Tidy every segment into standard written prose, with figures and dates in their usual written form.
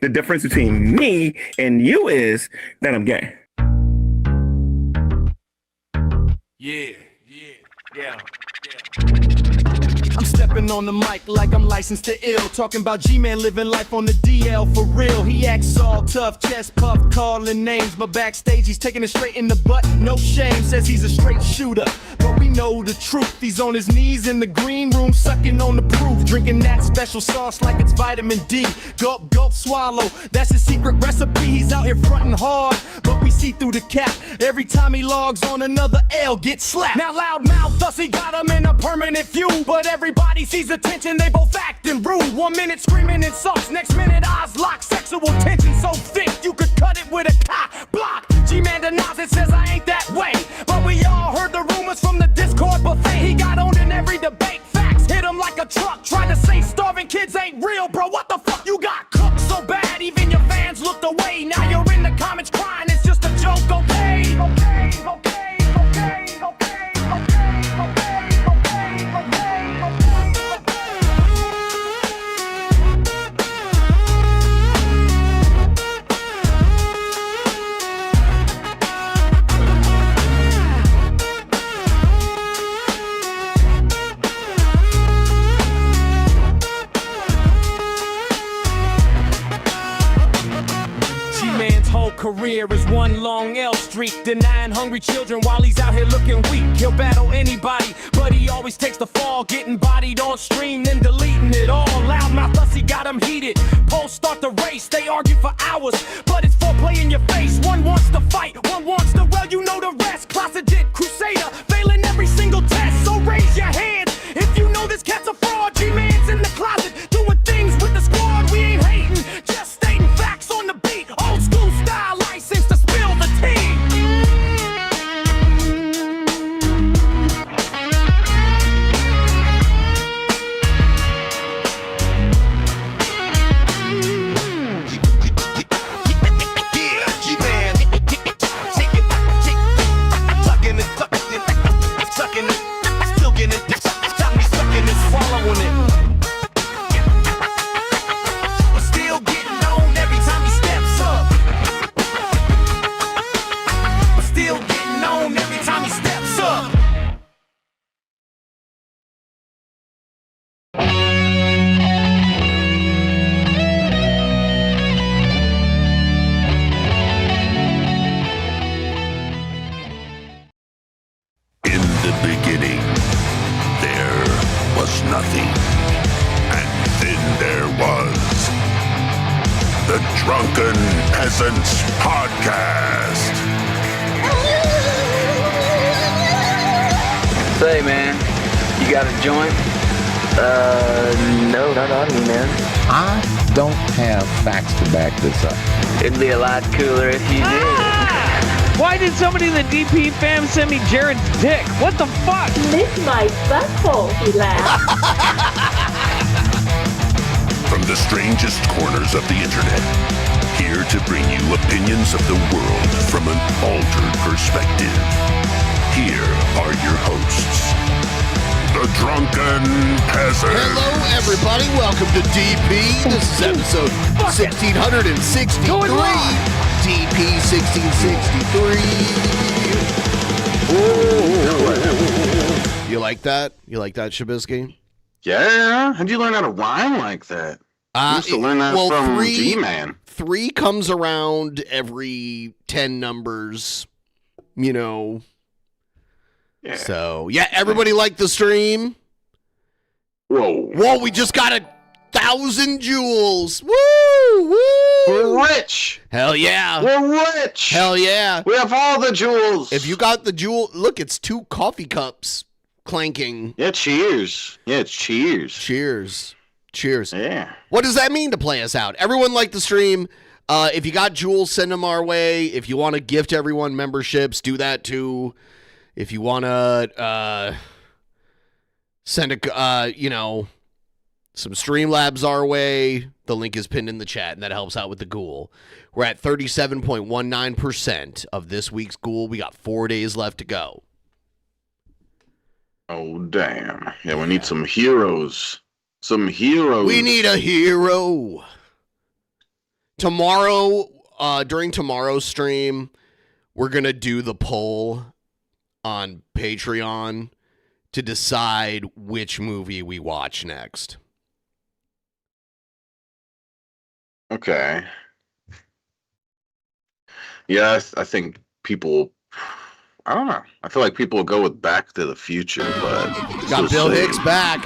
The difference between me and you is that I'm gay. Yeah. I'm stepping on the mic like I'm licensed to ill. Talking about G-Man living life on the DL for real. He acts all tough, chest puffed, calling names. But backstage he's taking it straight in the butt, no shame. Says he's a straight shooter, but we know the truth. He's on his knees in the green room, sucking on the proof. Drinking that special sauce like it's vitamin D. Gulp, gulp, swallow, that's his secret recipe. He's out here fronting hard, but we see through the cap. Every time he logs on, another L gets slapped. Now loudmouth, thus he got him in a permanent feud. But everybody sees the tension, they both acting rude. 1 minute screaming insults, next minute eyes lock. Sexual tension so thick, you could cut it with a cock block. G-Man denies it, says I ain't that way. But we all heard the rumors from the Discord buffet. He got on in every debate, facts hit him like a truck. Tried to say starving kids ain't real, bro, what the fuck you got cooked so bad, even your fans looked away. Now you're in the comments crying, it's just a joke, okay? Career is one long L streak, denying hungry children while he's out here looking weak. He'll battle anybody, but he always takes the fall, getting bodied on stream, then deleting it all. Loudmouth, thus he got him heated. Polls start the race, they argue for hours, but it's foreplay in your face. One wants to fight, one wants to, well, you know the rest. Closeted crusader, failing every single test. So raise your hand if you know this cat's a fraud. G-Man's in the closet, doing things with the squad. We ain't hating, just stating facts on the beat. Old school style, license to spill the tea. the Drunken Peasants Podcast. Say, man, you got a joint? No, not on me, man. I don't have facts to back this up. It'd be a lot cooler if you did. Why did somebody in the DP fam send me Jared's dick? What the fuck? Lick my butthole, he laughed. From the strangest corners of the internet, here to bring you opinions of the world from an altered perspective. Here are your hosts, the Drunken Peasants. Hello, everybody. Welcome to DP. This is episode 1663. DP 1663. You like that? You like that, Shabisky? Yeah. How'd you learn how to rhyme like that? I used to learn that from GMan. 3 comes around every 10 numbers, you know. Yeah. So, yeah, everybody like the stream? Whoa, we just got 1,000 jewels. Woo, woo. We're rich. Hell yeah. We're rich. Hell yeah. We have all the jewels. If you got the jewel, look, it's 2 coffee cups clanking. Yeah, cheers. Yeah, it's cheers. Cheers. Cheers. Yeah. What does that mean to play us out? Everyone like the stream. If you got jewels, send them our way. If you want to gift everyone memberships, do that too. If you want to send some Streamlabs our way, the link is pinned in the chat, and that helps out with the Ghoul. We're at 37.19% of this week's Ghoul. We got 4 days left to go. Oh, damn. Yeah, we need some heroes. Some heroes. We need a hero. Tomorrow, during tomorrow's stream, we're going to do the poll on Patreon to decide which movie we watch next. Okay. Yeah, I think people. I don't know. I feel like people will go with Back to the Future, but got Bill Hicks back.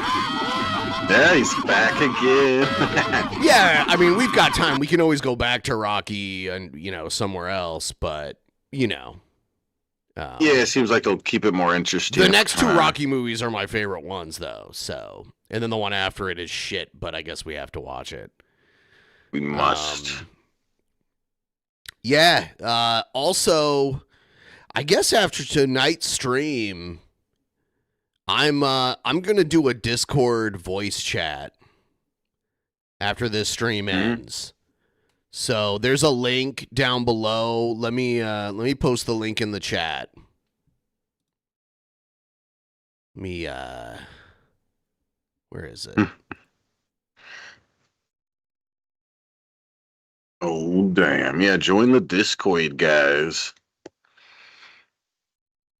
Yeah, he's back again. Yeah, I mean, we've got time. We can always go back to Rocky and somewhere else, but yeah, it seems like they'll keep it more interesting. The next two Rocky movies are my favorite ones, though. So, and then the one after it is shit, but I guess we have to watch it. We must. Yeah. Also, I guess after tonight's stream, I'm gonna do a Discord voice chat after this stream ends. So there's a link down below. Let me post the link in the chat. Where is it? Oh damn! Yeah, join the Discord, guys.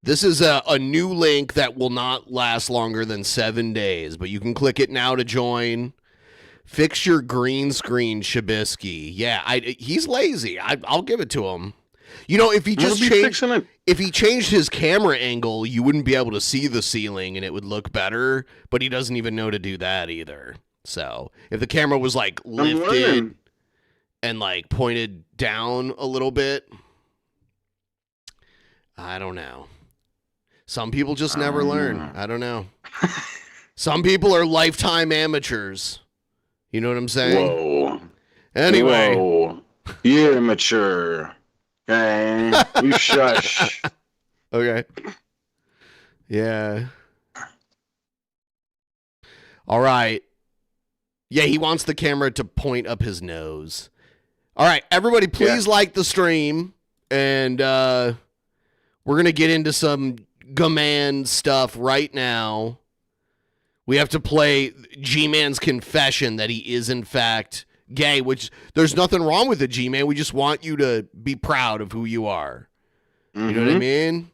This is a new link that will not last longer than 7 days, but you can click it now to join. Fix your green screen, Shabisky. Yeah, he's lazy. I'll give it to him. If he just changed his camera angle, you wouldn't be able to see the ceiling and it would look better, but he doesn't even know to do that either. So, if the camera was like lifted and like pointed down a little bit, I don't know. Some people just never learn. I don't know. Some people are lifetime amateurs. You know what I'm saying? Whoa. Anyway. Whoa. You're immature. Okay. You shush. Okay. Yeah. All right. Yeah, he wants the camera to point up his nose. All right, everybody, please like the stream. And we're going to get into some GMan stuff right now. We have to play GMan's confession that he is, in fact, gay, which there's nothing wrong with it, GMan. We just want you to be proud of who you are. Mm-hmm. You know what I mean?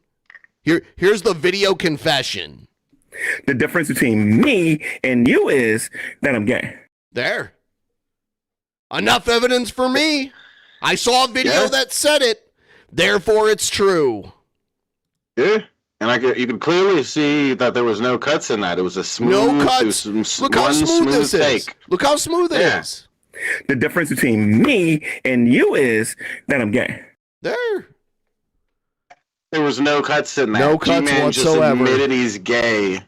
Here's the video confession. The difference between me and you is that I'm gay. There. Enough evidence for me. I saw a video that said it. Therefore, it's true. Yeah. And you could clearly see that there was no cuts in that. It was a smooth. No cuts. Look how smooth this is. Look how smooth it is. The difference between me and you is that I'm gay. There was no cuts in that. No cuts G-Man whatsoever. Just admitted he's gay.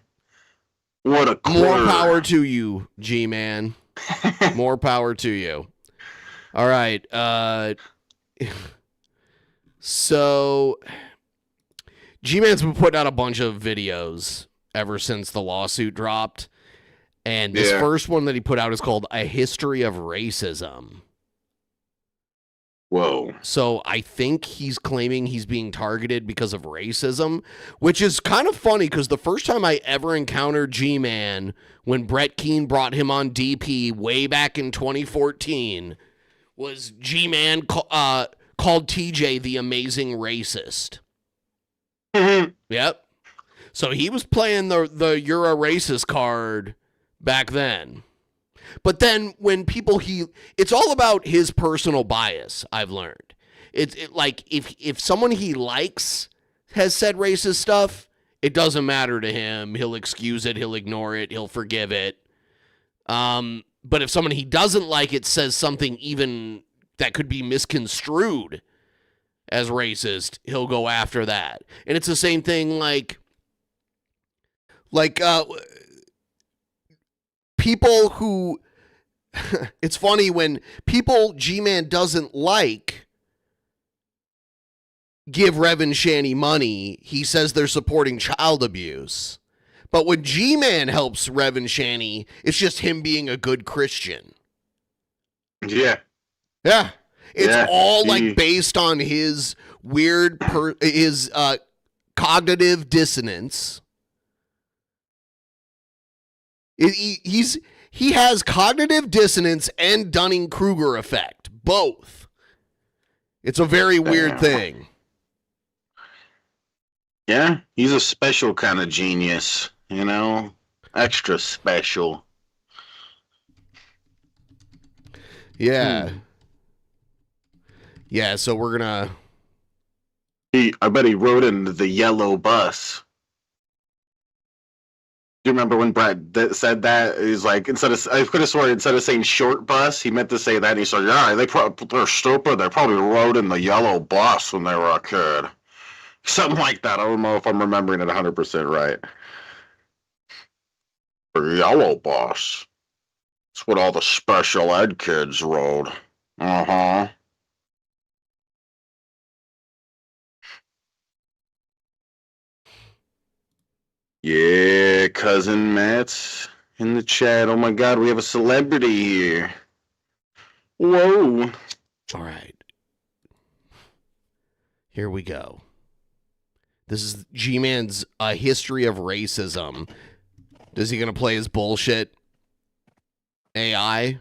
What a quarter. More power to you, G-Man. More power to you. All right. So G-Man's been putting out a bunch of videos ever since the lawsuit dropped. And this first one that he put out is called A History of Racism. Whoa. So I think he's claiming he's being targeted because of racism, which is kind of funny because the first time I ever encountered G-Man, when Brett Keane brought him on DP way back in 2014, was G-Man called TJ the amazing racist. Mm-hmm. Yep. So he was playing the you're a racist card back then. But then when people it's all about his personal bias, I've learned. It's like if someone he likes has said racist stuff, it doesn't matter to him. He'll excuse it, he'll ignore it, he'll forgive it. But if someone he doesn't like it says something even that could be misconstrued as racist, he'll go after that. And it's the same thing like people who it's funny when people G-Man doesn't like give Reverend Shanny money, he says they're supporting child abuse. But when G-Man helps Reverend Shanny, it's just him being a good Christian. Yeah. Yeah. It's all like based on his weird his cognitive dissonance. He has cognitive dissonance and Dunning-Kruger effect, both. It's a very weird thing. Yeah, he's a special kind of genius, you know? Extra special. Yeah. Yeah, so we're gonna... I bet he rode in the yellow bus. Do you remember when Brad said that? He's like, I could have sworn instead of saying short bus, he meant to say that. And he said, yeah, they're stupid. They probably rode in the yellow bus when they were a kid. Something like that. I don't know if I'm remembering it 100% right. The yellow bus. It's what all the special ed kids rode. Uh-huh. Yeah, cousin Matt's in the chat. Oh my God, we have a celebrity here. Whoa. All right. Here we go. This is GMan's history of racism. Is he going to play his bullshit AI?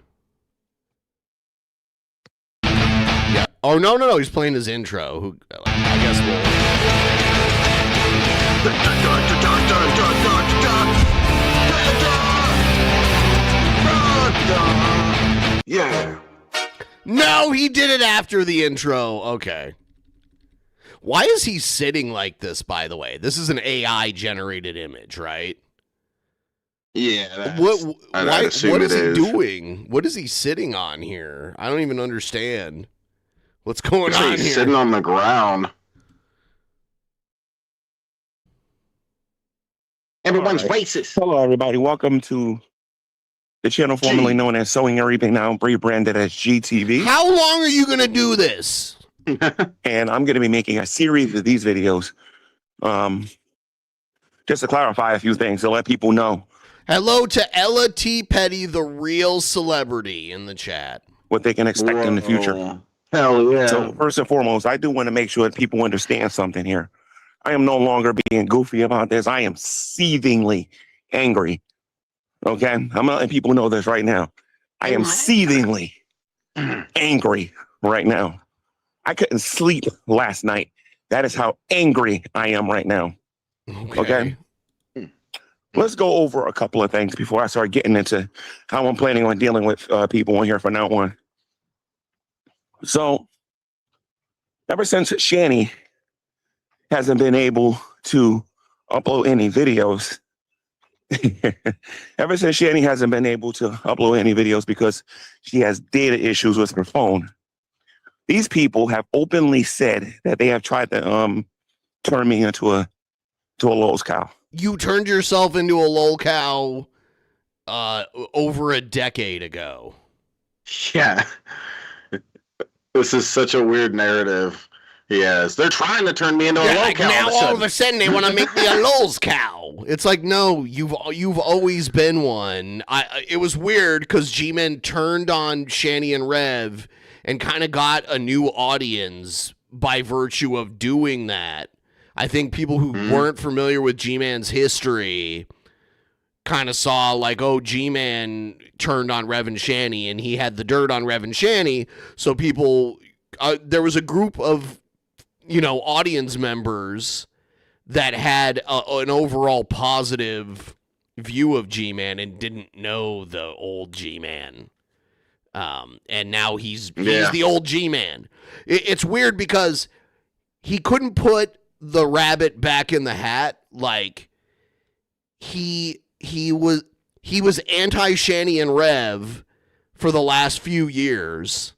Yeah. Oh, no. He's playing his intro. I guess Yeah. No, he did it after the intro. Okay. Why is he sitting like this, by the way? This is an AI generated image, right? Yeah. What is he doing? What is he sitting on here? I don't even understand. What's going on he's here? Sitting on the ground. Everyone's racist. Hello, everybody. Welcome to the channel formerly known as Sewing Everything, now rebranded as GTV. How long are you going to do this? And I'm going to be making a series of these videos just to clarify a few things, to let people know. Hello to Ella T. Petty, the real celebrity, in the chat. What they can expect in the future. Hell yeah. So first and foremost, I do want to make sure that people understand something here. I am no longer being goofy about this. I am seethingly angry. Okay? I'm letting people know this right now. I am seethingly angry right now. I couldn't sleep last night. That is how angry I am right now. Okay? Let's go over a couple of things before I start getting into how I'm planning on dealing with people on here from now on. So, ever since Shani hasn't been able to upload any videos, because she has data issues with her phone, these people have openly said that they have tried to turn me into a lol's cow. You turned yourself into a lol cow over a decade ago. Yeah. This is such a weird narrative. Yes, they're trying to turn me into a lol cow. Now all of a sudden they want to make me a lol's cow. It's like, no, you've always been one. It was weird because GMan turned on Shani and Rev and kind of got a new audience by virtue of doing that. I think people who weren't familiar with G-Man's history kind of saw like, oh, G-Man turned on Rev and Shani and he had the dirt on Rev and Shani. So people, there was a group of, audience members that had an overall positive view of G-Man and didn't know the old G-Man. And now he's the old G-Man. It's weird because he couldn't put the rabbit back in the hat. Like he was anti Shani and Rev for the last few years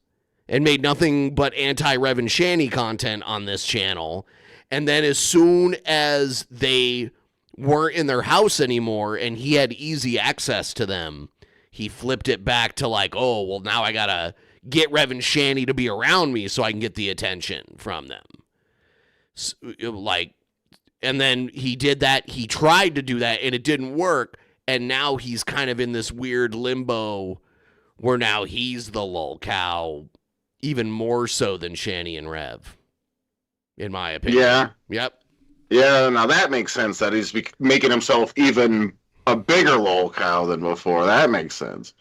and made nothing but anti Rev and Shani content on this channel. And then as soon as they weren't in their house anymore and he had easy access to them, he flipped it back to like, oh, well, now I gotta get Rev and Shani to be around me so I can get the attention from them. And then he did that. He tried to do that and it didn't work. And now he's kind of in this weird limbo where now he's the lol cow, even more so than Shani and Rev, in my opinion. Yeah. Yep. Yeah, now that makes sense that he's making himself even a bigger lol cow than before. That makes sense.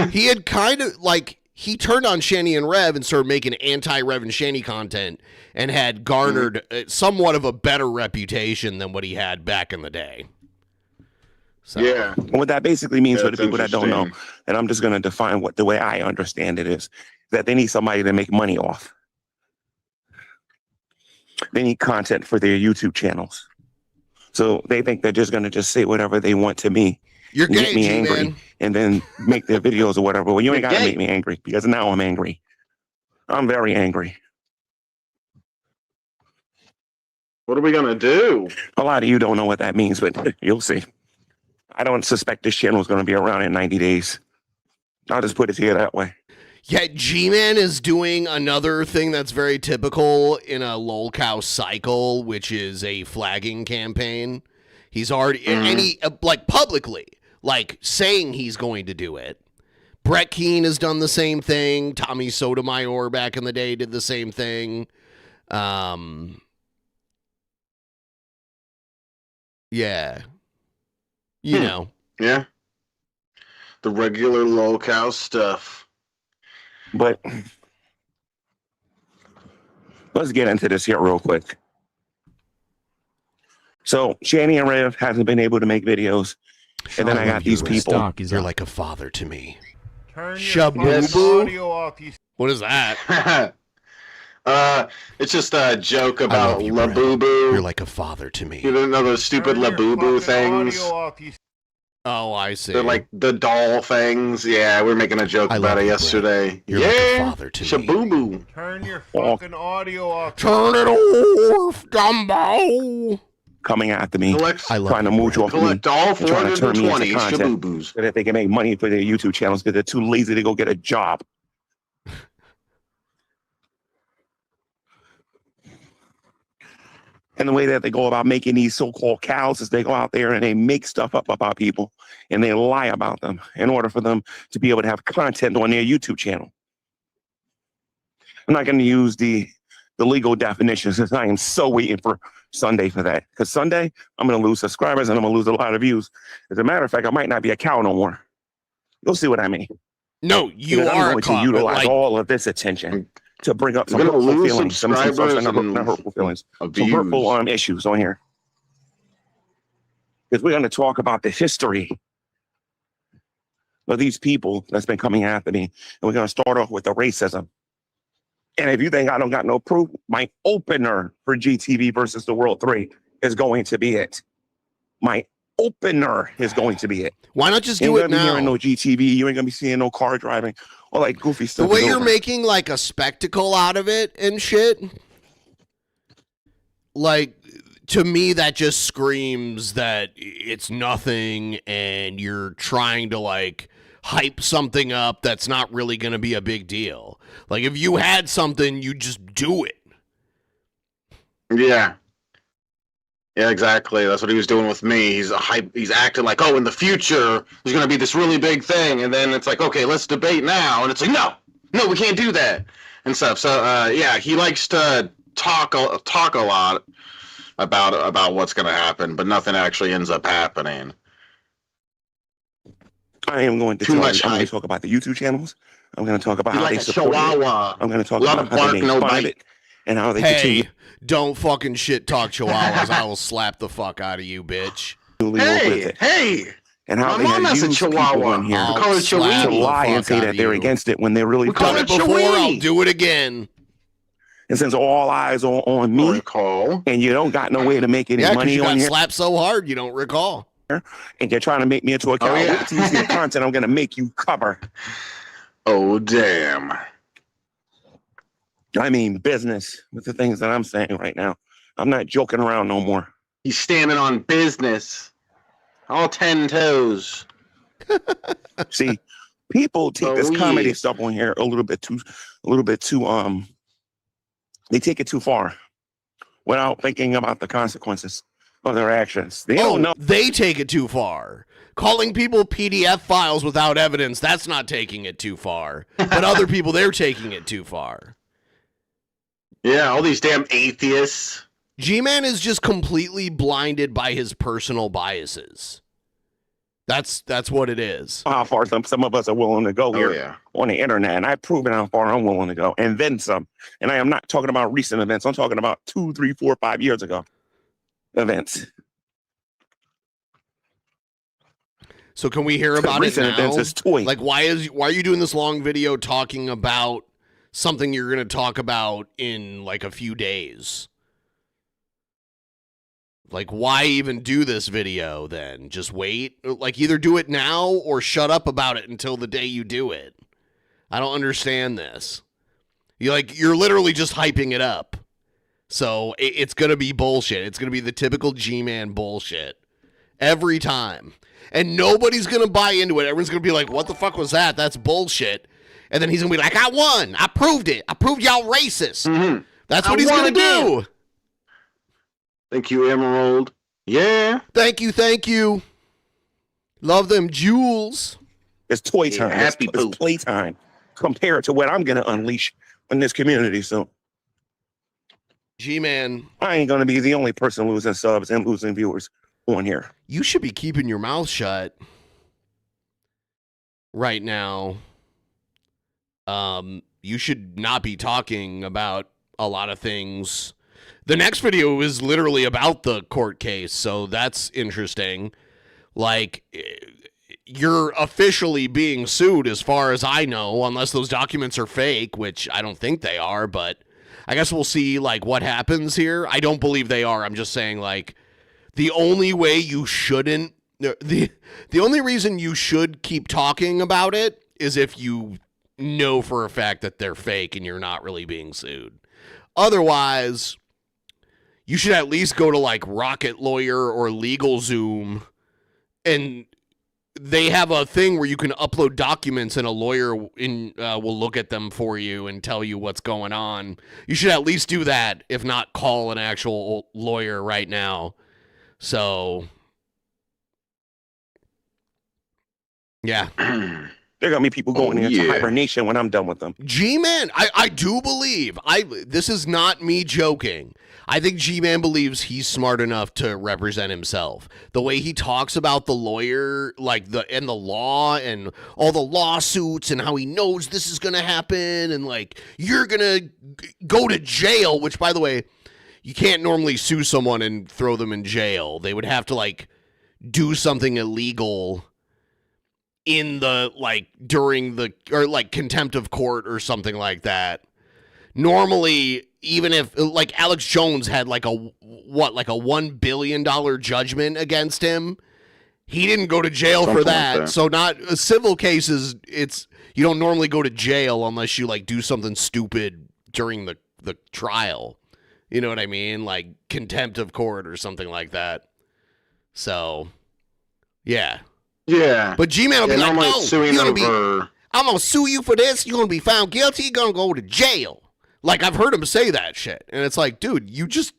He had kind of like he turned on Shanny and Rev and started making anti-Rev and Shanny content and had garnered somewhat of a better reputation than what he had back in the day. So. Yeah. What that basically means for the That's people that don't know, and I'm just going to define what the way I understand it is, that they need somebody to make money off. They need content for their YouTube channels. So they think they're just going to just say whatever they want to me. You're gay, get me angry, G-Man. and then make their videos or whatever. Well, you ain't got to gay. make me angry because now I'm angry. I'm very angry. What are we gonna do? A lot of you don't know what that means, but you'll see. I don't suspect this channel is going to be around in 90 days. I'll just put it here that way. Yeah, G-Man is doing another thing that's very typical in a lolcow cycle, which is a flagging campaign. He's already, and he, like, publicly, like, saying he's going to do it. Brett Keane has done the same thing. Tommy Sotomayor back in the day did the same thing. Yeah. You know. Yeah. The regular lolcow stuff. But let's get into this here real quick. So Shanny and Rev hasn't been able to make videos. And then I got these people. You're like a father to me. Turn your Shabubu? audio off, you What is that? It's just a joke about love you, Brett. Labubu. You're like a father to me. You know those stupid turn your Labubu fucking things? audio off, you Oh, I see. They're like the doll things. Yeah, we were making a joke I about love it you, yesterday. You're like a yeah, father to me. Shabubu. turn your fucking audio off. Turn it off, Dumbo. Coming after me, Collect, I love trying to you, mooch Brett. off me, collect all trying to turn me into 420 content Shabubus. so that they can make money for their YouTube channels because they're too lazy to go get a job. And the way that they go about making these so-called cows is they go out there and they make stuff up about people and they lie about them in order for them to be able to have content on their YouTube channel. I'm not going to use the legal definitions because I am so waiting for Sunday for that. Because Sunday, I'm going to lose subscribers and I'm going to lose a lot of views. As a matter of fact, I might not be a cow no more. You'll see what I mean. No, you Because are I'm a going to cop, utilize but like, all of this attention to bring up some You're gonna hurtful lose feelings, some subscribers not and hurtful feelings, some views. hurtful issues on here. Because we're going to talk about the history of these people that's been coming after me. And we're going to start off with the racism. And if you think I don't got no proof, my opener for GTV versus the World 3 is going to be it. My opener is going to be it. why not just You do ain't it gonna be hearing now? no GTV. You ain't going to be seeing no car driving or like goofy The stuff. way is you're over. making like a spectacle out of it and shit, like, to me, that just screams that it's nothing and you're trying to like hype something up that's not really going to be a big deal. Like, if you had something, you just do it. Yeah. Yeah, exactly. That's what he was doing with me. He's acting like, oh, in the future, there's going to be this really big thing. And then it's like, okay, let's debate now. And it's like, no, we can't do that and stuff. So, yeah, he likes to talk a lot about what's going to happen, but nothing actually ends up happening. I am going to Too tell much you, I'm going hype. to talk about the YouTube channels. I'm going to talk about He's how like they a support it. chihuahua. I'm going to talk Lot about of how bark, they make no fun of bite. it and how they continue Hey, don't fucking shit talk chihuahuas. I will slap the fuck out of you, bitch. to work with it. Hey, And how my they mom have has a used people chihuahua. on here I'll We call it slap to the Chewie. lie and fuck say out that of they're you. against it when they're really We call Done for it it. it before, I'll Chewie. do it again. And since all eyes are on me Recall. and you don't got no way to make any Yeah, because money you on got here slapped so hard you don't recall. and you're trying to make me into a cow, yeah. wait till you see the content I'm going to make you cover. Oh, damn. I mean business with the things that I'm saying right now. I'm not joking around no more. He's standing on business. All 10 toes. See, people take this Oh, comedy yeah. stuff on here a little bit too they take it too far without thinking about the consequences of their actions. They don't know. They take it too far. Calling people PDF files without evidence, that's not taking it too far. But other people, they're taking it too far. Yeah, all these damn atheists. G-Man is just completely blinded by his personal biases. That's what it is. How far some of us are willing to go here yeah. on the internet, and I've proven how far I'm willing to go, and then some. And I am not talking about recent events. I'm talking about 2, 3, 4, 5 years ago events. So can we hear about it Recent now? events is toy. Like, why are you doing this long video talking about something you're going to talk about in like a few days? Like, why even do this video then? Just wait? Like, either do it now or shut up about it until the day you do it. I don't understand this. You're literally just hyping it up. So it's going to be bullshit. It's going to be the typical G-Man bullshit. Every time. And nobody's going to buy into it. Everyone's going to be like, what the fuck was that? That's bullshit. And then he's going to be like, I won. I proved it. I proved y'all racist. Mm-hmm. That's what he's going to do. Thank you, Emerald. Yeah. Thank you. Love them jewels. It's toy time. Happy It's playtime compared to what I'm going to unleash in this community. So, G-Man, I ain't going to be the only person losing subs and losing viewers on here. You should be keeping your mouth shut right now. You should not be talking about a lot of things. The next video is literally about the court case, so that's interesting. Like, you're officially being sued as far as I know, unless those documents are fake, which I don't think they are, but I guess we'll see, like, what happens here. I don't believe they are. I'm just saying, like, the only way you shouldn't, the only reason you should keep talking about it is if you know for a fact that they're fake and you're not really being sued. Otherwise, you should at least go to like Rocket Lawyer or LegalZoom, and they have a thing where you can upload documents and a lawyer will look at them for you and tell you what's going on. You should at least do that, if not call an actual lawyer right now. So, yeah. There are going to be people going into hibernation when I'm done with them. G-Man, I do believe, this is not me joking. I think G-Man believes he's smart enough to represent himself. The way he talks about the lawyer, like the law and all the lawsuits and how he knows this is going to happen and like you're going to go to jail, which by the way, you can't normally sue someone and throw them in jail. They would have to like do something illegal in the like during the or like contempt of court or something like that. Normally, even if like Alex Jones had like a $1 billion judgment against him, he didn't go to jail for that. Like that. So not civil cases, you don't normally go to jail unless you like do something stupid during the trial. You know what I mean? Like contempt of court or something like that. So, yeah. Yeah. But G-Man will be like, no, I'm going to sue you for this. You're going to be found guilty. You're going to go to jail. Like, I've heard him say that shit. And it's like, dude, you just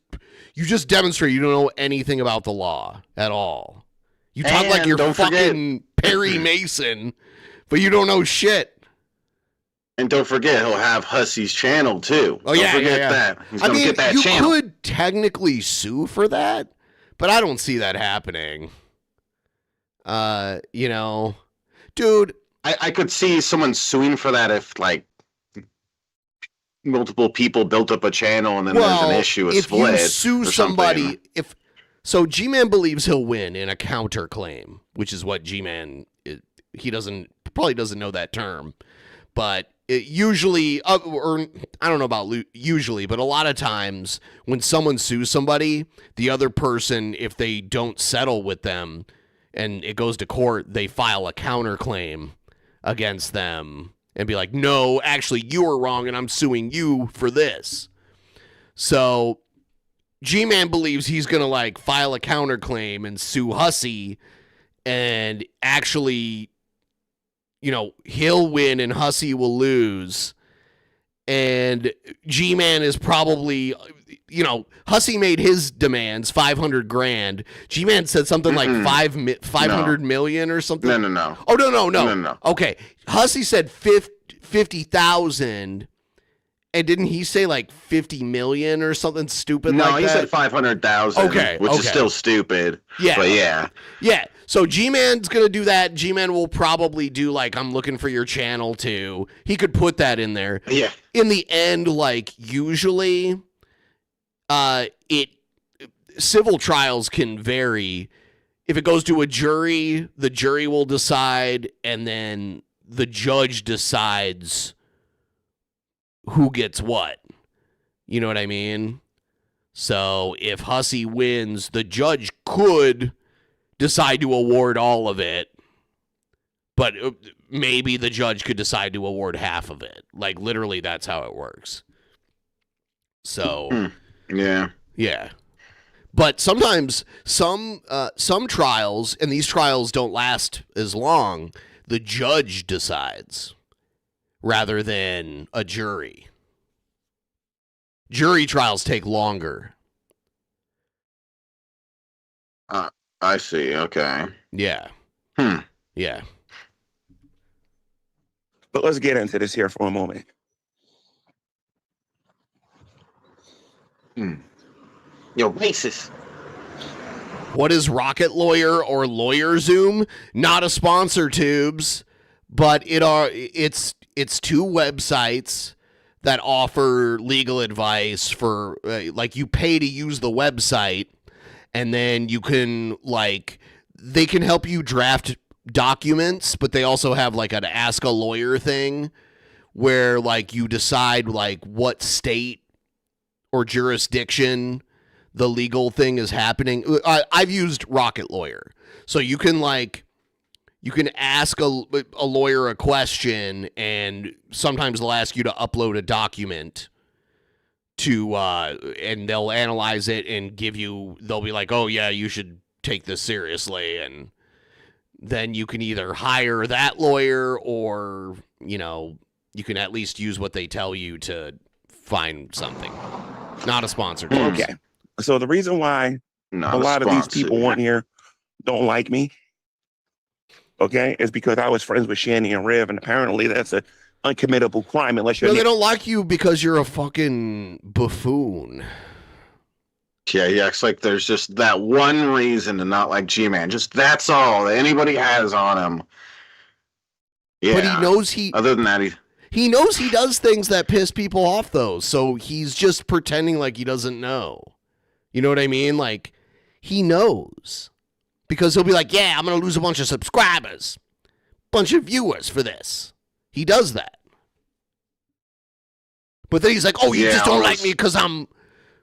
demonstrate you don't know anything about the law at all. You talk like you're fucking Perry Mason, but you don't know shit. And don't forget, he'll have Hussy's channel, too. Oh, don't forget that. He's going to get that channel. You could technically sue for that, but I don't see that happening. You know, dude. I could see someone suing for that if, like, multiple people built up a channel and then there's an issue, a split. If you sue somebody, so G-Man believes he'll win in a counterclaim, which is what G-Man, he probably doesn't know that term, but it usually, or I don't know about usually, but a lot of times when someone sues somebody, the other person, if they don't settle with them and it goes to court, they file a counterclaim against them and be like, no, actually you were wrong and I'm suing you for this. So G-Man believes he's going to like file a counterclaim and sue Hussy, and actually, you know, he'll win and Hussy will lose. And G-Man is probably, you know, Hussy made his demands $500,000. G-Man said something like 500 million or something. No. Oh, no. Okay. Hussy said 50,000. And didn't he say like 50 million or something stupid like that? No, he said 500,000. Okay. Which is still stupid. Yeah. But yeah. Yeah. So G-Man's going to do that. G-Man will probably do like, I'm looking for your channel too. He could put that in there. Yeah. In the end, like usually civil trials can vary. If it goes to a jury, the jury will decide, and then the judge decides who gets what. You know what I mean? So if Hussey wins, the judge could decide to award all of it, but maybe the judge could decide to award half of it. Like, literally, that's how it works. So, yeah. But sometimes some trials, and these trials don't last as long, the judge decides rather than a jury. Jury trials take longer. I see. Okay. Yeah. Yeah. But let's get into this here for a moment. Yo, racist. What is Rocket Lawyer or Lawyer Zoom? Not a sponsor, Tubes, but it's two websites that offer legal advice for like you pay to use the website, and then you can they can help you draft documents, but they also have like an ask a lawyer thing where like you decide like what state or jurisdiction the legal thing is happening. I've used Rocket Lawyer. So you can ask a lawyer a question, and sometimes they'll ask you to upload a document to and they'll analyze it and they'll be like, "Oh yeah, you should take this seriously." And then you can either hire that lawyer or, you can at least use what they tell you to find something. Not a sponsor. Okay. So the reason why a lot of these people on here don't like me, okay, is because I was friends with Shanny and Rev, and apparently that's an uncommittable crime unless you're... No, they don't like you because you're a fucking buffoon. Yeah, he acts like there's just that one reason to not like G-Man. Just that's all that anybody has on him. Yeah. But he knows other than that, he knows he does things that piss people off, though, so he's just pretending like he doesn't know. You know what I mean? Like, he knows. Because he'll be like, yeah, I'm going to lose a bunch of subscribers. Bunch of viewers for this. He does that. But then he's like, oh, you just don't like me because I'm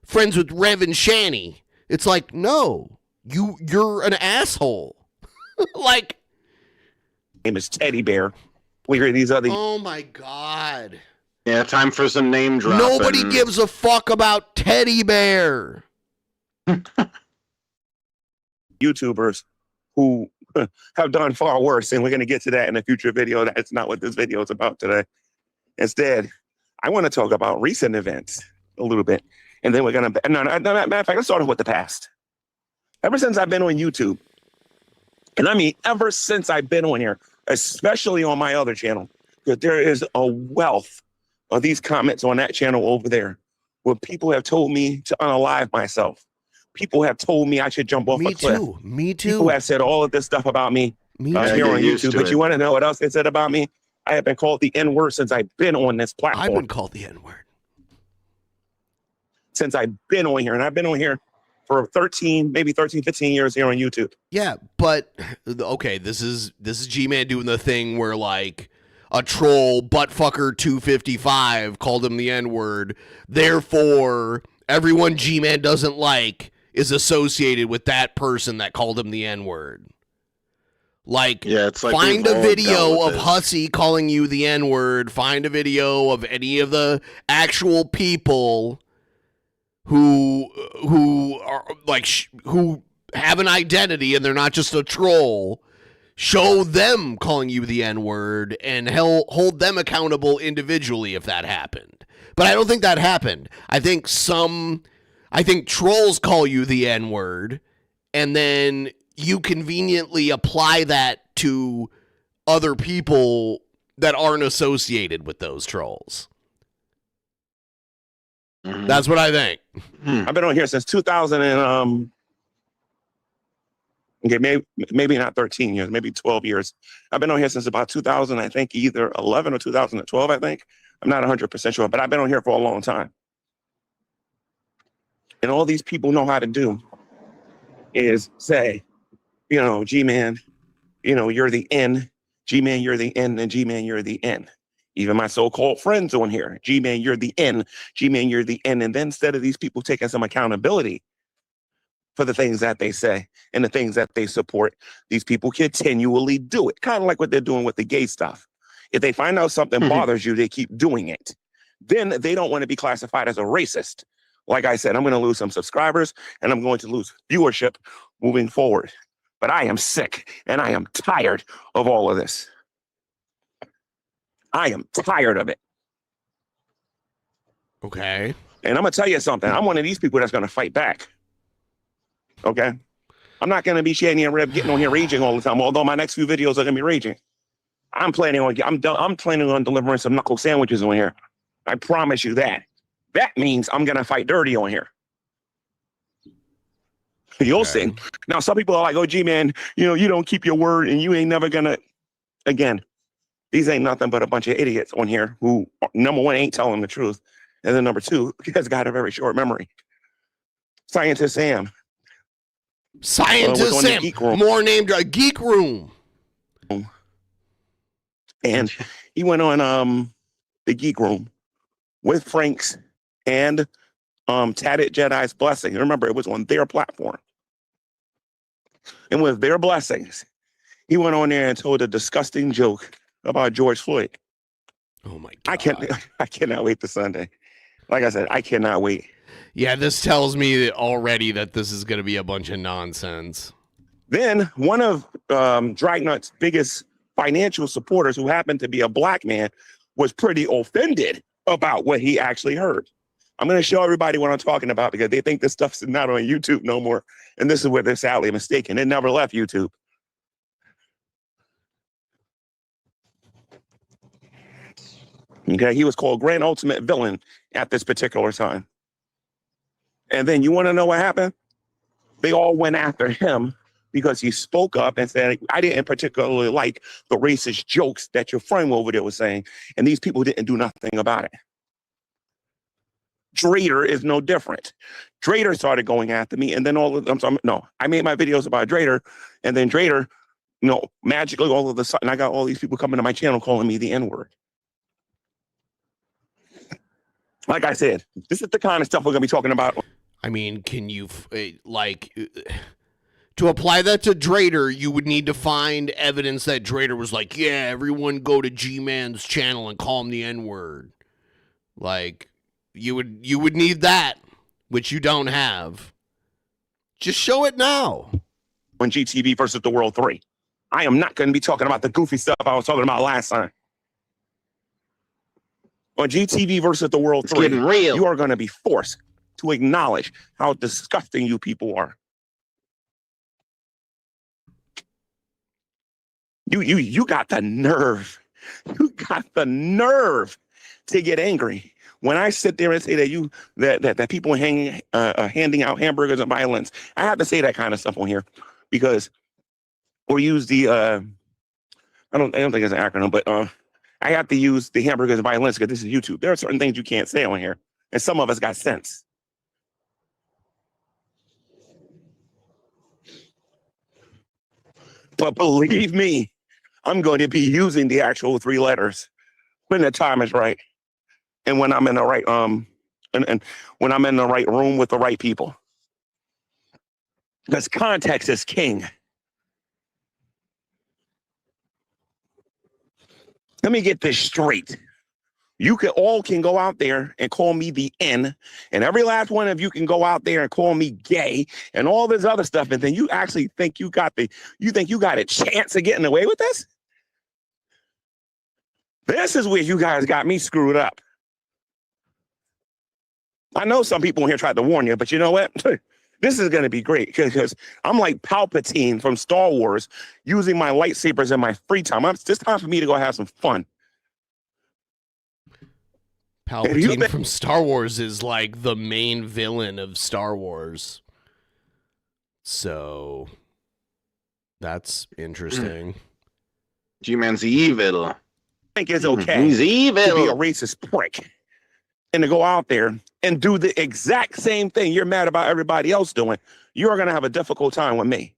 friends with Rev and Shanny. It's like, no. You're an asshole. Like... name is Teddy Bear. We hear these other... Oh, my God. Yeah, time for some name dropping. Nobody gives a fuck about Teddy Bear. YouTubers who have done far worse, and we're going to get to that in a future video. That's not what this video is about today. Instead, I want to talk about recent events a little bit, and then we're going to... No, matter of fact, let's start off with the past. Ever since I've been on YouTube, and I mean ever since I've been on here, especially on my other channel, because there is a wealth of these comments on that channel over there where people have told me to unalive myself. People have told me I should jump off a cliff. Me too. People have said all of this stuff about me here on YouTube. But you want to know what else they said about me? I have been called the N-word since I've been on this platform. I've been called the N-word. Since I've been on here. And I've been on here for 15 years here on YouTube. Yeah, but, okay, this is G-Man doing the thing where, like, a troll, buttfucker 255, called him the N-word. Therefore, everyone G-Man doesn't like is associated with that person that called him the N-word. Like, yeah, it's like find a video of Hussey calling you the N-word. Find a video of any of the actual people who are like who have an identity and they're not just a troll. Show them calling you the N-word and hold them accountable individually if that happened. But I don't think that happened. I think trolls call you the N-word, and then you conveniently apply that to other people that aren't associated with those trolls. Mm-hmm. That's what I think. I've been on here since 2000 and Okay, maybe not 13 years, maybe 12 years. I've been on here since about 2000, I think either 11 or 2012, I think. I'm not 100% sure, but I've been on here for a long time. And all these people know how to do is say, G-Man, you're the N. G-Man, you're the N, and G-Man, you're the N. Even my so-called friends on here, G-Man, you're the N. G-Man, you're the N. And then instead of these people taking some accountability for the things that they say and the things that they support, these people continually do it. Kind of like what they're doing with the gay stuff. If they find out something bothers you, they keep doing it. Then they don't want to be classified as a racist. Like I said, I'm going to lose some subscribers and I'm going to lose viewership moving forward. But I am sick and I am tired of all of this. I am tired of it. Okay. And I'm going to tell you something. I'm one of these people that's going to fight back. Okay? I'm not going to be Shanny and Reb getting on here raging all the time, although my next few videos are going to be raging. I'm planning on delivering some knuckle sandwiches on here. I promise you that. That means I'm going to fight dirty on here. You'll see. Now, some people are like, oh, G-Man, you don't keep your word and you ain't never going to. Again, these ain't nothing but a bunch of idiots on here who, number one, ain't telling the truth. And then number two, has got a very short memory. Scientist Sam. Scientist Sam. More named Geek Room. And he went on the Geek Room with Frank's and Tatted Jedi's blessing. Remember, it was on their platform. And with their blessings, he went on there and told a disgusting joke about George Floyd. Oh my God. I cannot wait to Sunday. Like I said, I cannot wait. Yeah, this tells me already that this is going to be a bunch of nonsense. Then one of Dragnut's biggest financial supporters, who happened to be a black man, was pretty offended about what he actually heard. I'm going to show everybody what I'm talking about because they think this stuff's not on YouTube no more. And this is where they're sadly mistaken. It never left YouTube. Okay, he was called Grand Ultimate Villain at this particular time. And then you want to know what happened? They all went after him because he spoke up and said, I didn't particularly like the racist jokes that your friend over there was saying. And these people didn't do nothing about it. Drader is no different. Drader started going after me, and then all of them. I made my videos about Drader, and then Drader, magically all of a sudden, I got all these people coming to my channel calling me the N-word. Like I said, this is the kind of stuff we're going to be talking about. I mean, can you, to apply that to Drader, you would need to find evidence that Drader was like, yeah, everyone go to G-Man's channel and call him the N-word. Like, you would need that, which you don't have. Just show it now. On GTV versus the World 3. I am not going to be talking about the goofy stuff I was talking about last time. On GTV versus the World 3, you are going to be forced to acknowledge how disgusting you people are. You got the nerve. You got the nerve to get angry when I sit there and say that people handing out hamburgers and violence. I have to say that kind of stuff on here because, or use the I don't think it's an acronym, but I have to use the hamburgers and violence because this is YouTube. There are certain things you can't say on here, and some of us got sense. But believe me, I'm going to be using the actual 3 letters when the time is right. And when I'm in the right and when I'm in the right room with the right people. Because context is king. Let me get this straight. You can go out there and call me the N, and every last one of you can go out there and call me gay and all this other stuff, and then you actually think you got a chance of getting away with this? This is where you guys got me screwed up. I know some people in here tried to warn you, but you know what? This is going to be great because I'm like Palpatine from Star Wars using my lightsabers in my free time. It's time for me to go have some fun. Palpatine from Star Wars is like the main villain of Star Wars. So That's interesting. G-Man's evil. I think it's okay He's to be a evil. racist prick and to go out there and do the exact same thing you're mad about everybody else doing. You're going to have a difficult time with me.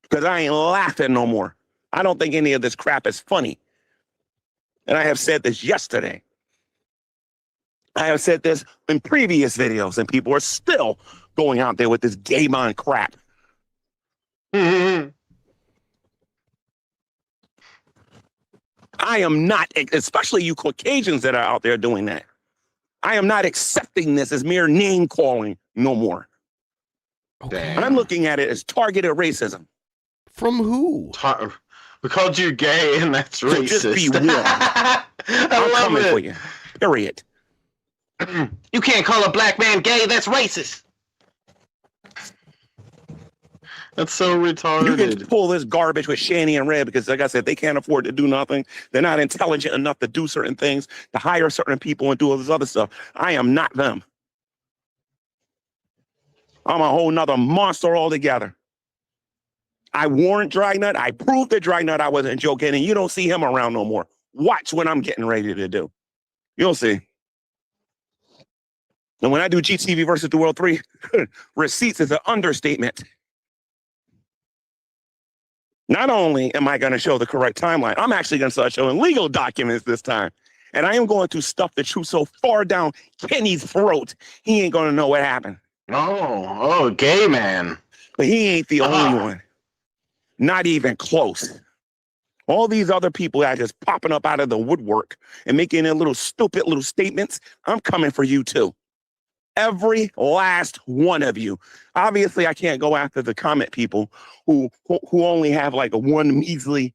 Because I ain't laughing no more. I don't think any of this crap is funny. And I have said this yesterday. I have said this in previous videos, and people are still going out there with this GMan crap. I am not, especially you Caucasians that are out there doing that. I am not accepting this as mere name calling no more. Okay. I'm looking at it as targeted racism. From who? We called you gay, and that's So racist. just be warned. I I'm love coming it. for you. Period. You can't call a black man gay. That's racist. That's so retarded. You can pull this garbage with Shani and Red because, like I said, they can't afford to do nothing. They're not intelligent enough to do certain things, to hire certain people and do all this other stuff. I am not them. I'm a whole nother monster altogether. I warned Dragnet. I proved to Dragnet I wasn't joking, and you don't see him around no more. Watch what I'm getting ready to do. You'll see. And when I do GTV versus the World 3, receipts is an understatement. Not only am I going to show the correct timeline, I'm actually going to start showing legal documents this time. And I am going to stuff the truth so far down Kenny's throat, he ain't going to know what happened. Oh, gay man. But he ain't the only one. Not even close. All these other people that are just popping up out of the woodwork and making their little stupid little statements, I'm coming for you too. Every last one of you. Obviously, I can't go after the comment people who only have like a one measly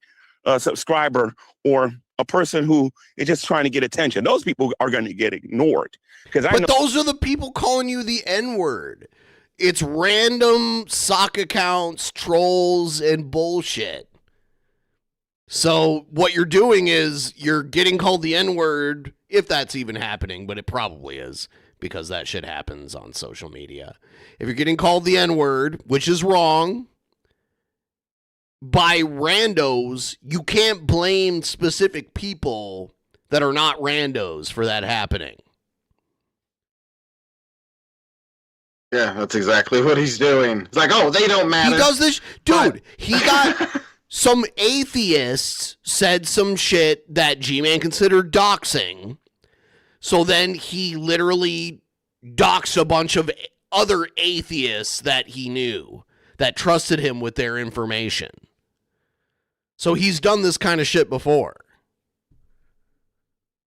subscriber or a person who is just trying to get attention. Those people are going to get ignored. But those are the people calling you the N-word. It's random sock accounts, trolls, and bullshit. So what you're doing is you're getting called the N-word, if that's even happening, but it probably is, because that shit happens on social media. If you're getting called the N-word, which is wrong, by randos, you can't blame specific people that are not randos for that happening. Yeah, that's exactly what he's doing. It's like, oh, they don't matter. He does this. Dude, he got some atheists said some shit that G-Man considered doxing. So then he literally doxed a bunch of other atheists that he knew that trusted him with their information. So he's done this kind of shit before.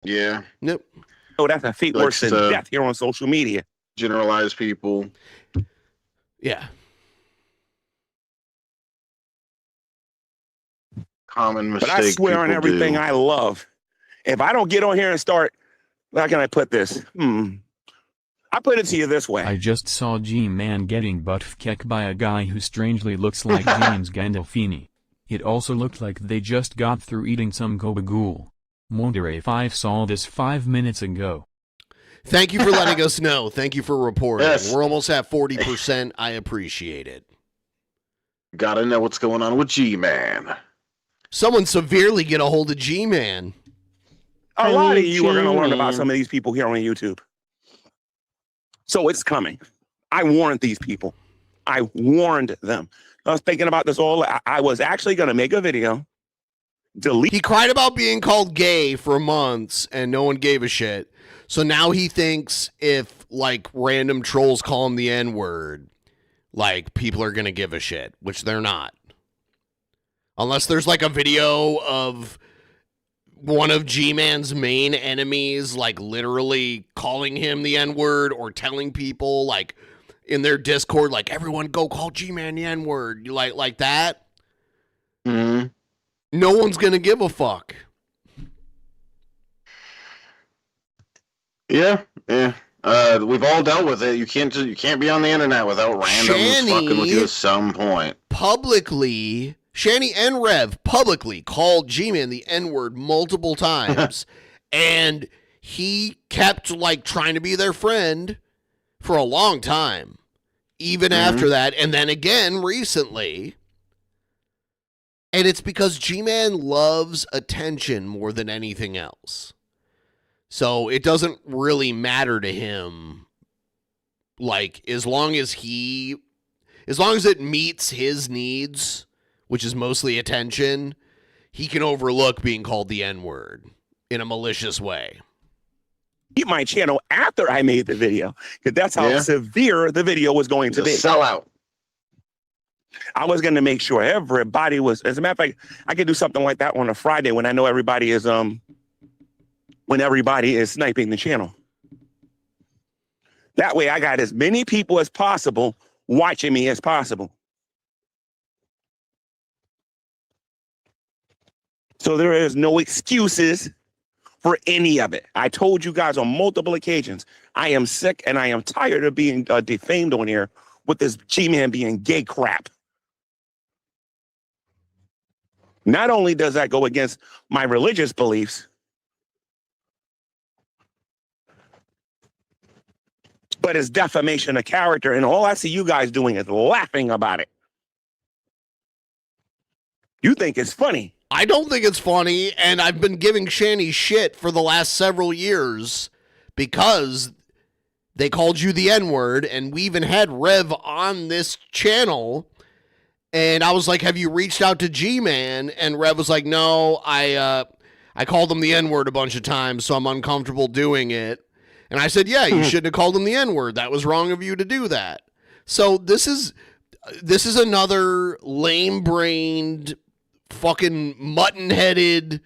Yeah. Nope. Oh, that's a fate worse than death here on social media. Generalize people. Yeah. Common mistake. But I swear on people everything do. I love, if I don't get on here and start, how can I put this? I put it to you this way. I just saw G-Man getting butt-kicked by a guy who strangely looks like James Gandolfini. It also looked like they just got through eating some gabagool. Wonder if I saw this 5 minutes ago. Thank you for letting us know. Thank you for reporting. Yes. We're almost at 40%. I appreciate it. Gotta know what's going on with G-Man. Someone severely get a hold of G-Man. A lot of you are going to learn about some of these people here on YouTube. So it's coming. I warned these people. I warned them. I was thinking about this all. I was actually going to make a video. He cried about being called gay for months and no one gave a shit. So now he thinks if like random trolls call him the N-word, like people are going to give a shit, which they're not. Unless there's like a video of one of G-Man's main enemies, like literally calling him the N-word or telling people like in their Discord, like everyone go call G-Man the N-word, like that. Mm-hmm. No one's going to give a fuck. Yeah. We've all dealt with it. You can't be on the internet without randoms fucking with you at some point. Publicly, Shani and Rev publicly called G-Man the N-word multiple times, and he kept like trying to be their friend for a long time, even after that, and then again recently. And it's because G-Man loves attention more than anything else. So it doesn't really matter to him, like, as long as it meets his needs, which is mostly attention, he can overlook being called the N-word in a malicious way. Keep my channel after I made the video, because that's how severe the video was going to be. Sell out. I was going to make sure everybody was, as a matter of fact, I could do something like that on a Friday when I know everybody is sniping the channel. That way I got as many people as possible watching me as possible. So there is no excuses for any of it. I told you guys on multiple occasions, I am sick and I am tired of being defamed on here with this G-Man being gay crap. Not only does that go against my religious beliefs, but it's defamation of character, and all I see you guys doing is laughing about it. You think it's funny. I don't think it's funny, and I've been giving Shanny shit for the last several years because they called you the N-word, and we even had Rev on this channel. And I was like, have you reached out to G-Man? And Rev was like, no, I called him the N-word a bunch of times, so I'm uncomfortable doing it. And I said, yeah, you shouldn't have called him the N-word. That was wrong of you to do that. So this is another lame-brained, fucking mutton-headed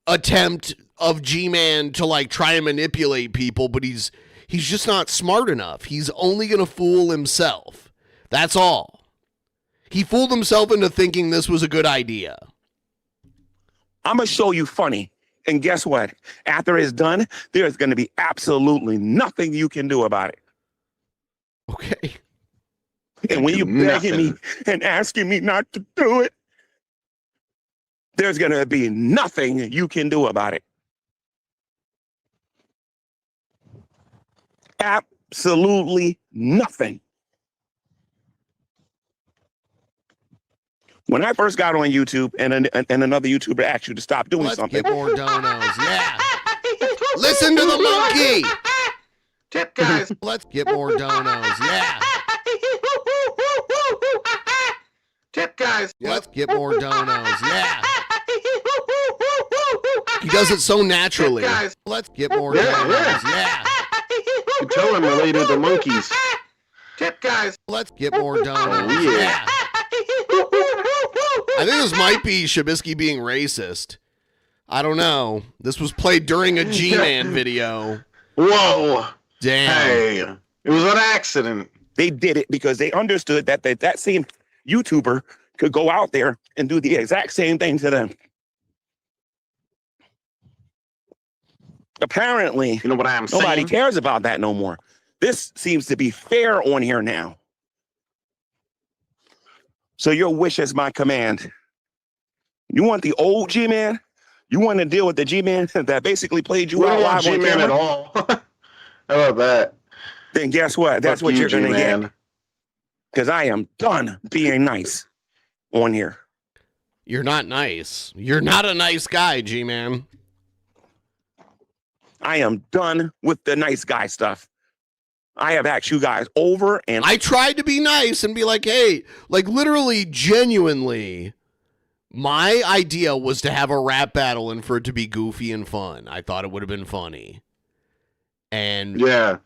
attempt of G-Man to, like, try and manipulate people, but he's just not smart enough. He's only going to fool himself. That's all. He fooled himself into thinking this was a good idea. I'm going to show you funny. And guess what? After it's done, there's going to be absolutely nothing you can do about it. Okay. And when you're begging me and asking me not to do it, there's going to be nothing you can do about it. Absolutely nothing. When I first got on YouTube and another YouTuber asked you to stop doing something. Get more donos. Yeah. Listen to the monkey. Tip, guys. Let's get more donos. Yeah. Tip, guys. Let's get more donos. Yeah. He does it so naturally. Tip, guys. Let's get more donos. Yeah. You tell him related to monkeys. Tip, guys. Let's get more donos. Yeah. I think this might be Shabisky being racist. I don't know. This was played during a G-Man video. Whoa. Damn. Hey, it was an accident. They did it because they understood that same YouTuber could go out there and do the exact same thing to them. Apparently, you know what I'm saying? Nobody cares about that no more. This seems to be fair on here now. So your wish is my command. You want the old G-Man? You want to deal with the G-Man that basically played you out live on G-Man camera? at all. How about that? Then guess what? That's what you're going to get. Because I am done being nice on here. You're not nice. You're not a nice guy, G-Man. I am done with the nice guy stuff. I have asked you guys over and I tried to be nice and be like, hey, like literally, genuinely, my idea was to have a rap battle and for it to be goofy and fun. I thought it would have been funny. And yeah,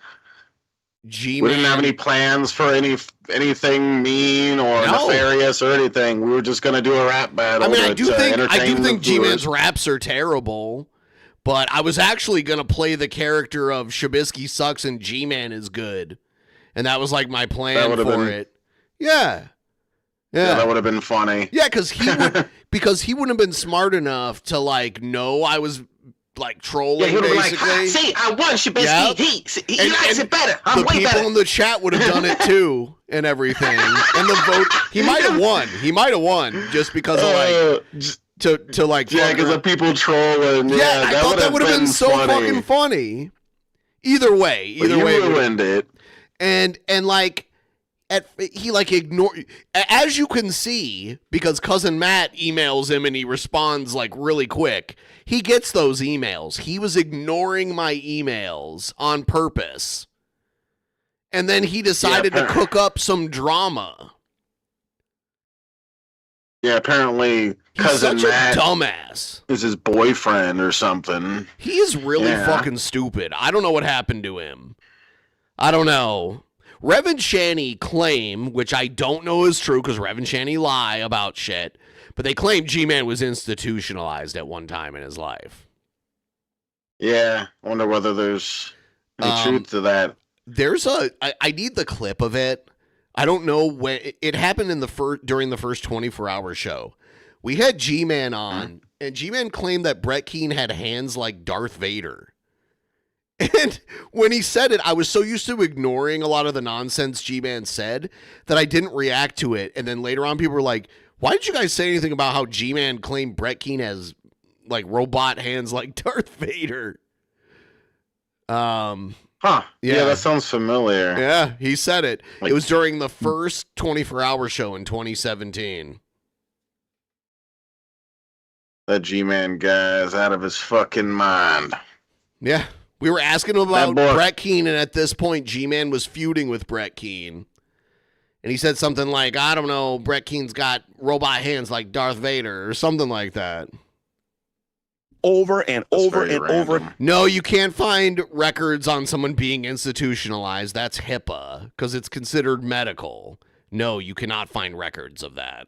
G-Man, we didn't have any plans for anything mean or nefarious or anything. We were just going to do a rap battle. I mean, I do think the G-Man's raps are terrible. But I was actually going to play the character of Shabisky sucks and G-Man is good. And that was like my plan for it. Yeah. Yeah, that would have been funny. Yeah, because he wouldn't have been smart enough to like know I was like trolling, he would have basically. been like, see, I won Shabisky. He likes it better. I'm way better. The people in the chat would have done it too and everything. And the vote, he might have won. He might have won just because of like... To like because of people trolling. Yeah, I thought that would have been so fucking funny. Either way, you ruined it. And like he like ignored, as you can see, because cousin Matt emails him and he responds like really quick. He gets those emails. He was ignoring my emails on purpose. And then he decided to cook up some drama. Yeah, apparently cousin He's such Matt a dumbass. is his boyfriend or something. He is really fucking stupid. I don't know what happened to him. I don't know. Rev and Shanny claim, which I don't know is true because Rev and Shanny lie about shit, but they claim G-Man was institutionalized at one time in his life. Yeah, I wonder whether there's any truth to that. I need the clip of it. I don't know when it happened during the first 24-hour show. We had G-Man on, and G-Man claimed that Brett Keane had hands like Darth Vader. And when he said it, I was so used to ignoring a lot of the nonsense G-Man said that I didn't react to it. And then later on, people were like, why did you guys say anything about how G-Man claimed Brett Keane has like robot hands like Darth Vader? Yeah, that sounds familiar. Yeah, he said it. It was during the first 24-hour show in 2017. That G-Man guy is out of his fucking mind. Yeah. We were asking him about Brett Keane, and at this point, G-Man was feuding with Brett Keane. And he said something like, I don't know, Brett Keane's got robot hands like Darth Vader, or something like that. Over and over and over. No, you can't find records on someone being institutionalized. That's HIPAA, because it's considered medical. No, you cannot find records of that.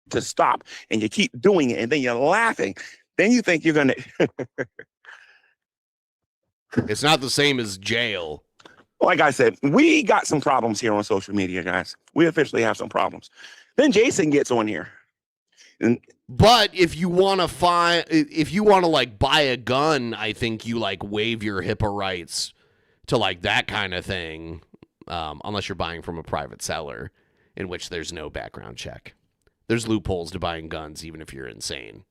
To stop, and you keep doing it, and then you're laughing. Then you think you're going to... It's not the same as jail. Like I said, we got some problems here on social media, guys. We officially have some problems. Then Jason gets on here. But if you want to like buy a gun, I think you like waive your HIPAA rights to like that kind of thing, unless you're buying from a private seller, in which there's no background check. There's loopholes to buying guns, even if you're insane,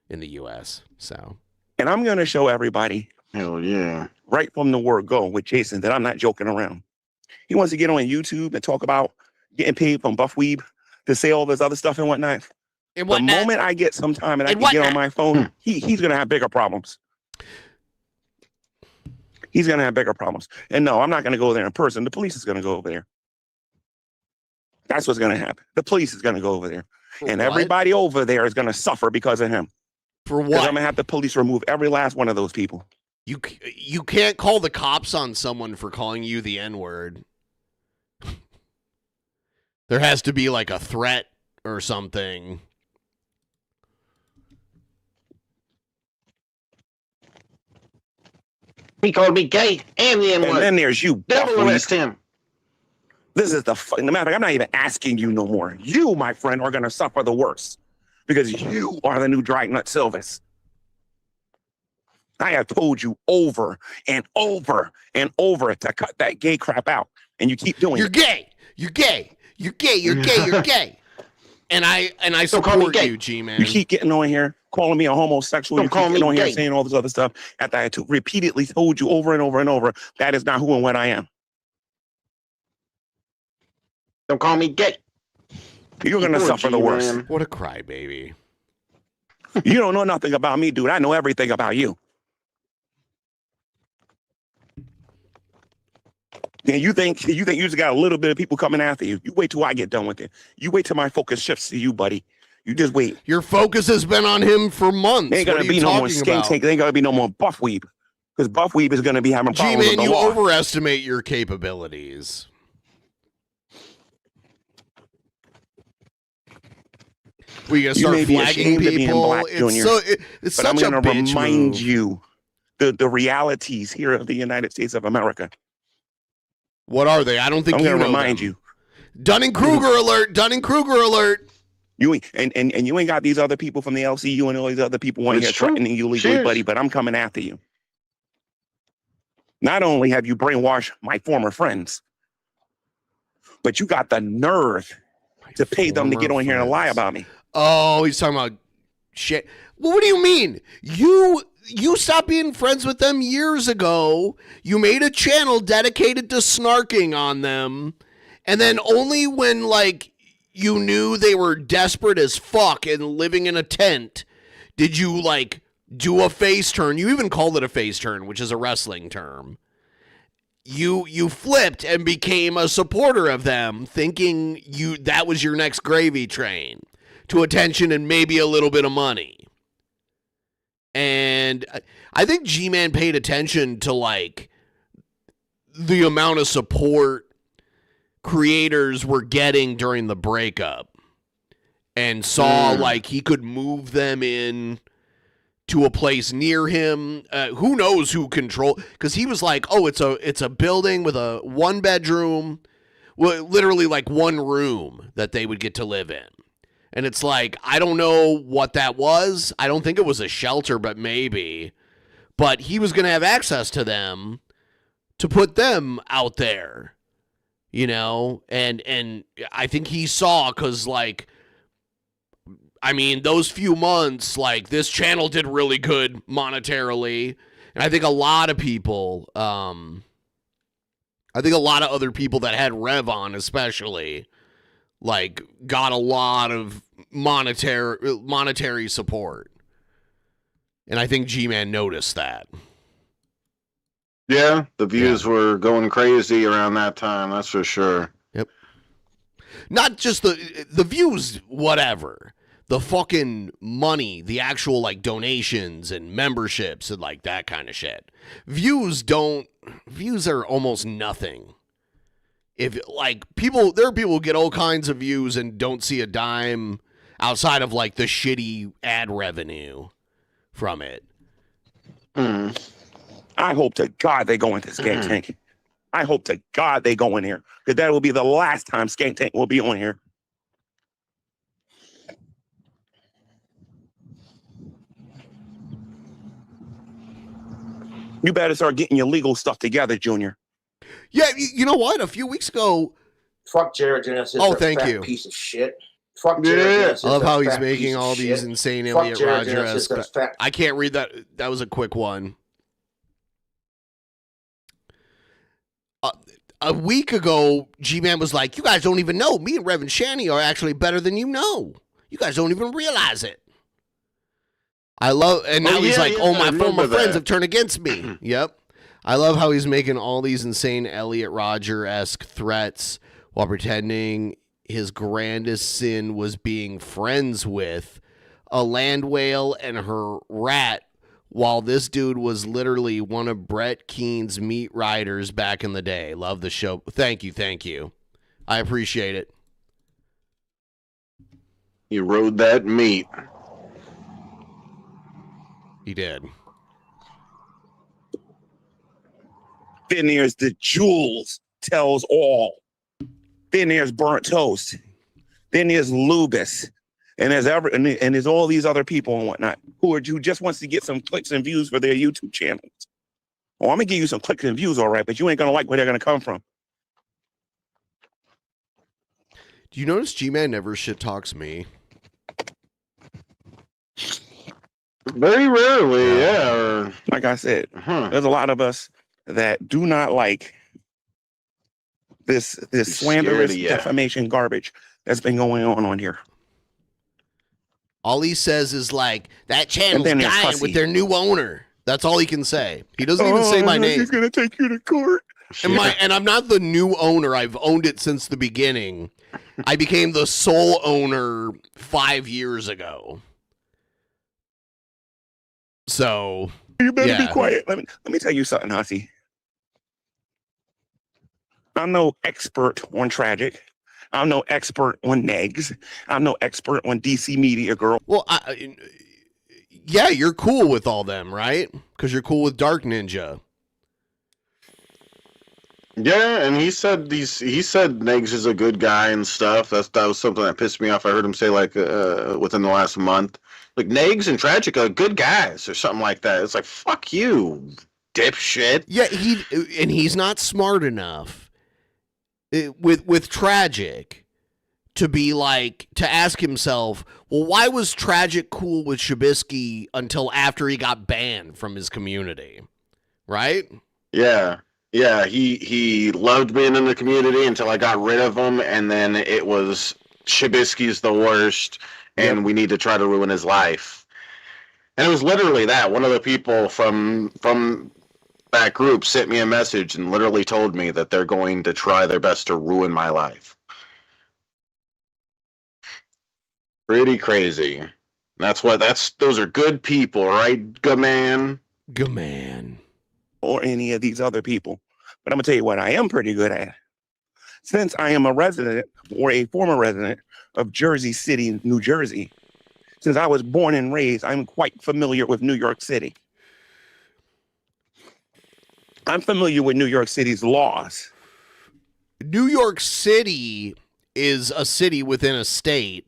in the U.S. So, and I'm going to show everybody. Hell yeah! Right from the word go with Jason that I'm not joking around. He wants to get on YouTube and talk about getting paid from Buff Weeb to say all this other stuff and whatnot. The moment I get some time and I can get on my phone, he's going to have bigger problems. He's going to have bigger problems. And no, I'm not going to go there in person. The police is going to go over there. That's what's going to happen. The police is going to go over there. And everybody over there is going to suffer because of him. For what? Because I'm going to have the police remove every last one of those people. You can't call the cops on someone for calling you the N-word. There has to be like a threat or something. He called me gay and the N-word. And then there's you. Devil arrest him. This is the no matter. I'm not even asking you no more. You, my friend, are going to suffer the worst because you are the new Dragnut Silvis. I have told you over and over and over to cut that gay crap out, and you keep doing it. You're gay. You're gay. You're gay. You're gay. You're gay. And I support you, G-Man. You keep getting on here, calling me a homosexual. You keep getting on here saying all this other stuff. After I repeatedly told you over and over and over, that is not who and what I am. Don't call me gay. You're going to suffer the worst. What a crybaby. You don't know nothing about me, dude. I know everything about you. And you think you just got a little bit of people coming after you. You wait till I get done with it. You wait till my focus shifts to you, buddy. You just wait. Your focus has been on him for months. Ain't gonna be no more skank tank. Ain't gonna be no more Buff Weeb. Because Buff Weeb is gonna be having problems with the G-Man, you law. overestimate your capabilities. We gonna start flagging people. Black, it's but such I'm a gonna bitch remind move. you the realities here of the United States of America. What are they? I don't think I'm you gonna know remind them. you. Dunning-Kruger alert! Dunning-Kruger alert! You ain't, and you ain't got these other people from the LCU and all these other people on here threatening you legally, buddy, but I'm coming after you. Not only have you brainwashed my former friends, but you got the nerve to pay them to get on here and lie about me. Oh, he's talking about shit. Well, what do you mean? You stopped being friends with them years ago. You made a channel dedicated to snarking on them. And then only when, like, you knew they were desperate as fuck and living in a tent did you, like, do a face turn. You even called it a face turn, which is a wrestling term. You flipped and became a supporter of them, thinking that was your next gravy train to attention and maybe a little bit of money. And I think G-Man paid attention to, like, the amount of support creators were getting during the breakup and saw, like, he could move them in to a place near him. Who knows who control, because he was like, oh, it's a building with a 1-bedroom, well, literally like one room that they would get to live in. And it's like, I don't know what that was. I don't think it was a shelter, but maybe. But he was going to have access to them to put them out there, you know? And I think he saw, because, like, I mean, those few months, like, this channel did really good monetarily. And I think a lot of people, I think a lot of other people that had Rev on especially, like, got a lot of monetary support. And I think G-Man noticed that. Yeah, the views were going crazy around that time, that's for sure. Yep. Not just the views, whatever. The fucking money, the actual, like, donations and memberships and, like, that kind of shit. Views are almost nothing. If, like, there are people who get all kinds of views and don't see a dime outside of, like, the shitty ad revenue from it. I hope to God they go into Skank Tank. I hope to God they go in here, because that will be the last time Skank Tank will be on here. You better start getting your legal stuff together, Junior. Yeah, you know what? A few weeks ago... Fuck Jared Genesis. Thank you. Piece of shit. Fuck Jared Genesis. I love how he's making all these insane Elliot Rodgers. I can't read that. That was a quick one. A week ago, G-Man was like, you guys don't even know. Me and Reverend Shanny are actually better than you know. You guys don't even realize it. And now he's like, my former friends have turned against me. Yep. I love how he's making all these insane Elliot Rodger-esque threats while pretending his grandest sin was being friends with a land whale and her rat, while this dude was literally one of Brett Keene's meat riders back in the day. Love the show. Thank you. I appreciate it. You rode that meat. He did. Then there's the Jules tells all. Then there's Burnt Toast. Then there's Lubis. And there's all these other people and whatnot who just wants to get some clicks and views for their YouTube channels. Oh, I'm gonna give you some clicks and views, all right, but you ain't gonna like where they're gonna come from. Do you notice G-Man never shit talks me? Very rarely, yeah. Like I said, there's a lot of us that do not like this slanderous defamation garbage that's been going on here. All he says is, like, that channel's dying with their new owner. That's all he can say. He doesn't even say my name. He's gonna take you to court. And I'm not the new owner. I've owned it since the beginning. I became the sole owner 5 years ago. So you better be quiet. Let me tell you something, Hussy. I'm no expert on Tragic. I'm no expert on Negs. I'm no expert on DC Media Girl. Well, yeah, you're cool with all them, right? Because you're cool with Dark Ninja. Yeah, and he said Negs is a good guy and stuff. That was something that pissed me off. I heard him say, like, within the last month, like, Negs and Tragic are good guys or something like that. It's like, fuck you, dipshit. Yeah, he's not smart enough with Tragic to be like, to ask himself, well, why was Tragic cool with Trubisky until after he got banned from his community? Right? Yeah. Yeah, he loved being in the community until I got rid of him, and then it was Trubisky's the worst, and we need to try to ruin his life. And it was literally that. One of the people from that group sent me a message and literally told me that they're going to try their best to ruin my life. Pretty crazy. Those are good people, right, GMan? GMan. Or any of these other people. But I'm going to tell you what I am pretty good at. Since I am a resident or a former resident of Jersey City, New Jersey, since I was born and raised, I'm quite familiar with New York City. I'm familiar with New York City's laws. New York City is a city within a state,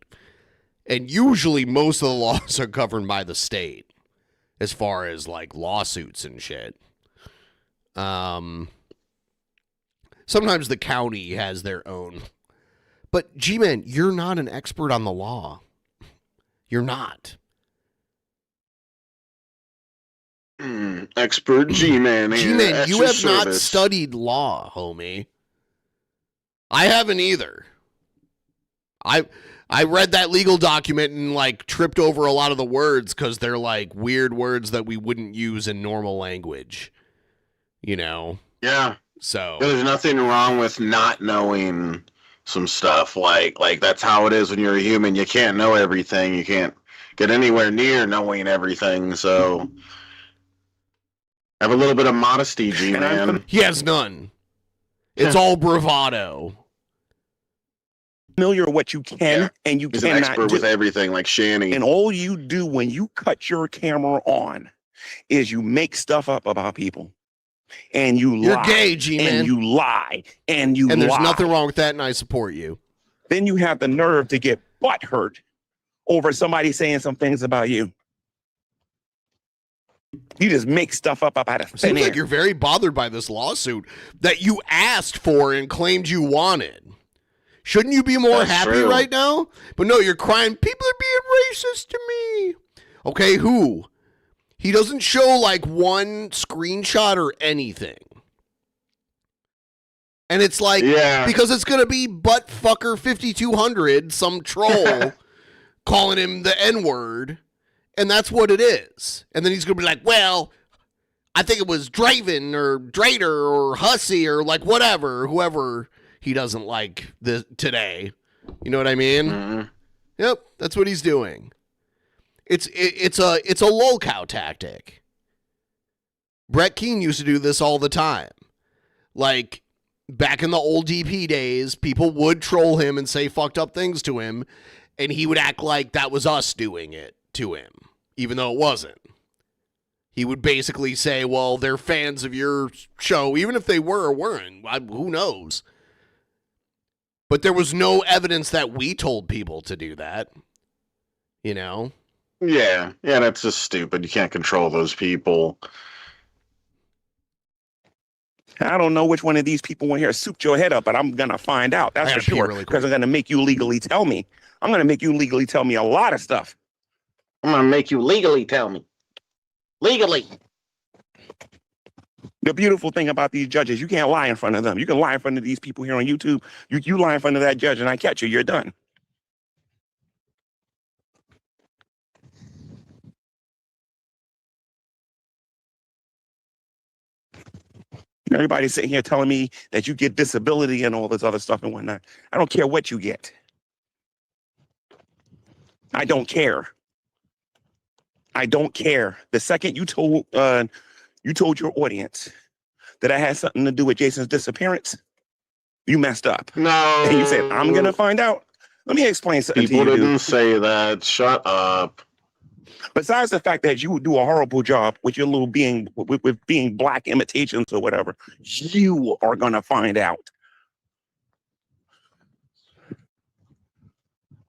and usually most of the laws are governed by the state as far as like lawsuits and shit. Sometimes the county has their own. But G-Man, you're not an expert on the law. You're not. Expert G-Man here. G-Man, you have not studied law, homie. I haven't either. I read that legal document and like tripped over a lot of the words because they're like weird words that we wouldn't use in normal language. You know? Yeah. So there's nothing wrong with not knowing some stuff. Like that's how it is when you're a human. You can't know everything. You can't get anywhere near knowing everything. So have a little bit of modesty, G-Man. He has none. It's all bravado. Familiar with what you can and you He's cannot an expert do. with everything, like Shanny. And all you do when you cut your camera on is you make stuff up about people. And you lie. You're gay, G-Man. And you lie. And you lie. And there's nothing wrong with that, and I support you. Then you have the nerve to get butthurt over somebody saying some things about you. You just make stuff up out of thin Seems air. like you're very bothered by this lawsuit that you asked for and claimed you wanted. Shouldn't you be more happy true. right now? But no, you're crying, people are being racist to me. Okay, who? He doesn't show like one screenshot or anything. And it's like, because it's going to be buttfucker 5200, some troll calling him the N-word. And that's what it is. And then he's going to be like, well, I think it was Draven or Drader or Hussy or like whatever, whoever he doesn't like today. You know what I mean? Mm-hmm. Yep, that's what he's doing. It's a lolcow tactic. Brett Keane used to do this all the time. Like, back in the old DP days, people would troll him and say fucked up things to him, and he would act like that was us doing it to him, even though it wasn't. He would basically say, well, they're fans of your show, even if they were or weren't. Who knows? But there was no evidence that we told people to do that. You know? Yeah, that's just stupid. You can't control those people. I don't know which one of these people in here souped your head up, but I'm going to find out. That's for sure. Because I'm going to make you legally tell me. I'm going to make you legally tell me a lot of stuff. I'm going to make you legally tell me. Legally. The beautiful thing about these judges, you can't lie in front of them. You can lie in front of these people here on YouTube. You lie in front of that judge and I catch you, you're done. Everybody's sitting here telling me that you get disability and all this other stuff and whatnot. I don't care what you get. I don't care. I don't care. The second you told your audience that I had something to do with Jason's disappearance, you messed up. No. And you said, I'm going to find out. Let me explain something People to you. didn't say that. Shut up. Besides the fact that you do a horrible job with your little being, with being black imitations or whatever, you are going to find out.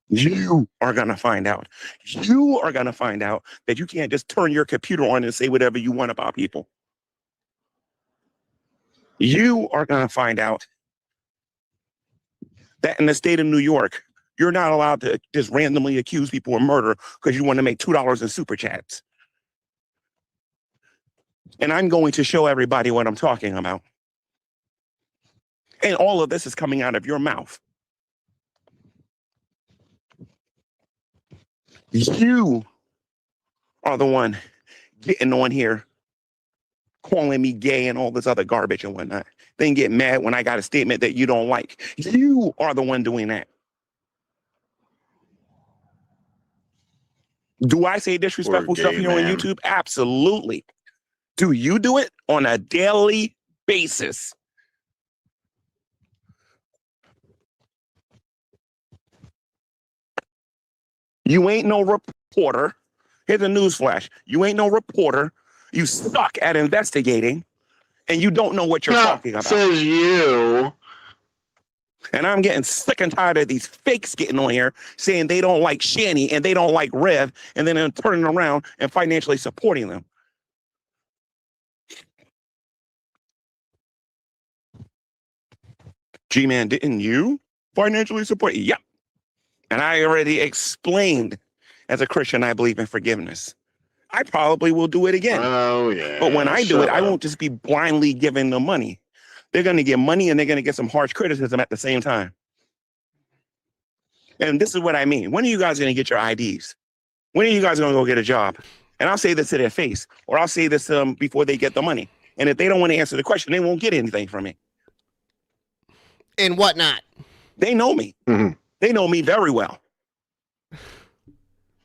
You are going to find out. You are going to find out that you can't just turn your computer on and say whatever you want about people. You are going to find out that in the state of New York, You're not allowed to just randomly accuse people of murder because you want to make $2 in super chats. And I'm going to show everybody what I'm talking about. And all of this is coming out of your mouth. You are the one getting on here, calling me gay and all this other garbage and whatnot. Then get mad when I got a statement that you don't like. You are the one doing that. Do I say disrespectful stuff here on YouTube? Absolutely. Do you do it on a daily basis? You ain't no reporter. Here's a news flash. You ain't no reporter. You suck at investigating, and you don't know what you're talking about. Says you. And I'm getting sick and tired of these fakes getting on here saying they don't like Shanny and they don't like Rev, and then turning around and financially supporting them. G-Man, didn't you financially support? Yep. And I already explained, as a Christian, I believe in forgiveness. I probably will do it again. Oh, yeah. But when I do it, I won't just be blindly giving them money. They're going to get money and they're going to get some harsh criticism at the same time. And this is what I mean. When are you guys going to get your IDs? When are you guys going to go get a job? And I'll say this to their face, or I'll say this to them before they get the money. And if they don't want to answer the question, they won't get anything from me. And whatnot. They know me. Mm-hmm. They know me very well.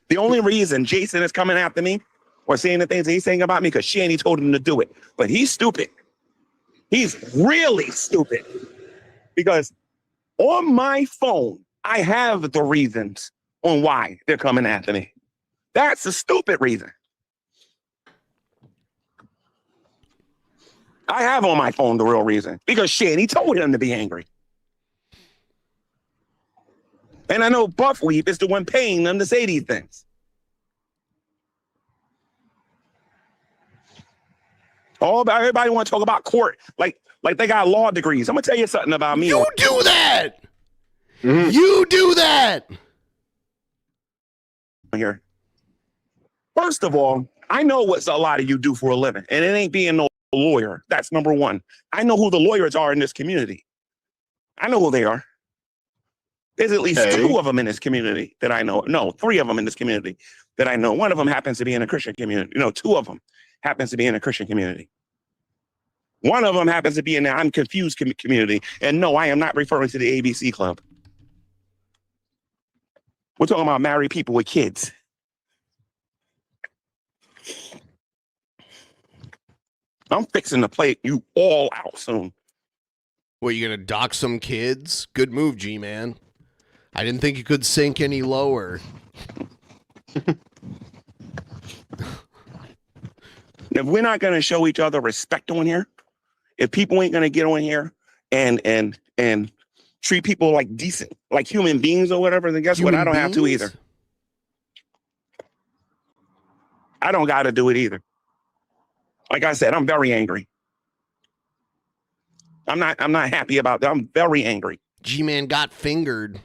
The only reason Jason is coming after me or saying the things he's saying about me because Shanny told him to do it. But he's stupid. He's really stupid. Because on my phone, I have the reasons on why they're coming after me. That's a stupid reason. I have on my phone the real reason. Because Shanny told him to be angry. And I know Buffweep is the one paying them to say these things. Everybody want to talk about court like they got law degrees. I'm gonna tell you something about me. You do that. Mm-hmm. You do that. Here. First of all, I know what a lot of you do for a living, and it ain't being no lawyer. That's number one. I know who the lawyers are in this community. I know who they are. There's at least two of them in this community that I know. No, three of them in this community that I know. One of them happens to be in a Christian community. No, two of them happens to be in a Christian community. One of them happens to be in the I'm confused community. And no, I am not referring to the ABC Club. We're talking about married people with kids. I'm fixing to play you all out soon. What, you gonna dock some kids? Good move, G-Man. I didn't think you could sink any lower. If we're not going to show each other respect on here, if people ain't going to get on here and treat people like decent, like human beings or whatever, then guess what? I don't have to either. I don't got to do it either. Like I said, I'm very angry. I'm not happy about that. I'm very angry. G-Man got fingered.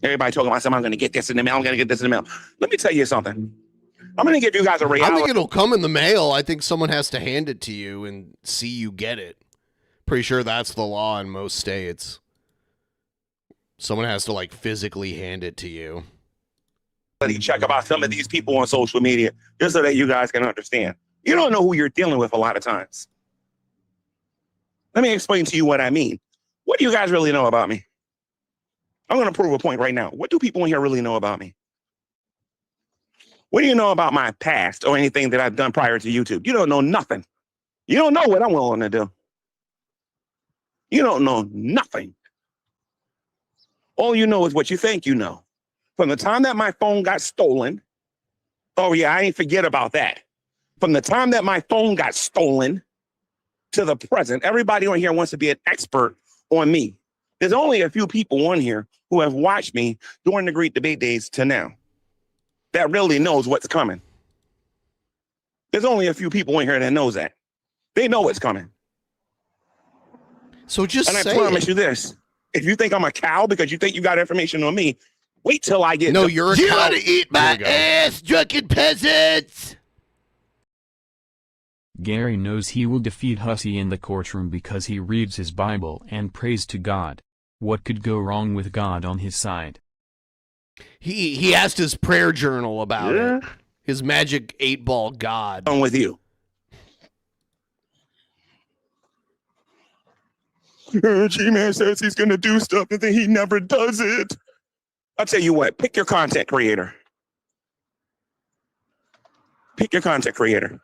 Everybody talking about something. I'm going to get this in the mail. I'm going to get this in the mail. Let me tell you something. I'm going to give you guys a reality. I think it'll come in the mail. I think someone has to hand it to you and see you get it. Pretty sure that's the law in most states. Someone has to like physically hand it to you. Check about some of these people on social media just so that you guys can understand. You don't know who you're dealing with a lot of times. Let me explain to you what I mean. What do you guys really know about me? I'm going to prove a point right now. What do people in here really know about me? What do you know about my past or anything that I've done prior to YouTube? You don't know nothing. You don't know what I'm willing to do. You don't know nothing. All you know is what you think you know. From the time that my phone got stolen, oh yeah, I ain't forget about that. From the time that my phone got stolen to the present, everybody on here wants to be an expert on me. There's only a few people on here who have watched me during the Great Debate days to now that really knows what's coming. There's only a few people in here that knows that. They know what's coming. So just say it. And I promise you this. If you think I'm a cow because you think you got information on me, wait till I get. No, you're a cow. You want to eat my ass, drunken peasants. Gary knows he will defeat Hussey in the courtroom because he reads his Bible and prays to God. What could go wrong with God on his side? He asked his prayer journal about it. His magic 8-ball God. On with you. G-Man says he's going to do stuff and then he never does it. I'll tell you what, pick your content creator. Pick your content creator.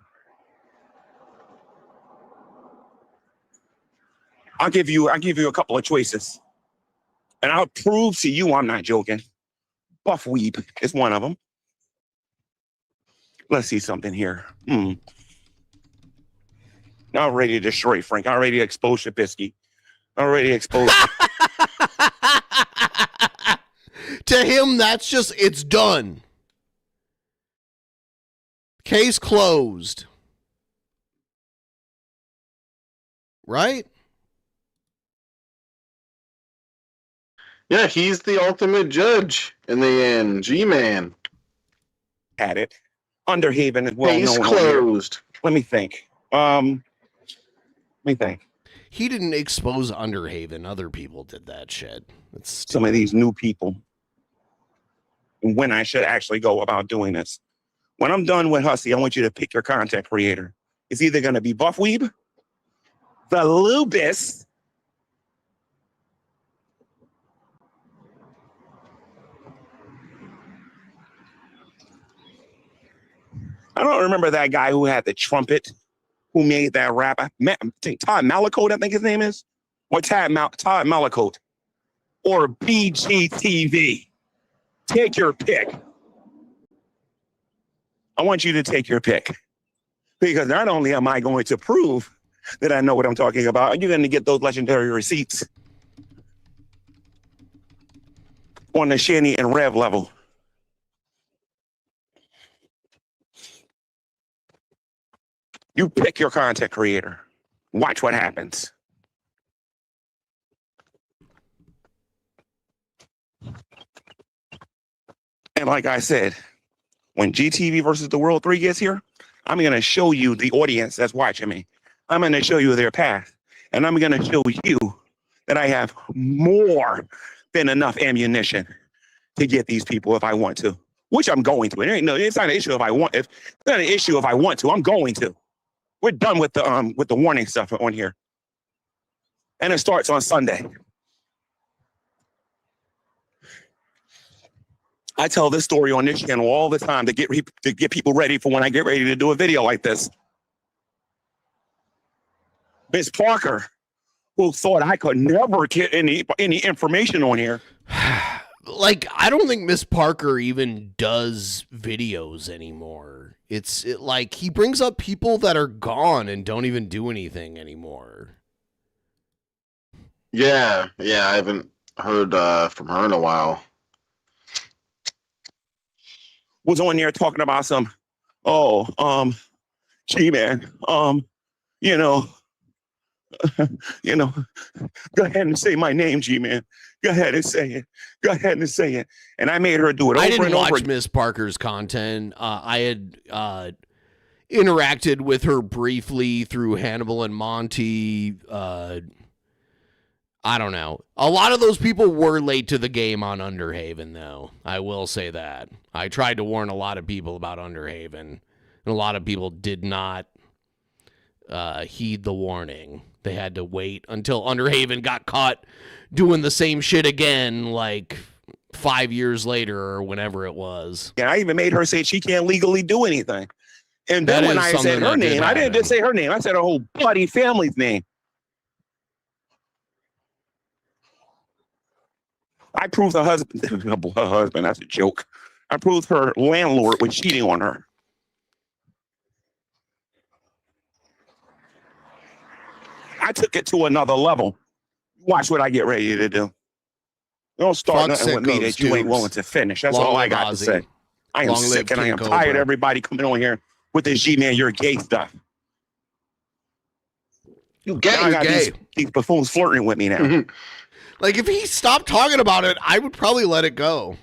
I'll give you a couple of choices. And I'll prove to you I'm not joking. Buff Weeb is one of them. Let's see something here. I'm ready to destroy Frank. I'm ready to expose Shabisky. I'm ready to expose. To him, that's just, it's done. Case closed. Right? Yeah, he's the ultimate judge in the end. G-Man. Had it. Underhaven as well. Case closed. Let me think. He didn't expose Underhaven. Other people did that shit. It's some of these new people. When I should actually go about doing this. When I'm done with Hussey, I want you to pick your content creator. It's either going to be Buff Weeb, the Lubis, I don't remember that guy who had the trumpet, who made that rap. Todd Malacote, I think his name is. Or Todd Malacote. Or BGTV. Take your pick. I want you to take your pick. Because not only am I going to prove that I know what I'm talking about, you're going to get those legendary receipts on the Shanny and Rev level. You pick your content creator. Watch what happens. And like I said, when GTV versus the World 3 gets here, I'm going to show you the audience that's watching me. I'm going to show you their path. And I'm going to show you that I have more than enough ammunition to get these people if I want to, which I'm going to. It's not an issue if I want. It's not an issue if I want to. I'm going to. We're done with the warning stuff on here. And it starts on Sunday. I tell this story on this channel all the time to get people ready for when I get ready to do a video like this. Miss Parker, who thought I could never get any information on here. Like, I don't think Miss Parker even does videos anymore. It's like he brings up people that are gone and don't even do anything anymore. Yeah, I haven't heard from her in a while. Was on there talking about some, G-Man, go ahead and say my name, G-Man. Go ahead and say it. Go ahead and say it. And I made her do it over and over. I didn't watch Miss Parker's content. I had interacted with her briefly through Hannibal and Monty. I don't know. A lot of those people were late to the game on Underhaven, though. I will say that. I tried to warn a lot of people about Underhaven, and a lot of people did not heed the warning. They had to wait until Underhaven got caught doing the same shit again, like 5 years later or whenever it was. Yeah, I even made her say she can't legally do anything. And then when I said her name, I didn't just say her name. I said her whole bloody family's name. I proved her husband, that's a joke. I proved her landlord was cheating on her. I took it to another level. Watch what I get ready to do. Don't start nothing with me that you ain't willing to finish. That's all I got to say. I am sick and I am tired of everybody coming on here with this G-Man, you're gay stuff. You gay, These buffoons flirting with me now. Like, if he stopped talking about it, I would probably let it go.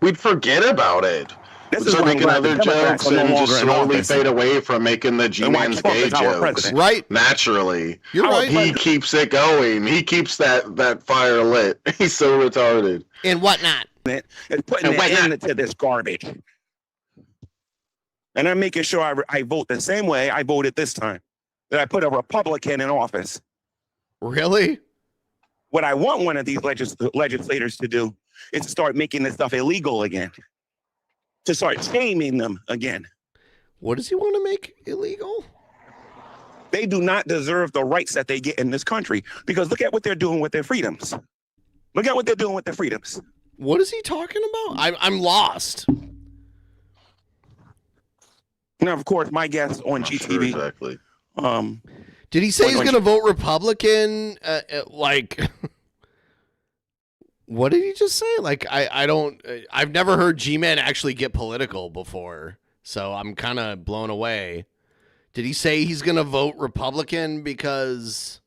We'd forget about it. This We'd is start why I'm making glad the other Democrats jokes are no and just longer in slowly office. fade away from making the And why G-Man's Trump gay is our jokes. president. Right. Naturally. You're right. He keeps it going. He keeps that fire lit. He's so retarded. And whatnot. It's putting an end to this garbage. And I'm making sure I vote the same way I voted this time. That I put a Republican in office. Really? What I want one of these legislators to do is to start making this stuff illegal again. To start shaming them again. What does he want to make illegal? They do not deserve the rights that they get in this country. Because look at what they're doing with their freedoms. Look at what they're doing with their freedoms. What is he talking about? I'm lost. Now, of course, my guest on GTV. Sure, exactly. Did he say he's going to vote Republican? What did he just say? Like, I've never heard G-Man actually get political before, so I'm kind of blown away. Did he say he's going to vote Republican because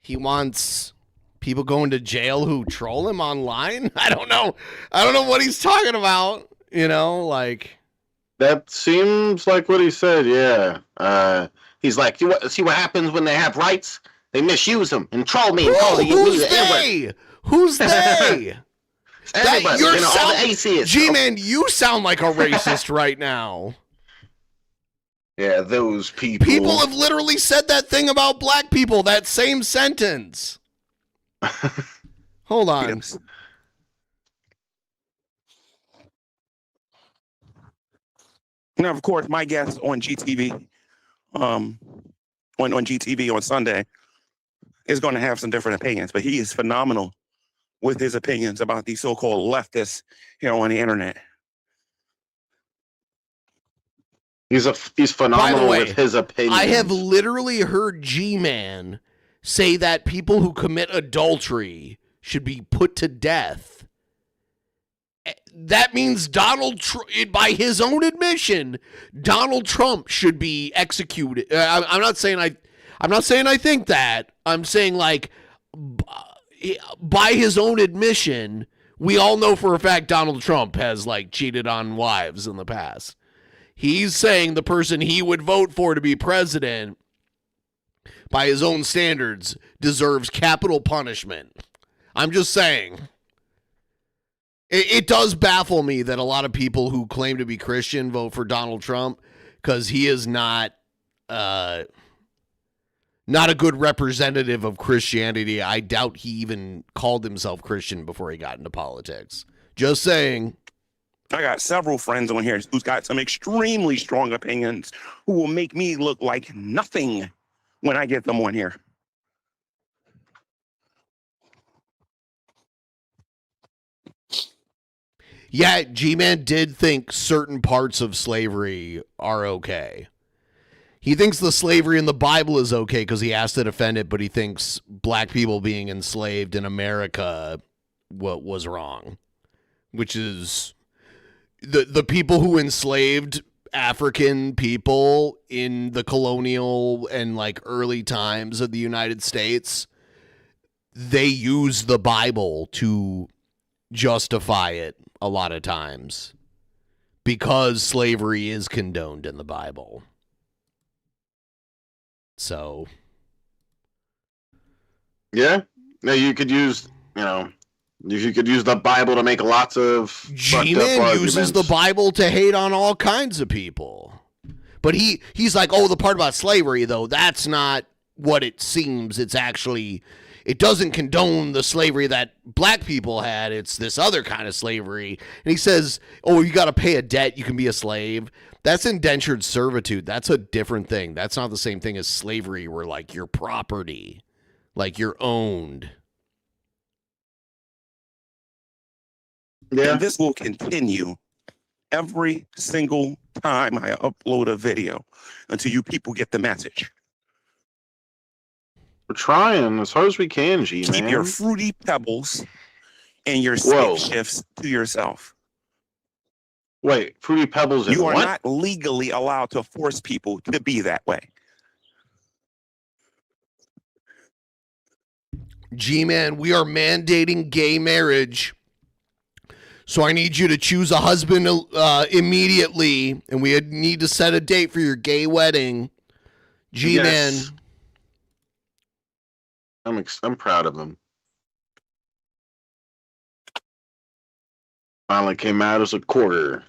he wants people going to jail who troll him online? I don't know. I don't know what he's talking about, like. That seems like what he said, yeah. He's like, see what happens when they have rights? They misuse them and troll me and call me Who's the they? Who's they? Everybody, all the atheists. G-Man, you sound like a racist right now. Yeah, those people. People have literally said that thing about black people, that same sentence. Hold on. Now, of course, my guest on GTV, on GTV on Sunday, is going to have some different opinions, but he is phenomenal with his opinions about these so-called leftists here on the internet. He's phenomenal with his opinions. I have literally heard G-Man say that people who commit adultery should be put to death. That means Donald Trump, by his own admission, Donald Trump should be executed. I'm not saying I think that. I'm saying, like, by his own admission, we all know for a fact Donald Trump has, like, cheated on wives in the past. He's saying the person he would vote for to be president, by his own standards, deserves capital punishment. I'm just saying. It does baffle me that a lot of people who claim to be Christian vote for Donald Trump because he is not a good representative of Christianity. I doubt he even called himself Christian before he got into politics. Just saying. I got several friends on here who's got some extremely strong opinions who will make me look like nothing when I get them on here. Yeah, G-Man did think certain parts of slavery are okay. He thinks the slavery in the Bible is okay because he has to defend it, but he thinks black people being enslaved in America was wrong, which is the people who enslaved African people in the colonial and like early times of the United States. They use the Bible to justify it a lot of times because slavery is condoned in the Bible. So, yeah, you could use, you could use the Bible to make lots of G-Man uses the Bible to hate on all kinds of people. But he's like, oh, the part about slavery, though, that's not what it seems. It's actually, it doesn't condone the slavery that black people had. It's this other kind of slavery. And he says, oh, you got to pay a debt. You can be a slave. That's indentured servitude. That's a different thing. That's not the same thing as slavery where, like, you're property. Like, you're owned. Yeah. And this will continue every single time I upload a video until you people get the message. We're trying as hard as we can, G-Man. Keep your fruity pebbles and your stick shifts to yourself. Wait, fruity pebbles and you are what? not legally allowed to force people to be that way. G-Man, we are mandating gay marriage. So I need you to choose a husband immediately, and we need to set a date for your gay wedding. G-Man. Yes. I'm proud of him. Finally came out as a quarter.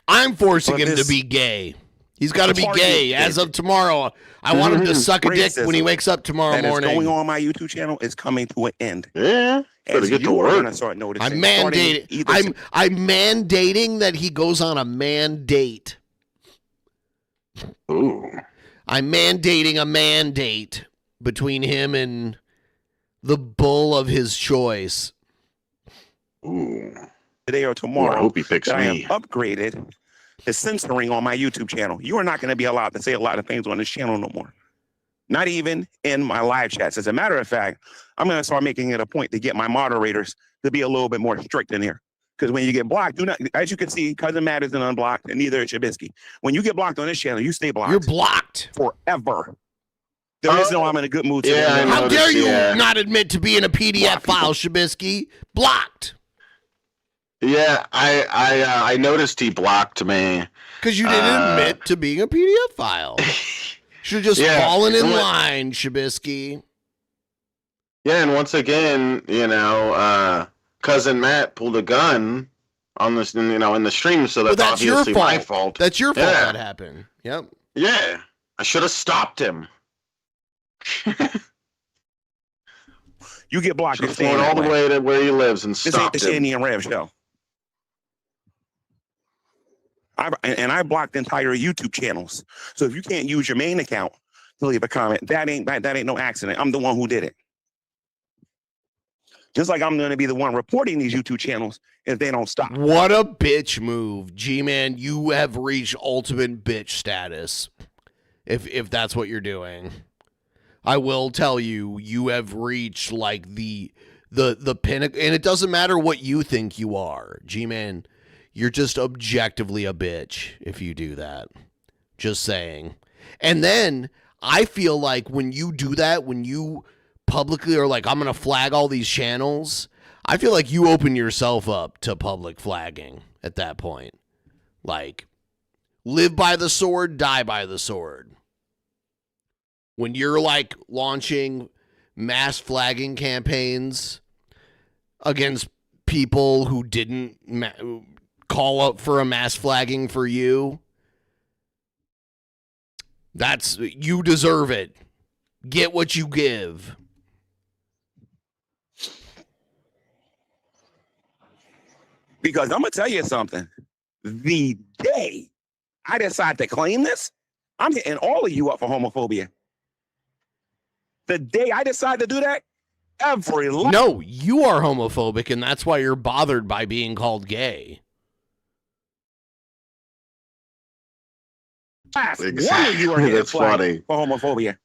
I'm forcing him to be gay. He's got to be gay as of tomorrow. I want him to suck a dick when he wakes up tomorrow morning. That is going on my YouTube channel is coming to an end. Yeah, as get to you are work. gonna start noticing. I'm mandating. I'm mandating that he goes on a mandate. Ooh. I'm mandating a mandate between him and the bull of his choice. Ooh. Today or tomorrow. Well, I hope he picks that me. I have upgraded the censoring on my YouTube channel. You are not going to be allowed to say a lot of things on this channel no more. Not even in my live chats. As a matter of fact, I'm going to start making it a point to get my moderators to be a little bit more strict in here. Because when you get blocked, do not, as you can see, Cousin Matt isn't unblocked, and neither is Shabisky. When you get blocked on this channel, you stay blocked. You're blocked forever. There is no I'm in a good mood today. Yeah, how dare you not admit to being a PDF file, Shabisky? Blocked. Yeah, I noticed he blocked me. Because you didn't admit to being a PDF file. Should have just fallen in line, Shabisky. Yeah, and once again, Cousin Matt pulled a gun on this, in the stream, so that's obviously my fault. That's your fault that happened. Yep. Yeah, I should have stopped him. You get blocked. You're going all the way to where he lives and this stopped ain't the him. Shandy and Rev show. I blocked entire YouTube channels. So if you can't use your main account to leave a comment, that ain't no accident. I'm the one who did it. Just like I'm going to be the one reporting these YouTube channels if they don't stop. What a bitch move. G-Man, you have reached ultimate bitch status. If that's what you're doing. I will tell you, you have reached like the pinnacle. And it doesn't matter what you think you are. G-Man, you're just objectively a bitch if you do that. Just saying. And then I feel like when you do that, when you publicly are like, I'm going to flag all these channels, I feel like you open yourself up to public flagging at that point. Like, live by the sword, die by the sword. When you're like launching mass flagging campaigns against people who didn't call up for a mass flagging for you, you deserve it. Get what you give. Because I'm going to tell you something. The day I decide to claim this, I'm hitting all of you up for homophobia. The day I decide to do that, No, you are homophobic, and that's why you're bothered by being called gay. One of you are getting flagged for homophobia.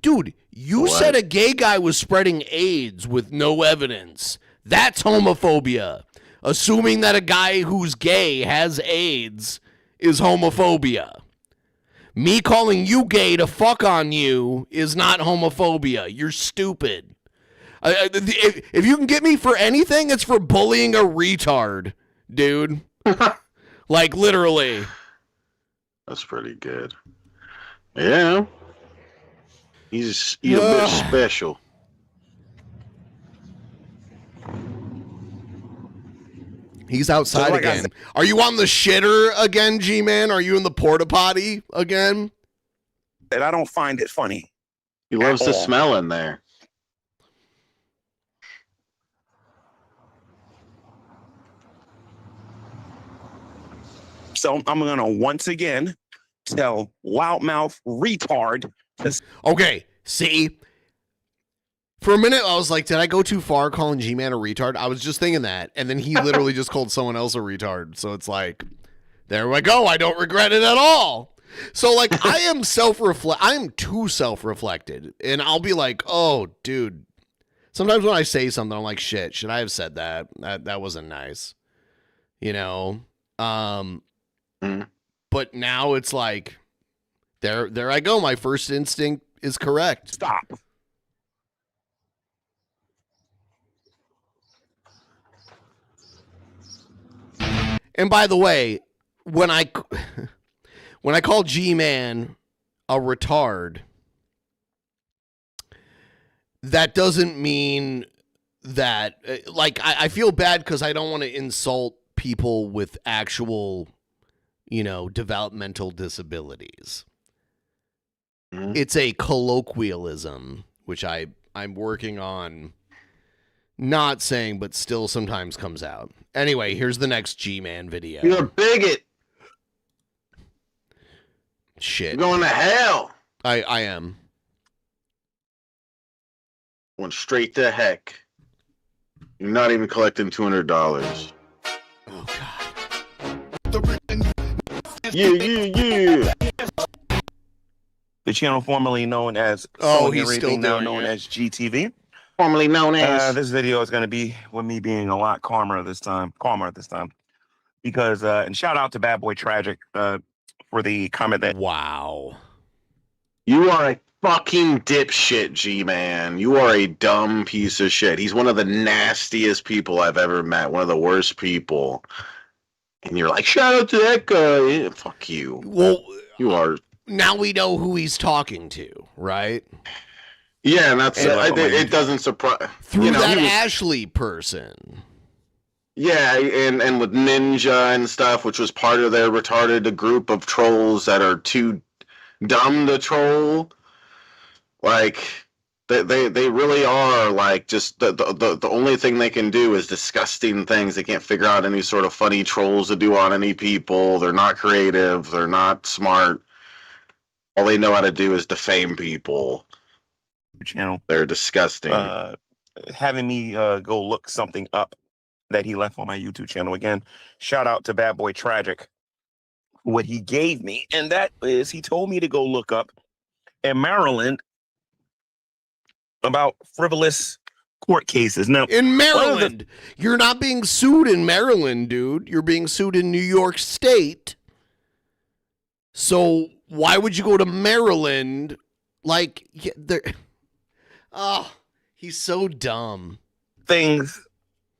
Dude, you said a gay guy was spreading AIDS with no evidence. That's homophobia. Assuming that a guy who's gay has AIDS is homophobia. Me calling you gay to fuck on you is not homophobia. You're stupid. If you can get me for anything, it's for bullying a retard, dude. Like, literally. That's pretty good. Yeah. He's a bit special. He's outside again. Are you on the shitter again, G-Man? Are you in the porta potty again? And I don't find it funny. He loves the smell in there. So I'm going to once again tell loudmouth retard to... Okay, see? For a minute, I was like, did I go too far calling G-Man a retard? I was just thinking that. And then he literally just called someone else a retard. So it's like, there we go. I don't regret it at all. So, like, I am too self-reflected. And I'll be like, oh, dude. Sometimes when I say something, I'm like, shit, should I have said that? That wasn't nice. You know? But now it's like, There I go. My first instinct is correct. Stop. And by the way, when I call G-Man a retard, that doesn't mean that, like, I feel bad because I don't want to insult people with actual, developmental disabilities. It's a colloquialism, which I'm working on not saying, but still sometimes comes out. Anyway, here's the next G-Man video. You're a bigot. Shit. You're going to hell. I am. Went straight to heck. You're not even collecting $200. Oh, God. Yeah. The channel formerly known as he's still now doing known it. as GTV. Formerly known as. This video is going to be with me being a lot calmer this time. Because, and shout out to Bad Boy Tragic for the comment that. Wow. You are a fucking dipshit, G-Man. You are a dumb piece of shit. He's one of the nastiest people I've ever met. One of the worst people. And you're like, shout out to that guy. Fuck you. Well, you are. Now we know who he's talking to, right? Yeah, and that's it doesn't surprise. Through that Ashley person. Yeah, and with Ninja and stuff, which was part of their retarded group of trolls that are too dumb to troll. Like, they really are, like, just the only thing they can do is disgusting things. They can't figure out any sort of funny trolls to do on any people. They're not creative. They're not smart. All they know how to do is defame people. Channel. They're disgusting. Having me go look something up that he left on my YouTube channel. Again, shout out to Bad Boy Tragic. What he gave me, and that is he told me to go look up in Maryland about frivolous court cases. Now, in Maryland, you're not being sued in Maryland, dude. You're being sued in New York State. So why would you go to Maryland? Like, he's so dumb. Things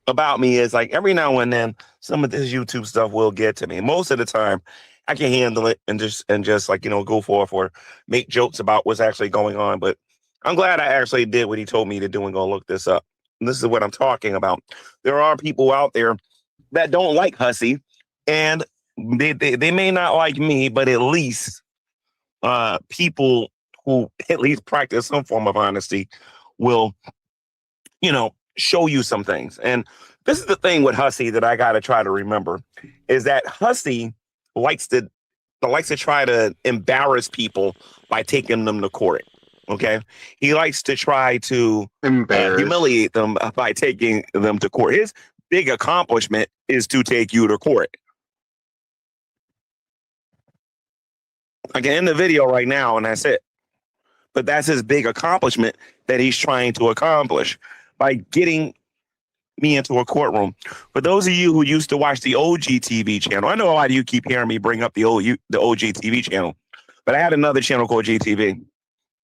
about me is like every now and then some of this YouTube stuff will get to me. Most of the time, I can handle it and just like, go forth or make jokes about what's actually going on. But I'm glad I actually did what he told me to do and go look this up. And this is what I'm talking about. There are people out there that don't like Hussey, and they may not like me, but at least people who at least practice some form of honesty will, show you some things. And this is the thing with Hussey that I got to try to remember is that Hussey likes to try to embarrass people by taking them to court. Okay. He likes to try to humiliate them by taking them to court. His big accomplishment is to take you to court. I can end the video right now and that's it. But that's his big accomplishment that he's trying to accomplish by getting me into a courtroom. For those of you who used to watch the OG TV channel, I know a lot of you keep hearing me bring up the OG TV channel, but I had another channel called GTV.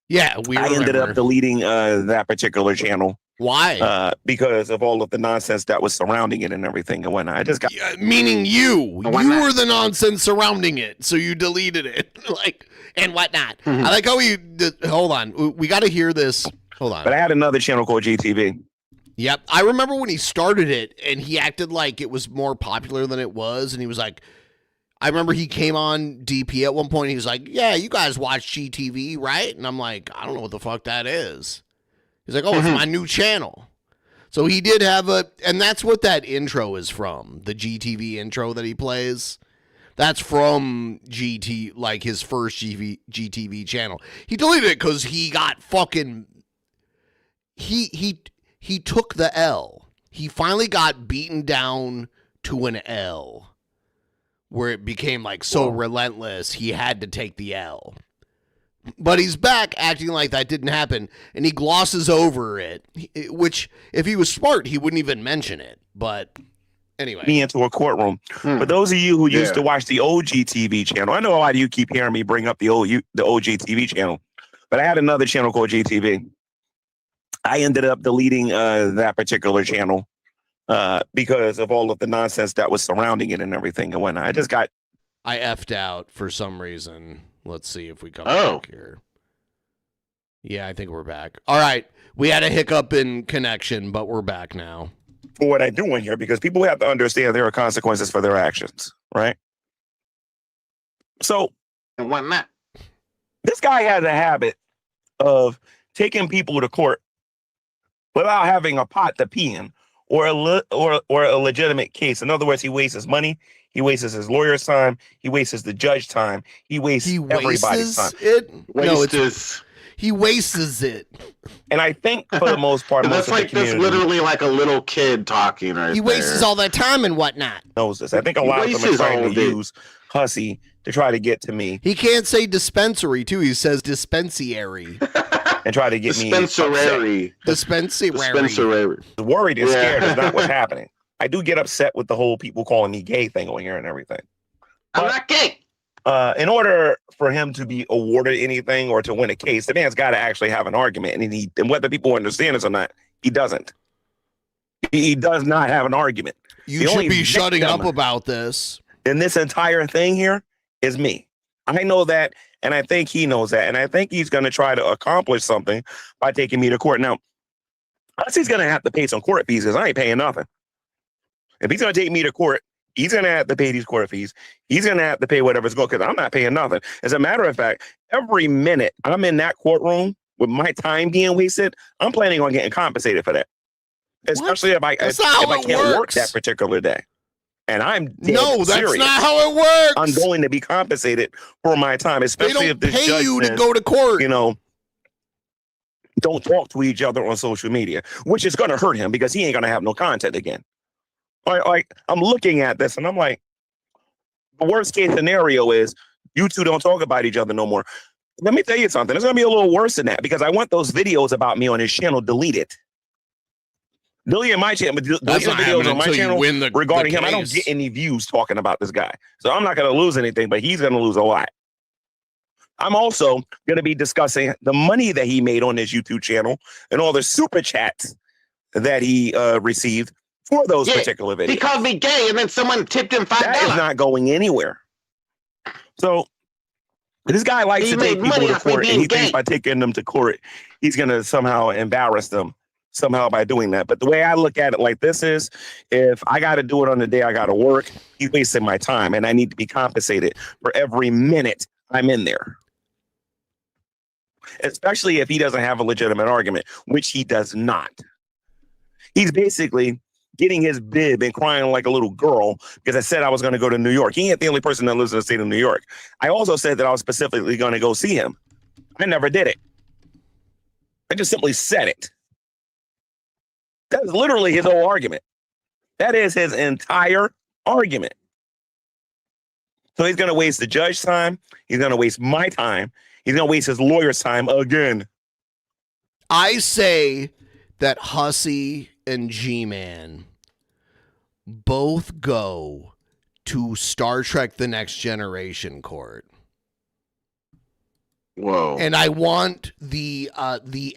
Yeah, I ended up deleting that particular channel. Why? Because of all of the nonsense that was surrounding it and everything and whatnot. I just got meaning you were the nonsense surrounding it, so you deleted it, and whatnot. I like how hold on, we got to hear this. Hold on. But I had another channel called GTV. Yep, I remember when he started it, and he acted like it was more popular than it was, and he was like, I remember he came on DP at one point, and he was like, yeah, you guys watch GTV, right? And I'm like, I don't know what the fuck that is. He's like, oh, it's my new channel. So he did have and that's what that intro is from, the GTV intro that he plays. That's from his first GTV channel. He deleted it because he got fucking... He took the L. He finally got beaten down to an L, where it became so relentless, he had to take the L. But he's back acting like that didn't happen, and he glosses over it, which, if he was smart, he wouldn't even mention it. But Anyway, me into a courtroom. For those of you who used to watch the OG TV channel, I know a lot of you keep hearing me bring up the OG TV channel, but I had another channel called GTV. I ended up deleting that particular channel because of all of the nonsense that was surrounding it and everything and whatnot. I effed out for some reason. Let's see if we come back here. Yeah, I think we're back. All right. We had a hiccup in connection, but we're back now. For what I'm doing here, because people have to understand there are consequences for their actions, right? So, and why not? This guy has a habit of taking people to court without having a pot to pee in or a legitimate case. In other words, he wastes his money, he wastes his lawyer's time, he wastes the judge time, he wastes everybody's time. He wastes it. And I think for the most part, that's literally like a little kid talking right He wastes all that time and whatnot. Knows this. I think a lot of them are trying to use Hussey to try to get to me. He can't say dispensary, too. He says dispensary. And try to get me Dispensary. Worried and scared is not what's happening. I do get upset with the whole people calling me gay thing on here and everything. I'm not gay. In order for him to be awarded anything or to win a case, the man's got to actually have an argument. And whether people understand this or not, he doesn't. He does not have an argument. You should be shutting up about this. And this entire thing here is me. I know that, and I think he knows that. And I think he's going to try to accomplish something by taking me to court. Now, he's going to have to pay some court fees because I ain't paying nothing. If he's going to take me to court, he's going to have to pay these court fees. He's going to have to pay whatever's going because I'm not paying nothing. As a matter of fact, every minute I'm in that courtroom with my time being wasted, I'm planning on getting compensated for that. Especially if I can't work that particular day. And I'm that's serious. not how it works. I'm going to be compensated for my time, especially if this judge you says, to go to court. Don't talk to each other on social media, which is going to hurt him because he ain't going to have no content again. Like I'm looking at this and I'm like, the worst case scenario is you two don't talk about each other no more. Let me tell you something. It's going to be a little worse than that because I want those videos about me on his channel deleted. Delete my channel, delete the videos on my channel regarding him. I don't get any views talking about this guy. So I'm not going to lose anything, but he's going to lose a lot. I'm also going to be discussing the money that he made on his YouTube channel and all the super chats that he received for those particular videos. He called me gay and then someone tipped him $5. That is not going anywhere. So this guy likes to take people to court and he thinks by taking them to court, he's going to somehow embarrass them somehow by doing that. But the way I look at it like this is, if I got to do it on the day I got to work, he's wasting my time and I need to be compensated for every minute I'm in there. Especially if he doesn't have a legitimate argument, which he does not. He's basically getting his bib and crying like a little girl because I said I was going to go to New York. He ain't the only person that lives in the state of New York. I also said that I was specifically going to go see him. I never did it. I just simply said it. That is literally his whole argument. That is his entire argument. So he's going to waste the judge's time. He's going to waste my time. He's going to waste his lawyer's time again. I say that Hussey and GMan both go to Star Trek The Next Generation court. Whoa. And I want the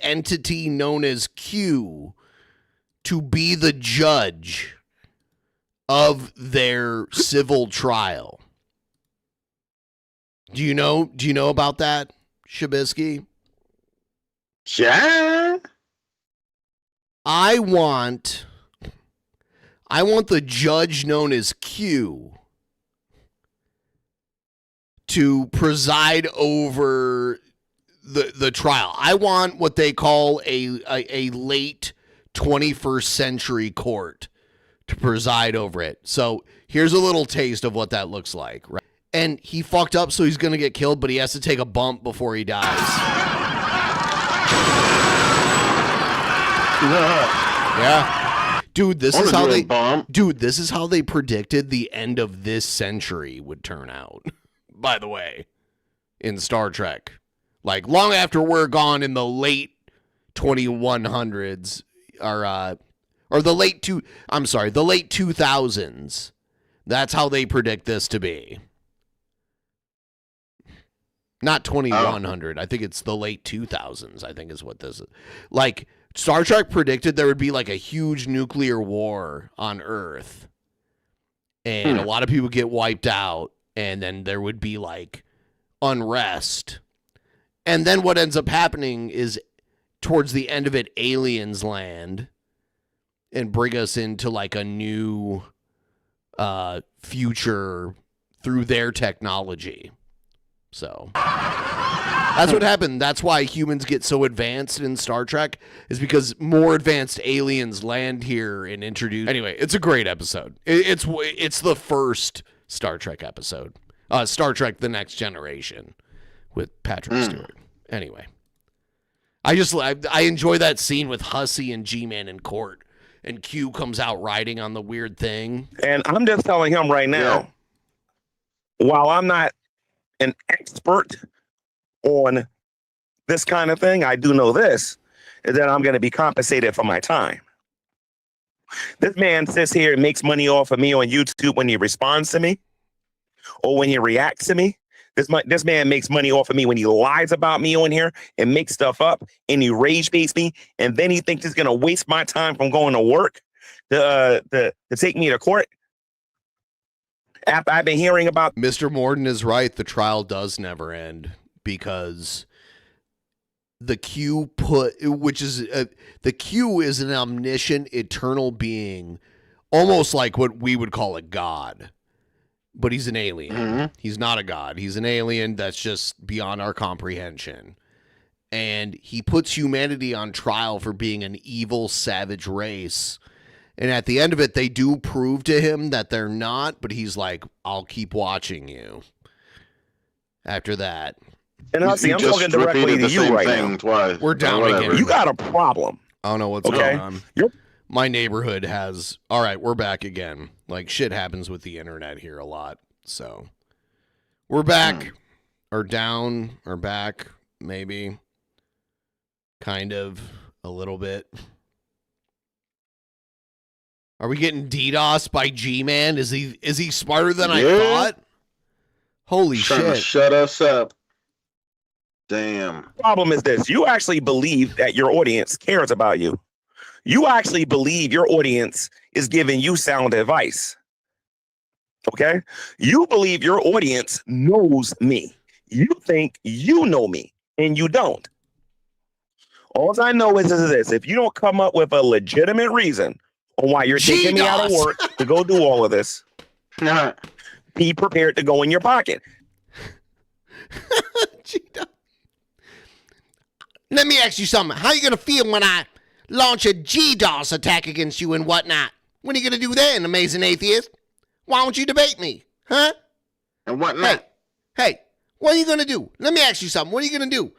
entity known as Q to be the judge of their civil trial. Do you know about that, Shabisky? Yeah. I want the judge known as Q to preside over the trial. I want what they call a late 21st century court to preside over it. So here's a little taste of what that looks like. Right? And he fucked up, so he's going to get killed, but he has to take a bump before he dies. Yeah. Dude, this is how they predicted the end of this century would turn out. By the way, in Star Trek. Like long after we're gone in the late 2100s or or the late 2000s. That's how they predict this to be. Not 2100. I think it's the late 2000s, I think is what this is. Like, Star Trek predicted there would be like a huge nuclear war on Earth. And a lot of people get wiped out. And then there would be like unrest. And then what ends up happening is towards the end of it, aliens land and bring us into like a new future through their technology. So that's what happened. That's why humans get so advanced in Star Trek, is because more advanced aliens land here and introduce. Anyway, it's a great episode. It's the first Star Trek episode. Star Trek: The Next Generation with Patrick Stewart. Anyway, I enjoy that scene with Hussey and G-Man in court, and Q comes out riding on the weird thing. And I'm just telling him right now, while I'm not an expert on this kind of thing, I do know this, is that I'm going to be compensated for my time. This man sits here and makes money off of me on YouTube when he responds to me or when he reacts to me. This man makes money off of me when he lies about me on here and makes stuff up and he rage baits me, and then he thinks he's going to waste my time from going to work to take me to court. After I've been hearing about... Mr. Morden is right. The trial does never end because the Q the Q is an omniscient, eternal being, almost like what we would call a god. But he's an alien. Mm-hmm. He's not a god. He's an alien that's just beyond our comprehension. And he puts humanity on trial for being an evil, savage race. And at the end of it, they do prove to him that they're not, but he's like, I'll keep watching you. After that. And I'm talking directly to you right now. Twice. We're down again. You got a problem. I don't know what's going on. My neighborhood has... All right, we're back again. Like, shit happens with the internet here a lot. So, we're back. Or down, or back, maybe. Kind of, a little bit. Are we getting DDoS by G-Man? Is he smarter than I thought? Holy shit. Shut us up. Damn. The problem is this. You actually believe that your audience cares about you. You actually believe your audience is giving you sound advice. Okay? You believe your audience knows me. You think you know me, and you don't. All I know is this. If you don't come up with a legitimate reason on why you're taking me out of work to go do all of this, be prepared to go in your pocket. Let me ask you something. How are you going to feel when I launch a GDOS attack against you and whatnot? What are you going to do then, amazing atheist? Why don't you debate me? Huh? And whatnot? Hey, what are you going to do? Let me ask you something. What are you going to do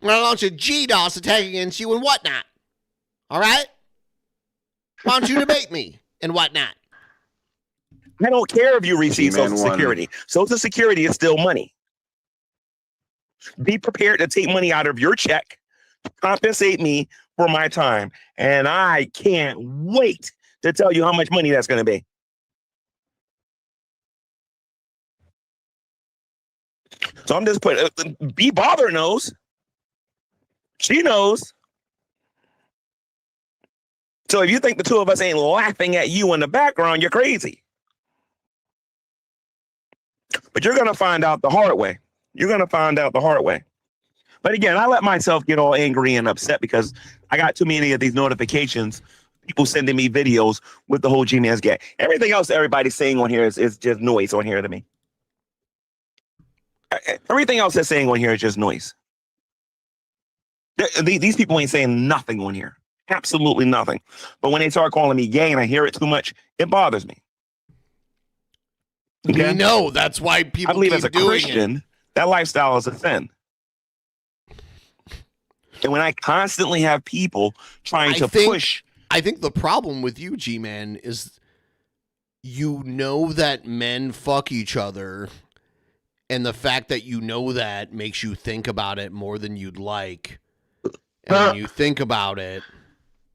when I launch a GDOS attack against you and whatnot? All right? Why don't you debate me and whatnot? I don't care if you receive Social Security. Social Security is still money. Be prepared to take money out of your check to compensate me for my time. And I can't wait to tell you how much money that's going to be. So I'm just putting, Be Bother knows. She knows. So if you think the two of us ain't laughing at you in the background, you're crazy. But you're going to find out the hard way. You're going to find out the hard way. But again, I let myself get all angry and upset because I got too many of these notifications, people sending me videos with the whole G-Man's gay. Everything else everybody's saying on here is just noise on here to me. Everything else they're saying on here is just noise. These people ain't saying nothing on here. Absolutely nothing. But when they start calling me gay and I hear it too much, it bothers me. Okay? No, that's why people I believe keep as a doing Christian, that lifestyle is a sin. And when I constantly have people trying to push... I think the problem with you, G-Man, is you know that men fuck each other, and the fact that you know that makes you think about it more than you'd like. And when you think about it,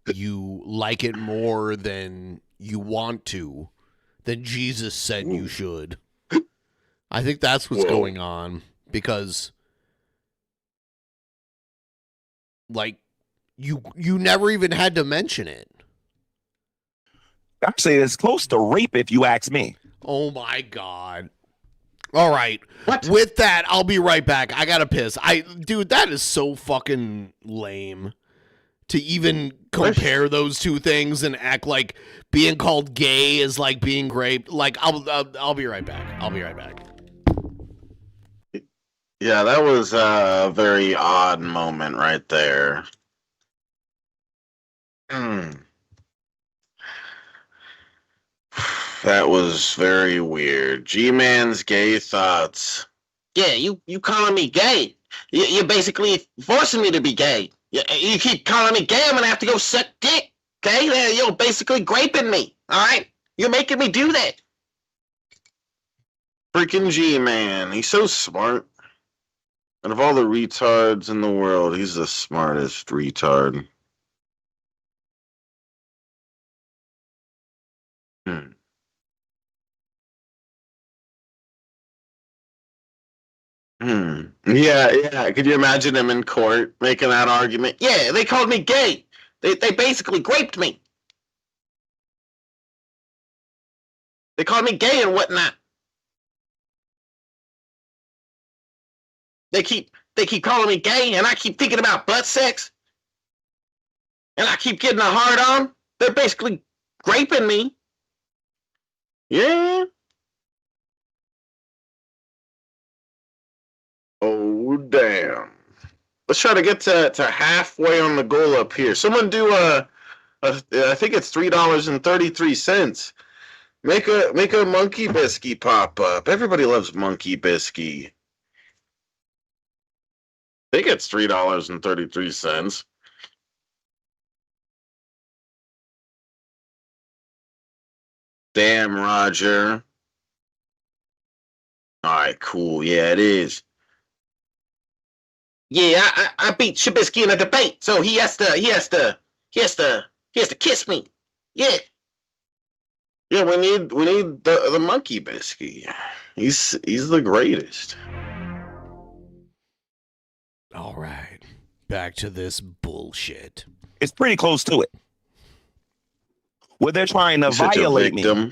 you like it more than you want to, than Jesus said you should. I think that's what's going on, because like you never even had to mention it. Actually, it's close to rape if you ask me. Oh my God. All right. What? With that, I'll be right back. I gotta piss. Dude, that is so fucking lame to even compare those two things and act like being called gay is like being raped. Like, I'll be right back. I'll be right back. Yeah, that was a very odd moment right there. That was very weird. G-Man's gay thoughts. Yeah, you calling me gay. You're basically forcing me to be gay. You keep calling me gay, I'm going to have to go suck dick. Okay? You're basically graping me. All right? You're making me do that. Freaking G-Man. He's so smart. And of all the retards in the world, he's the smartest retard. Yeah. Could you imagine him in court making that argument? Yeah, they called me gay. They basically graped me. They called me gay and whatnot. They keep calling me gay, and I keep thinking about butt sex. And I keep getting a hard on. They're basically graping me. Yeah. Oh, damn. Let's try to get to halfway on the goal up here. Someone do I think it's $3.33. Make a monkey biscuit pop up. Everybody loves monkey biscuit. I think it's $3.33. Damn, Roger. All right, cool. Yeah, it is. Yeah, I beat Shabisky in a debate, so he has to kiss me. Yeah. Yeah, we need the monkey biscuit. He's the greatest. All right. Back to this bullshit. It's pretty close to it. Where they're trying to violate me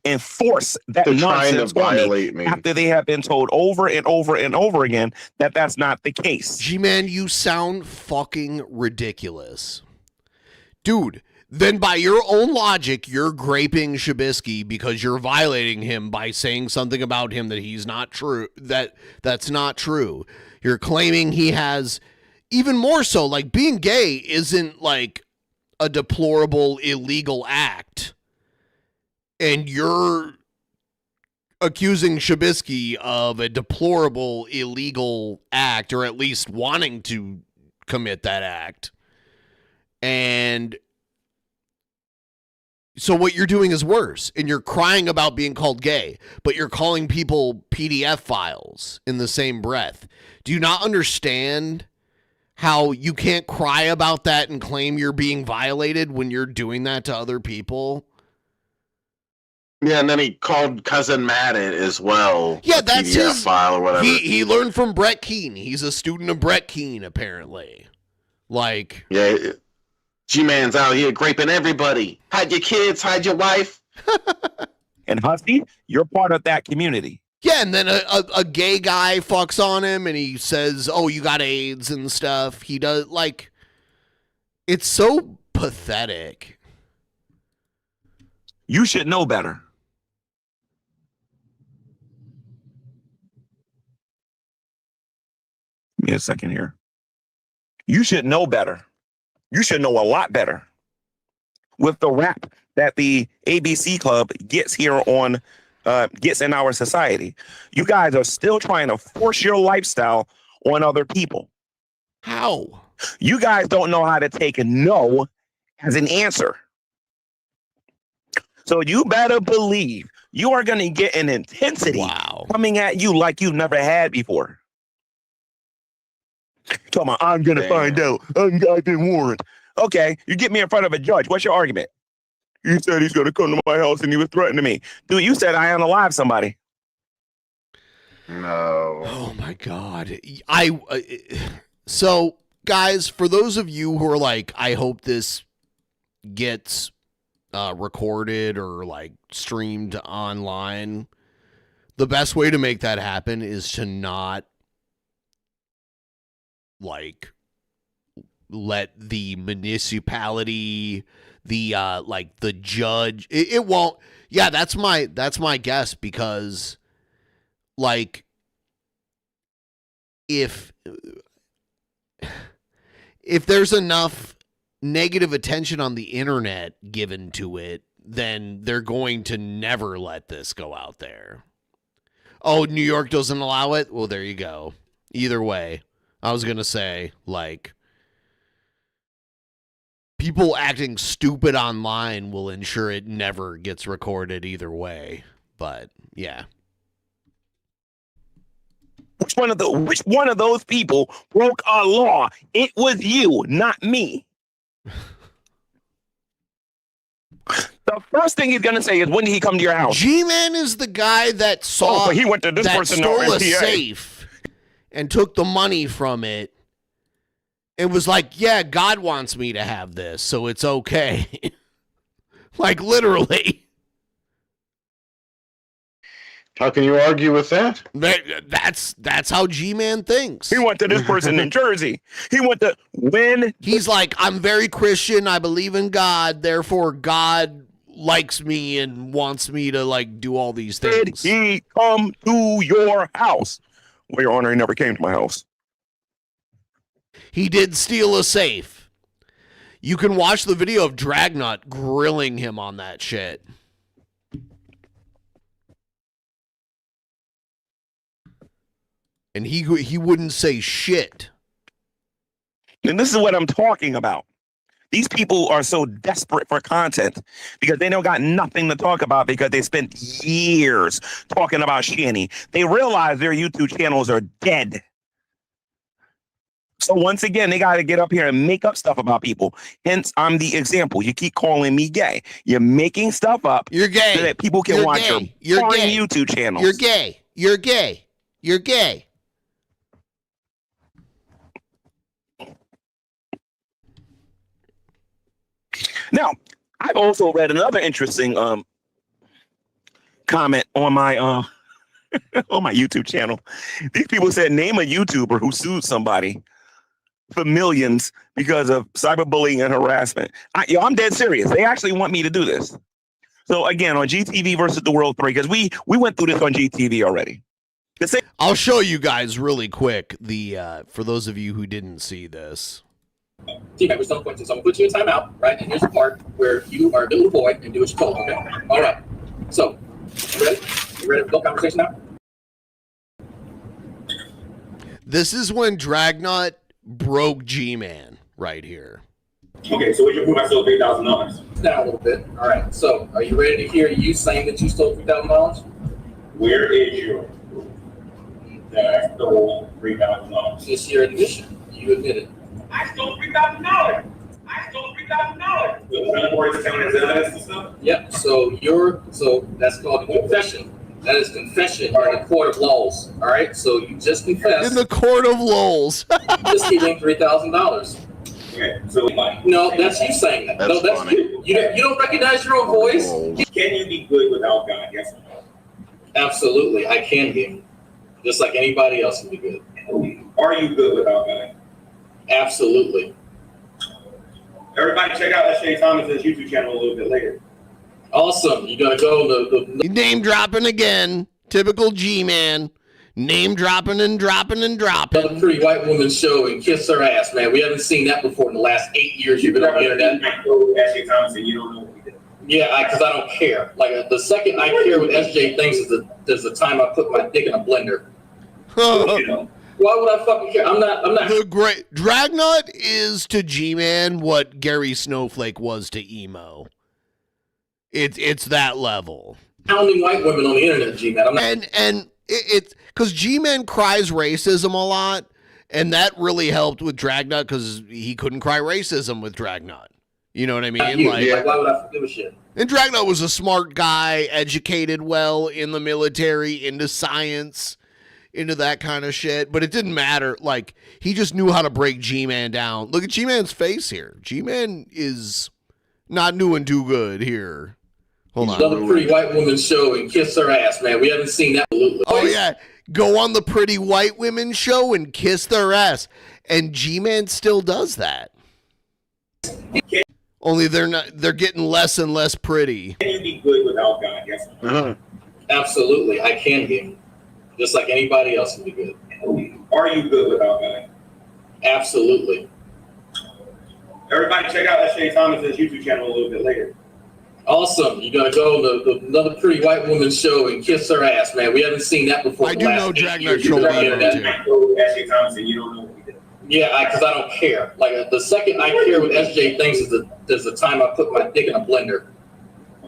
and force that nonsense on me after they have been told over and over and over again that that's not the case. G-Man, you sound fucking ridiculous. Dude, then by your own logic, you're graping Shabisky because you're violating him by saying something about him that he's not true, that's not true. You're claiming he has, even more so, like being gay isn't like a deplorable illegal act. And you're accusing Shabisky of a deplorable illegal act, or at least wanting to commit that act. And so what you're doing is worse, and you're crying about being called gay, but you're calling people PDF files in the same breath. Do you not understand how you can't cry about that and claim you're being violated when you're doing that to other people? Yeah, and then he called Cousin Matt it as well. Yeah, that's PDF his file or whatever. He learned from Brett Keane. He's a student of Brett Keane, apparently. Like, yeah, G-Man's out here graping everybody. Hide your kids, hide your wife. And Husky, you're part of that community. Yeah, and then a gay guy fucks on him and he says, oh, you got AIDS and stuff. He does, like, it's so pathetic. You should know better. Give me a second here. You should know better. You should know a lot better. With the rap that the ABC Club gets here on, gets in our society. You guys are still trying to force your lifestyle on other people. How? You guys don't know how to take a no as an answer. So you better believe you are going to get an intensity coming at you like you've never had before. Talking about, I'm going to find out. I've been warned. Okay, you get me in front of a judge. What's your argument? He said he's going to come to my house and he was threatening me. Dude, you said I unalive somebody. No. Oh my God. So guys, for those of you who are like, I hope this gets recorded or like streamed online, the best way to make that happen is to not like let the municipality, the like the judge, it won't. Yeah, that's my guess, because like if there's enough negative attention on the internet given to it, then they're going to never let this go out there. Oh, New York doesn't allow it? Well, there you go. Either way, I was going to say, like, people acting stupid online will ensure it never gets recorded either way. But, yeah. Which one of those people broke a law? It was you, not me. The first thing he's gonna say is, when did he come to your house? GMan is the guy that saw he went to this that person stole a MPA. safe and took the money from it. It was like, yeah, God wants me to have this, so it's okay. Like, literally. How can you argue with that? That's how G-Man thinks. He went to this person in Jersey. He went to He's like, I'm very Christian. I believe in God. Therefore, God likes me and wants me to like do all these things. Did he come to your house? Well, Your Honor, he never came to my house. He did steal a safe. You can watch the video of Dragnut grilling him on that shit. And he wouldn't say shit. And this is what I'm talking about. These people are so desperate for content because they don't got nothing to talk about, because they spent years talking about Shanny. They realize their YouTube channels are dead. So once again, they got to get up here and make up stuff about people. Hence, I'm the example. You keep calling me gay. You're making stuff up. You're gay. So that people can You're watch gay. your You're boring gay. YouTube channels. You're gay. You're gay. You're gay. Now, I've also read another interesting comment on my on my YouTube channel. These people said, name a YouTuber who sued somebody for millions because of cyberbullying and harassment. I'm dead serious. They actually want me to do this. So again, on GTV versus the World 3, because we went through this on GTV already. I'll show you guys really quick the for those of you who didn't see this. Team members don't point to. So I'm gonna put you in timeout, right? And here's the part where you are a good little boy and do what you're told, okay? All right. So, you ready? You ready for the conversation now? This is when Dragnut broke G-Man right here. Okay, so we can prove I stole $3,000. Down a little bit. All right. So, are you ready to hear you saying that you stole $3,000? Where is your proof that I stole $3,000? It's your admission. You admit it. I stole $3,000. I stole $3,000. The board is counting as evidence and stuff? Yep. So that's called a confession. That is confession in the court of laws. All right. So you just confessed. In the court of laws. Just stealing $3,000. Okay. So no, that's you saying that. No, that's you. You don't recognize your own voice. Can you be good without God? Yes or no? Absolutely, I can be. Just like anybody else can be good. Are you good without God? Absolutely. Everybody check out S.J. Thomas's YouTube channel a little bit later. Awesome. You're going to go the name dropping again. Typical G-Man. Name dropping and dropping and dropping. A pretty white woman show and kiss her ass, man. We haven't seen that before in the last 8 years you've been on the internet. S.J. Thomas and you don't know what we did. Yeah, because I don't care. Like, the second I care what S.J. thinks is the time I put my dick in a blender. You know. Why would I fucking care? I'm not. The great Dragnut is to G-Man what Gary Snowflake was to emo. It's that level. Pounding white women on the internet, G-Man. I'm not. And it's because G-Man cries racism a lot, And that really helped with Dragnut because he couldn't cry racism with Dragnut. You know what I mean? Like, why would I give a shit? And Dragnut was a smart guy, educated well in the military, into science, into that kind of shit. But it didn't matter. Like, he just knew how to break G-Man down. Look at G-Man's face here. G-Man is not doing too good here. Hold on. Another pretty white woman show and kiss her ass, man. We haven't seen that. Oh, yeah. Go on the pretty white women show and kiss their ass. And G-Man still does that. Only they're getting less and less pretty. Can you be good without God? Yes. Absolutely. I can be. Just like anybody else can be good. Are you good without God? Absolutely. Everybody check out S.J. Thomas's YouTube channel a little bit later. Awesome. You're going to go to another pretty white woman show and kiss her ass, man. We haven't seen that before. I do know Dragnet show too. S.J. Thomas and you don't know what we did. Yeah, because I don't care. Like, the second I care what S.J. thinks is the time I put my dick in a blender.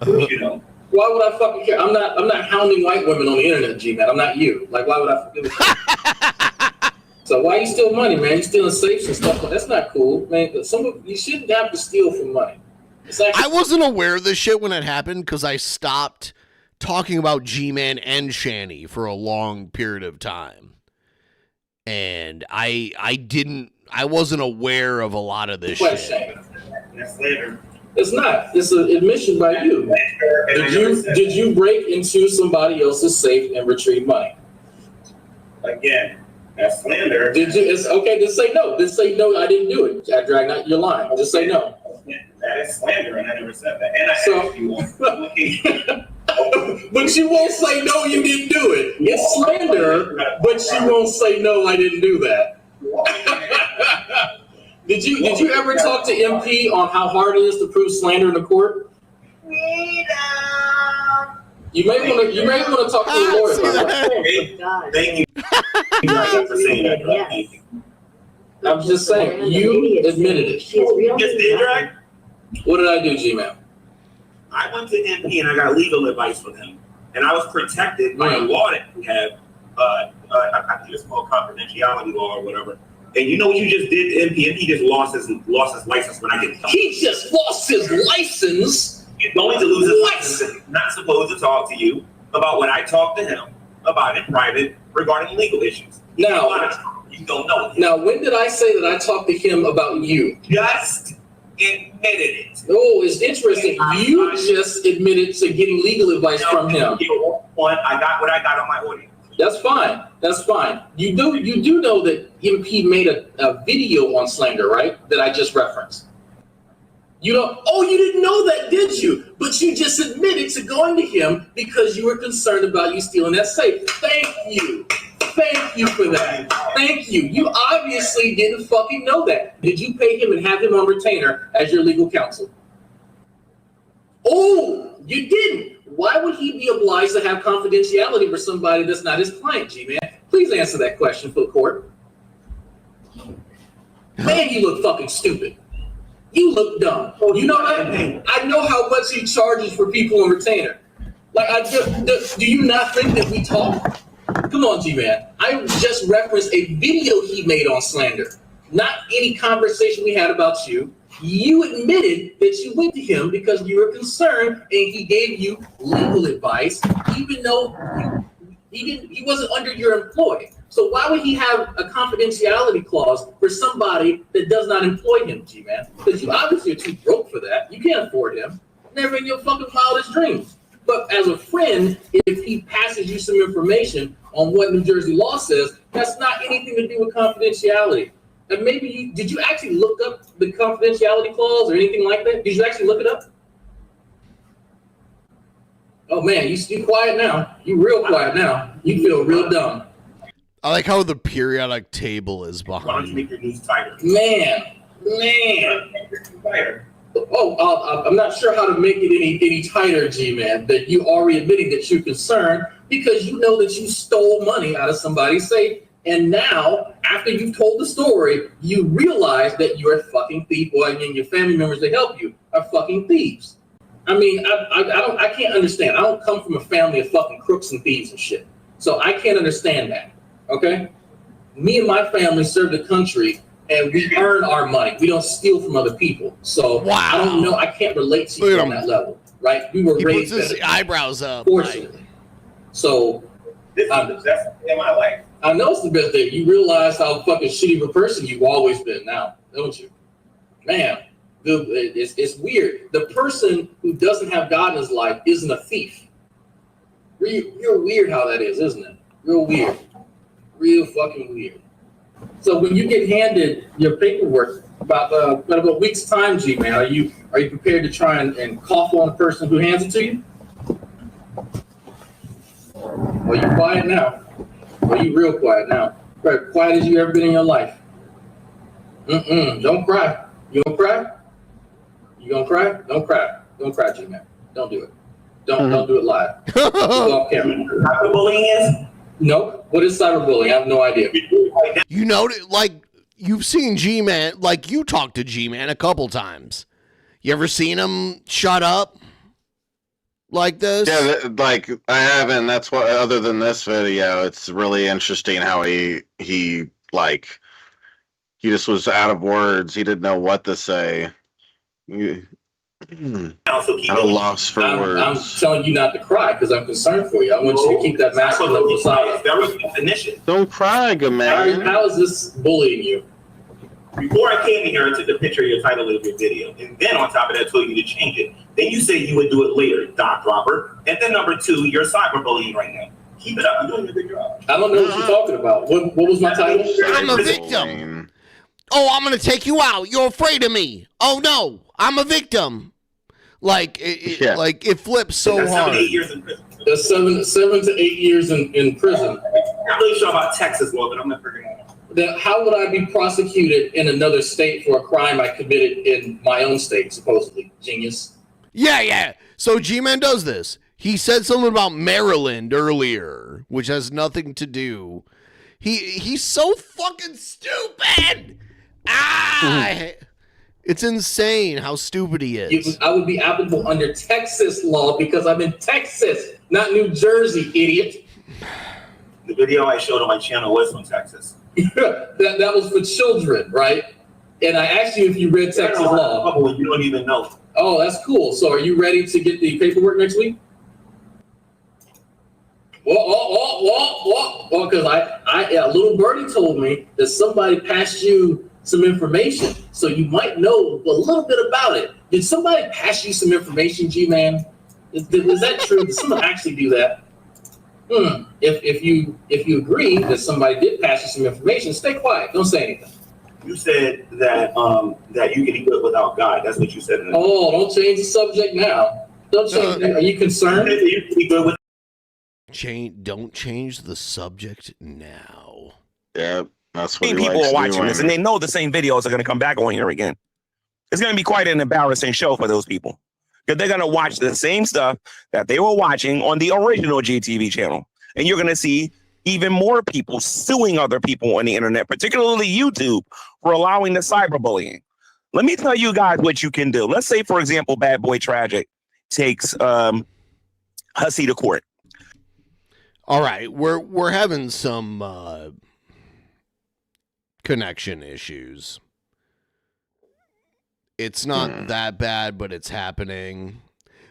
You know. Why would I fucking care? I'm not hounding white women on the internet, G-Man. I'm not you. Like, why would I give a shit? So why you steal money, man? You stealing safes and stuff. That's not cool, man. You shouldn't have to steal from money. I wasn't aware of this shit when it happened because I stopped talking about G-Man and Shanny for a long period of time. And I wasn't aware of a lot of this shit. That's later. It's not. It's an admission by you. Did you break into somebody else's safe and retrieve money? Again, that's slander. Did you? It's okay. Just say no. Just say no. I didn't do it. I dragged out your line. Just say no. That is slander, and I never said that. And I asked you. But you won't say no. You didn't do it. It's slander, but you won't say no. I didn't do that. Did you ever talk to MP on how hard it is to prove slander in the court? You may want to talk to the lawyer about that. Thank you for saying that. I'm just saying, you admitted it. You just did, right? What did I do, G-Man? I went to MP and I got legal advice from him, and I was protected by a law that we have. I think it's called confidentiality law or whatever. And you know what you just did to MP? MP just lost his license when I get talked. He just lost his license? He's going to lose his license. He's not supposed to talk to you about what I talked to him about in private regarding legal issues. Now, you don't know. Now, when did I say that I talked to him about you? Just admitted it. Oh, it's interesting. You just admitted to getting legal advice from him. I got what I got on my audio. That's fine. That's fine. You do know that MP made a video on slander, right? That I just referenced. You don't. Oh, you didn't know that, did you? But you just admitted to going to him because you were concerned about you stealing that safe. Thank you. Thank you for that. Thank you. You obviously didn't fucking know that. Did you pay him and have him on retainer as your legal counsel? Oh, you didn't. Why would he be obliged to have confidentiality for somebody that's not his client, G-Man? Please answer that question for the court. Man, you look fucking stupid. You look dumb. You know what? I know how much he charges for people on retainer. Like, do you not think that we talk? Come on, G-Man. I just referenced a video he made on slander, not any conversation we had about you. You admitted that you went to him because you were concerned, and he gave you legal advice, even though he wasn't under your employ. So why would he have a confidentiality clause for somebody that does not employ him, G-Man? Because you obviously are too broke for that. You can't afford him. Never in your fucking wildest dreams. But as a friend, if he passes you some information on what New Jersey law says, that's not anything to do with confidentiality. And maybe did you actually look up the confidentiality clause or anything like that? Did you actually look it up? Oh man, you quiet now. You real quiet now. You feel real dumb. I like how the periodic table is behind. Why don't you make your news tighter? Man. Oh, I'm not sure how to make it any tighter, G-Man. That you already admitting that you're concerned because you know that you stole money out of somebody's safe. And now, after you've told the story, you realize that you're a fucking thief, or your family members that help you are fucking thieves. I mean, I can't understand. I don't come from a family of fucking crooks and thieves and shit. So I can't understand that. Okay? me and my family serve the country, and we earn our money. We don't steal from other people. So I don't know. I can't relate to you on that level, right? We were raised. He puts his eyebrows up. Fortunately. So this is the best in my life. I know it's the best thing. You realize how fucking shitty of a person you've always been now, don't you? Man, it's weird. The person who doesn't have God in his life isn't a thief. Real weird how that is, isn't it? Real weird. Real fucking weird. So when you get handed your paperwork about a week's time, G-Man, are you prepared to try and cough on the person who hands it to you? Are you quiet now? Are you real quiet now? Quiet as you ever been in your life? Don't cry. You gonna cry? You gonna cry? Don't cry. Don't cry, G-Man. Don't do it. Don't do it live. Go off camera. Cyberbullying is? Nope. What is cyberbullying? I have no idea. You know, like, you've seen G-Man, like, you talked to G-Man a couple times. You ever seen him shut up like this? Yeah, like, I haven't. That's what, other than this video, it's really interesting how he just was out of words. He didn't know what to say. I'm lost for words. I'm telling you not to cry because I'm concerned for you. I want you to keep that masculine facade. That was definition. Don't cry, GMan. How is this bullying you? Before I came here, I took the picture of your title of your video. And then on top of that, I told you to change it. Then you said you would do it later, Doc Dropper. And then number 2, you're cyberbullying right now. Keep it up. You're doing a good job. I don't know what you're talking about. What was my title? I'm a victim. Oh, I'm going to take you out. You're afraid of me. Oh, no. I'm a victim. Like, like it flips so That's hard. 7 to 8 years in prison. That's 7 to 8 years in prison. I'm not really sure about Texas law, but I'm not figuring it out. Then how would I be prosecuted in another state for a crime I committed in my own state, supposedly? Genius. Yeah. So G-Man does this. He said something about Maryland earlier, which has nothing to do. He's so fucking stupid. It's insane how stupid he is. I would be applicable under Texas law because I'm in Texas, not New Jersey, idiot. The video I showed on my channel was from Texas. that was for children, right? And I asked you if you read Texas law. You don't even know. Oh, that's cool. So are you ready to get the paperwork next week? Well, because a little birdie told me that somebody passed you some information, so you might know a little bit about it. Did somebody pass you some information, G-Man? Is that true? Did someone actually do that? If you agree that somebody did pass you some information, stay quiet. Don't say anything. You said that that you can be good without God. That's what you said. Oh, don't change the subject now. Don't change. Are you concerned? You can be good with. Don't change the subject now. Yeah, that's what people are watching this, and they know the same videos are going to come back on here again. It's going to be quite an embarrassing show for those people because they're going to watch the same stuff that they were watching on the original GTV channel, and you're going to see even more people suing other people on the internet, particularly YouTube, for allowing the cyberbullying. Let me tell you guys what you can do. Let's say, for example, Bad Boy Tragic takes Hussy to court. All right, we're having some connection issues. It's not that bad, but it's happening,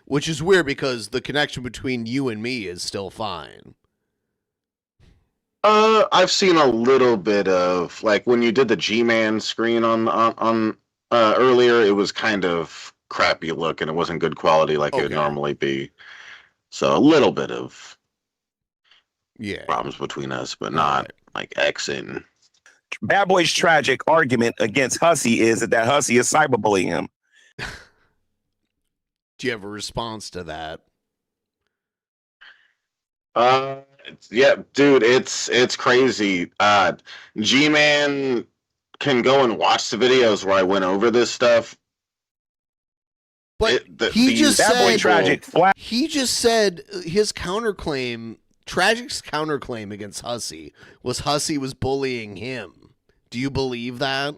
which is weird because the connection between you and me is still fine. I've seen a little bit of, like, when you did the G-Man screen on earlier, it was kind of crappy look and it wasn't good quality like it would normally be. So a little bit of problems between us, but not like Xing. Bad Boy's tragic argument against Hussy is that Hussy is cyberbullying him. Do you have a response to that? Yeah, dude, it's crazy. G-Man can go and watch the videos where I went over this stuff. But he just said his counterclaim, Tragic's counterclaim against Hussy was bullying him. Do you believe that?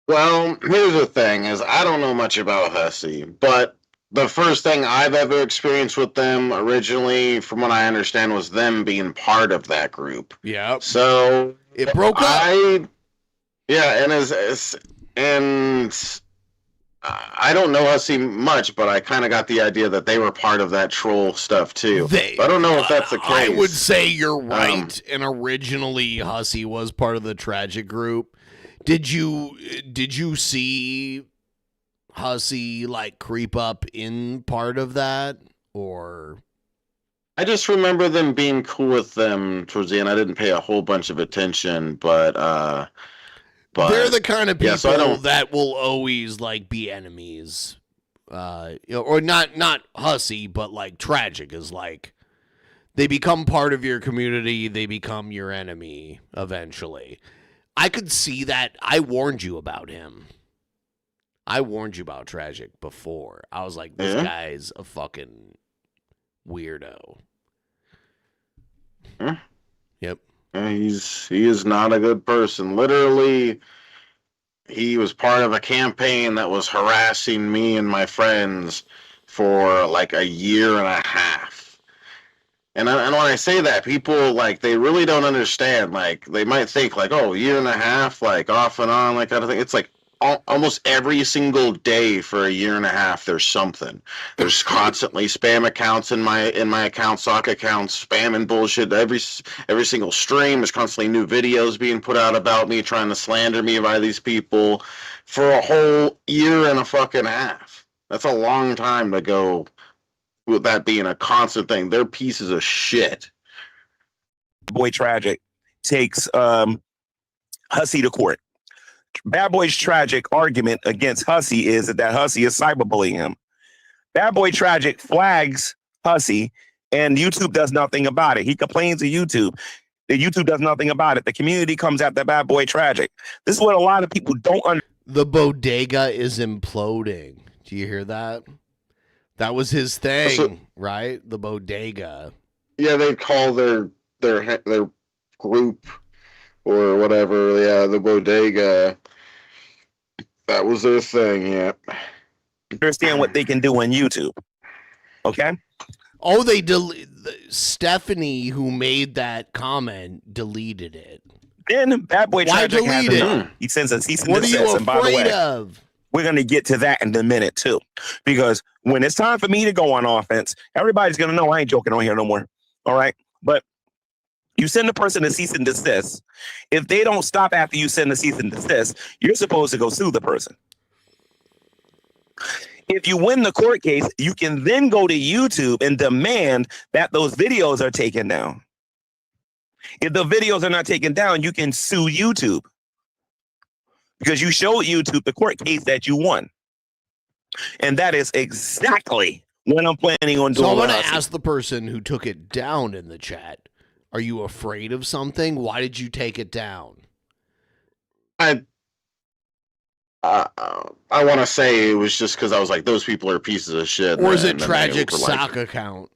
Well, here's the thing: is I don't know much about Hussy, but the first thing I've ever experienced with them originally, from what I understand, was them being part of that group. Yeah. So it broke up. Yeah, and I don't know Hussey much, but I kind of got the idea that they were part of that troll stuff too. I don't know if that's the case. I would say you're right. And originally, Hussey was part of the tragic group. Did you see Hussey like creep up in part of that, or? I just remember them being cool with them towards the end. I didn't pay a whole bunch of attention, but they're the kind of people so that will always like be enemies, or not Hussey, but like tragic is like they become part of your community, they become your enemy eventually. I could see that. I warned you about him. I warned you about Tragic before. I was like, this guy's a fucking weirdo. Huh? Yep. He is not a good person. Literally, he was part of a campaign that was harassing me and my friends for like a year and a half. And when I say that, people like they really don't understand. Like they might think like, oh, a year and a half, like off and on, like kind of thing. It's like almost every single day for a year and a half, there's something. There's constantly spam accounts in my account, sock accounts, spamming bullshit. Every single stream, there's constantly new videos being put out about me, trying to slander me by these people for a whole year and a fucking half. That's a long time to go with that being a constant thing. They're pieces of shit. Boy Tragic takes Hussey to court. Bad Boy's Tragic argument against Hussey is that Hussey is cyberbullying him. Bad Boy Tragic flags Hussey, and YouTube does nothing about it. He complains to YouTube. The YouTube does nothing about it. The community comes after Bad Boy Tragic. This is what a lot of people don't understand. The bodega is imploding. Do you hear that? That was his thing, right? The bodega. Yeah, they call their group or whatever. Yeah, the bodega. That was their thing. Yeah. Understand what they can do on YouTube. Okay. Oh, Stephanie, who made that comment, deleted it. Then Bad Boy Why Tragic has delete him. it? He sends a cease and What are desist. you And by the way, afraid of? we're going to get to that in a minute too, because when it's time for me to go on offense, everybody's going to know I ain't joking on here no more. All right. But you send a person a cease and desist. If they don't stop after you send a cease and desist, you're supposed to go sue the person. If you win the court case, you can then go to YouTube and demand that those videos are taken down. If the videos are not taken down, you can sue YouTube because you showed YouTube the court case that you won. And that is exactly what I'm planning on doing. So I'm going to ask the person who took it down in the chat, are you afraid of something? Why did you take it down? I want to say it was just because I was like, those people are pieces of shit. Or is it Tragic sock account?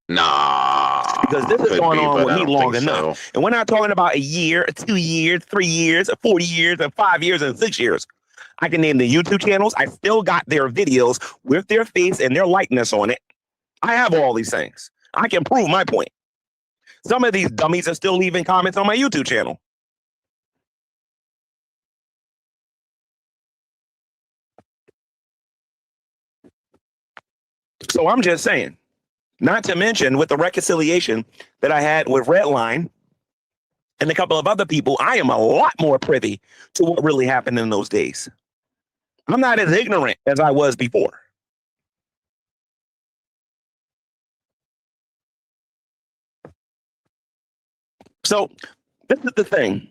Nah. Because this has gone on with me long enough. So. And we're not talking about a year, 2 years, 3 years, 40 years, and 5 years, and 6 years. I can name the YouTube channels. I still got their videos with their face and their likeness on it. I have all these things. I can prove my point. Some of these dummies are still leaving comments on my YouTube channel. So I'm just saying, not to mention with the reconciliation that I had with Redline and a couple of other people, I am a lot more privy to what really happened in those days. I'm not as ignorant as I was before. So this is the thing.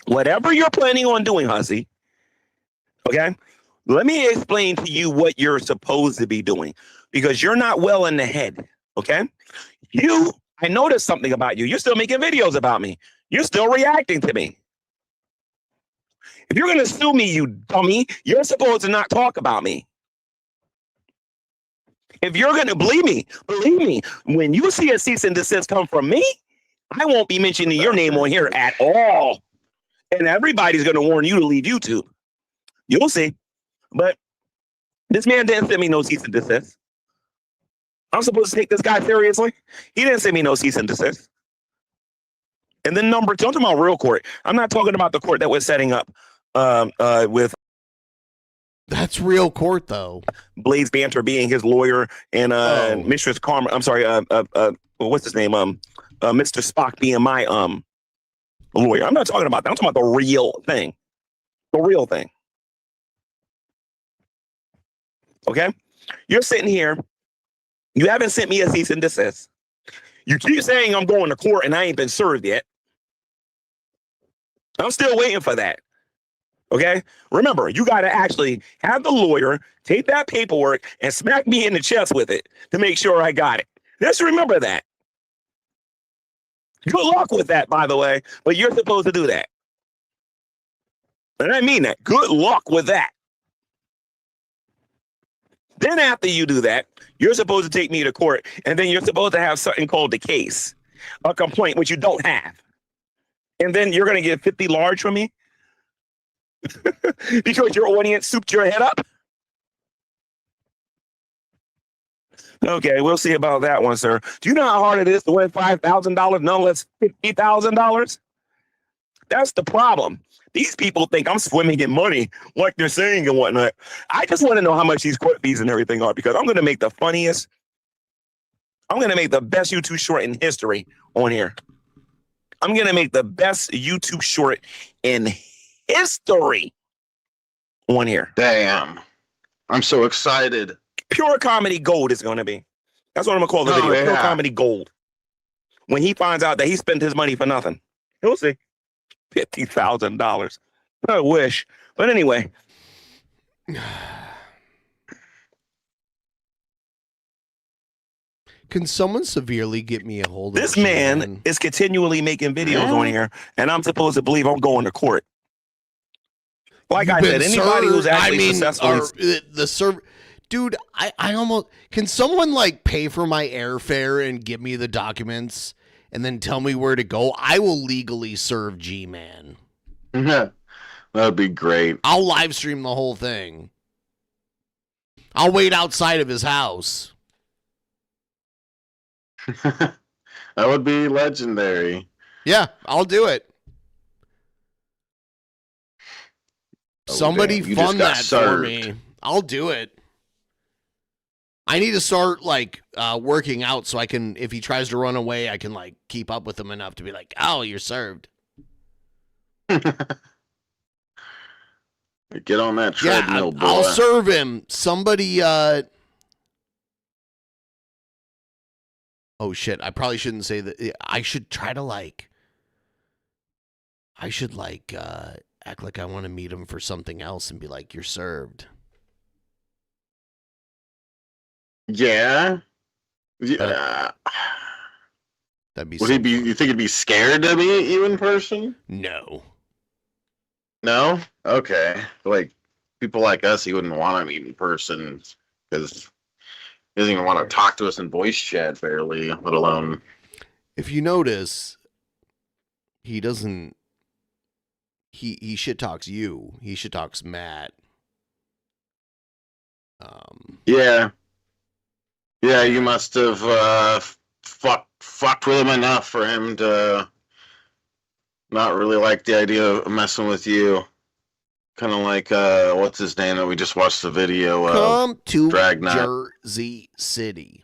Whatever you're planning on doing, Hussey, okay, let me explain to you what you're supposed to be doing because you're not well in the head, okay? I noticed something about you. You're still making videos about me. You're still reacting to me. If you're going to sue me, you dummy, you're supposed to not talk about me. If you're going to believe me, when you see a cease and desist come from me, I won't be mentioning your name on here at all. And everybody's going to warn you to leave YouTube. You'll see. But This man didn't send me no cease and desist. I'm supposed to take this guy seriously? He didn't send me no cease and desist. And then number two, I'm talking about real court. I'm not talking about the court that we're setting up with. That's real court, though. Blaze Banter being his lawyer and Mistress Karma. I'm sorry. What's his name? Mr. Spock being my lawyer. I'm not talking about that. I'm talking about the real thing. The real thing. Okay? You're sitting here. You haven't sent me a cease and desist. You keep saying I'm going to court and I ain't been served yet. I'm still waiting for that. Okay? Remember, you got to actually have the lawyer take that paperwork and smack me in the chest with it to make sure I got it. Just remember that. Good luck with that, by the way, but you're supposed to do that. And I mean that. Good luck with that. Then after you do that, you're supposed to take me to court, and then you're supposed to have something called the case, a complaint, which you don't have. And then you're going to get 50 large from me because your audience souped your head up. Okay, we'll see about that one, sir. Do you know how hard it is to win $5,000, no less $50,000? That's the problem. These people think I'm swimming in money like they're saying and whatnot. I just want to know how much these court fees and everything are because I'm going to make the funniest, I'm going to make the best YouTube short in history on here. I'm going to make the best YouTube short in history on here. Damn. I'm so excited. Pure comedy gold is going to be. That's what I'm going to call the video. Yeah. Pure comedy gold. When he finds out that he spent his money for nothing. He'll see. $50,000. I wish. But anyway. Can someone severely get me a hold of this man is continually making videos on here, and I'm supposed to believe I'm going to court. Like I said, anybody who's actually successful. The server. Dude, I almost can someone like pay for my airfare and give me the documents and then tell me where to go? I will legally serve GMan. That would be great. I'll live stream the whole thing. I'll wait outside of his house. That would be legendary. Yeah, I'll do it. Oh, Somebody damn, you fund that just got for served. me. I'll do it. I need to start like working out so I can, if he tries to run away, I can like keep up with him enough to be like, oh, you're served. Get on that treadmill, boy. I'll serve him. Somebody, oh shit, I probably shouldn't say that. I should try to like, act like I want to meet him for something else and be like, you're served. Yeah. That'd be. Would he be? You think he'd be scared to meet you in person? No. No. Okay. Like people like us, he wouldn't want to meet in person because he doesn't even want to talk to us in voice chat, barely, let alone. If you notice, he doesn't. He shit talks you. He shit talks Matt. Yeah. Yeah, you must have fucked with him enough for him to not really like the idea of messing with you. Kind of like what's his name that we just watched the video of? Come to Dragnet. Jersey City.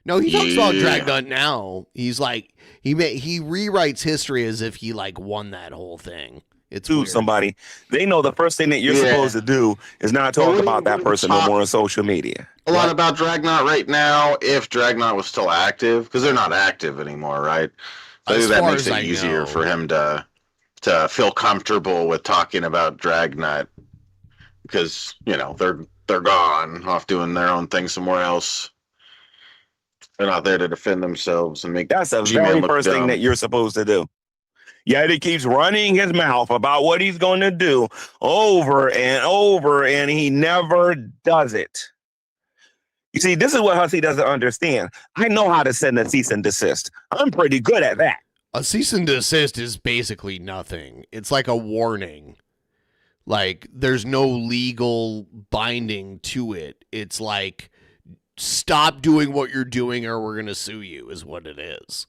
No, he talks about Dragnet now. He's like he rewrites history as if he like won that whole thing. It's to somebody. They know the first thing that you're supposed to do is not talk about that person no more on social media. A lot about Dragnet right now, if Dragnet was still active, because they're not active anymore, right? So I think that makes it easier for him to feel comfortable with talking about Dragnet, because they're gone off doing their own thing somewhere else. They're not there to defend themselves and make. That's the very first thing that you're supposed to do. Yet he keeps running his mouth about what he's going to do over and over, and he never does it. You see, this is what Hussey doesn't understand. I know how to send a cease and desist. I'm pretty good at that. A cease and desist is basically nothing. It's like a warning. Like, there's no legal binding to it. It's like, stop doing what you're doing or we're going to sue you is what it is.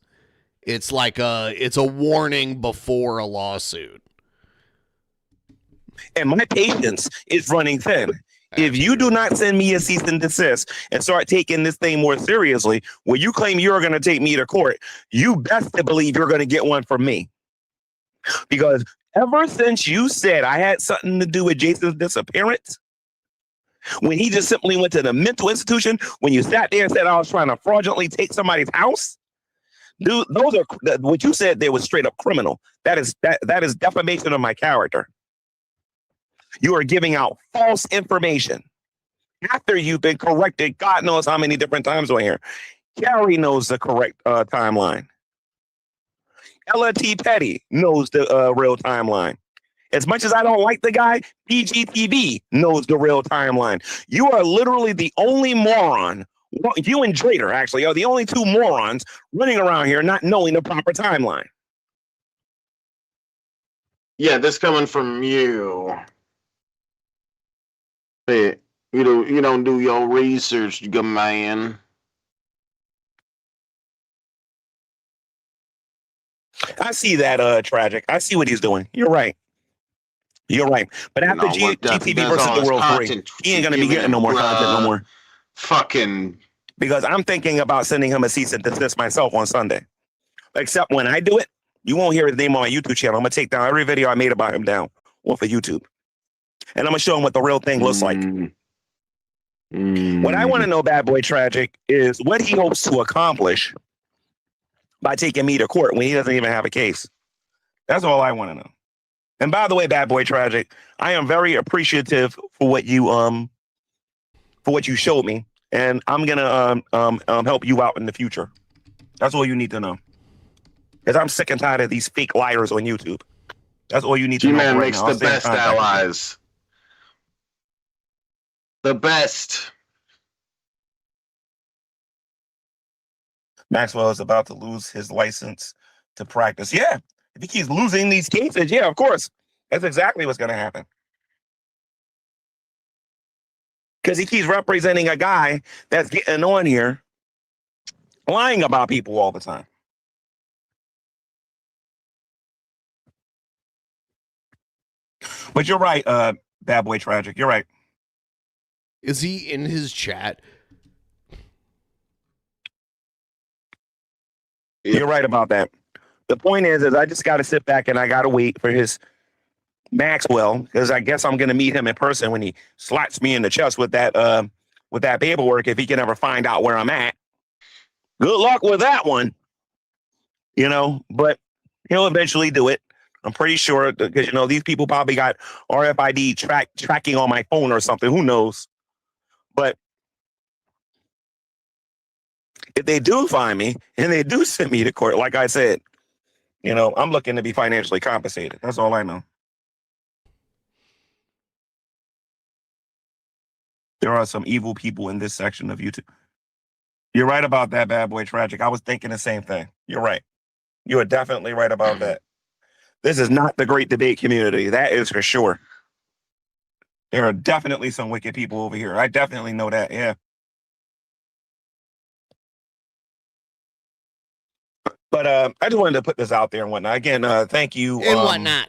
It's like it's a warning before a lawsuit. And my patience is running thin. If you do not send me a cease and desist and start taking this thing more seriously, where you claim you're going to take me to court, you best to believe you're going to get one from me. Because ever since you said I had something to do with Jason's disappearance, when he just simply went to the mental institution, when you sat there and said I was trying to fraudulently take somebody's house, dude, those are what you said there was straight up criminal. That is defamation of my character. You are giving out false information after you've been corrected. God knows how many different times on here. Carrie knows the correct timeline. Ella T. Petty knows the real timeline. As much as I don't like the guy, PGTV knows the real timeline. You are literally the only moron. You and Drader, actually, are the only two morons running around here not knowing the proper timeline. Yeah, this coming from you. Hey, you don't do your research, good man. I see that, Tragic. I see what he's doing. You're right. You're right. But after GTV versus the World 3, he ain't going to be getting no more content no more. Fucking. Because I'm thinking about sending him a cease and desist myself on Sunday. Except when I do it, you won't hear his name on my YouTube channel. I'm going to take down every video I made about him down off of YouTube. And I'm going to show him what the real thing looks like. What I want to know, Bad Boy Tragic, is what he hopes to accomplish by taking me to court when he doesn't even have a case. That's all I want to know. And by the way, Bad Boy Tragic, I am very appreciative for what you showed me, and I'm gonna help you out in the future. That's all you need to know. Because I'm sick and tired of these fake liars on YouTube. That's all you need to know. GMan right makes now. the best allies. The best. Maxwell is about to lose his license to practice. Yeah, if he keeps losing these cases, yeah, of course. That's exactly what's going to happen. Because he keeps representing a guy that's getting on here lying about people all the time. But you're right, Bad Boy Tragic. You're right. Is he in his chat? You're right about that. The point is I just got to sit back and I got to wait for his Maxwell, because I guess I'm going to meet him in person when he slaps me in the chest with that paperwork, if he can ever find out where I'm at. Good luck with that one. But he'll eventually do it. I'm pretty sure, because, these people probably got RFID tracking on my phone or something. Who knows? But if they do find me and they do send me to court, like I said, I'm looking to be financially compensated. That's all I know. There are some evil people in this section of YouTube. You're right about that, Bad Boy Tragic. I was thinking the same thing. You're right. You are definitely right about that. This is not the great debate community. That is for sure. There are definitely some wicked people over here. I definitely know that. Yeah. But I just wanted to put this out there and whatnot. Again, thank you. And whatnot.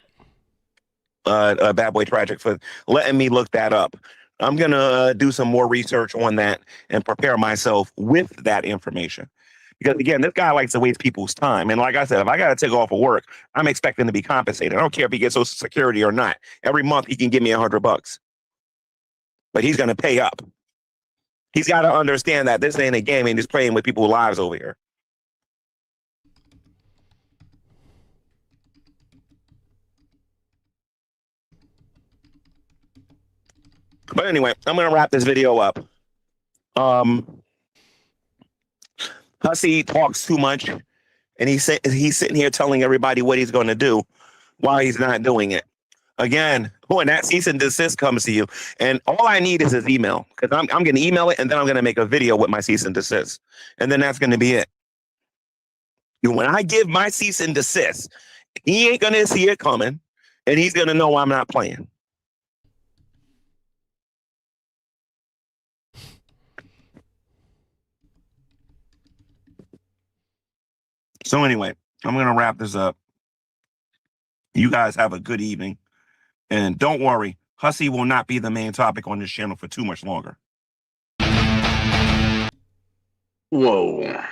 Bad Boy Tragic, for letting me look that up. I'm going to do some more research on that and prepare myself with that information. Because, again, this guy likes to waste people's time. And like I said, if I got to take off of work, I'm expecting to be compensated. I don't care if he gets Social Security or not. Every month he can give me $100. But he's going to pay up. He's got to understand that this ain't a game and he's playing with people's lives over here. But anyway, I'm going to wrap this video up. Hussey talks too much, and he's sitting here telling everybody what he's going to do while he's not doing it. Again, when that cease and desist comes to you, and all I need is his email, because I'm going to email it, and then I'm going to make a video with my cease and desist, and then that's going to be it. When I give my cease and desist, he ain't going to see it coming, and he's going to know I'm not playing. So anyway, I'm going to wrap this up. You guys have a good evening. And don't worry, Hussy will not be the main topic on this channel for too much longer. Whoa.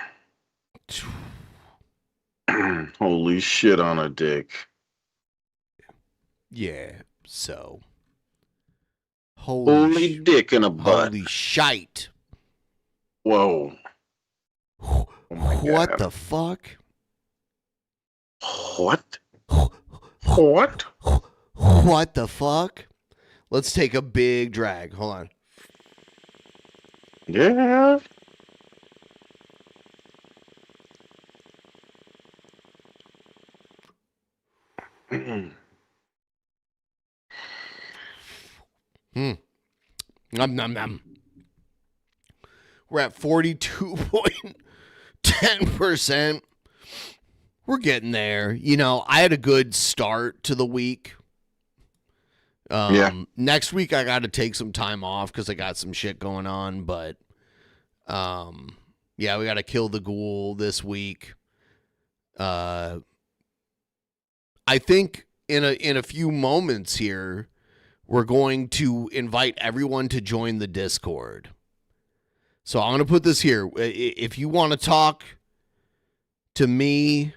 Holy shit on a dick. Yeah, so. Holy dick in a butt. Holy shite. Whoa. Oh what the fuck? What? What? What the fuck? Let's take a big drag. Hold on. Yeah. Nom, nom, nom. We're at 42.10%. We're getting there. You know, I had a good start to the week. Next week, I got to take some time off because I got some shit going on. But, yeah, we got to kill the ghoul this week. I think in a few moments here, we're going to invite everyone to join the Discord. So I'm going to put this here. If you want to talk to me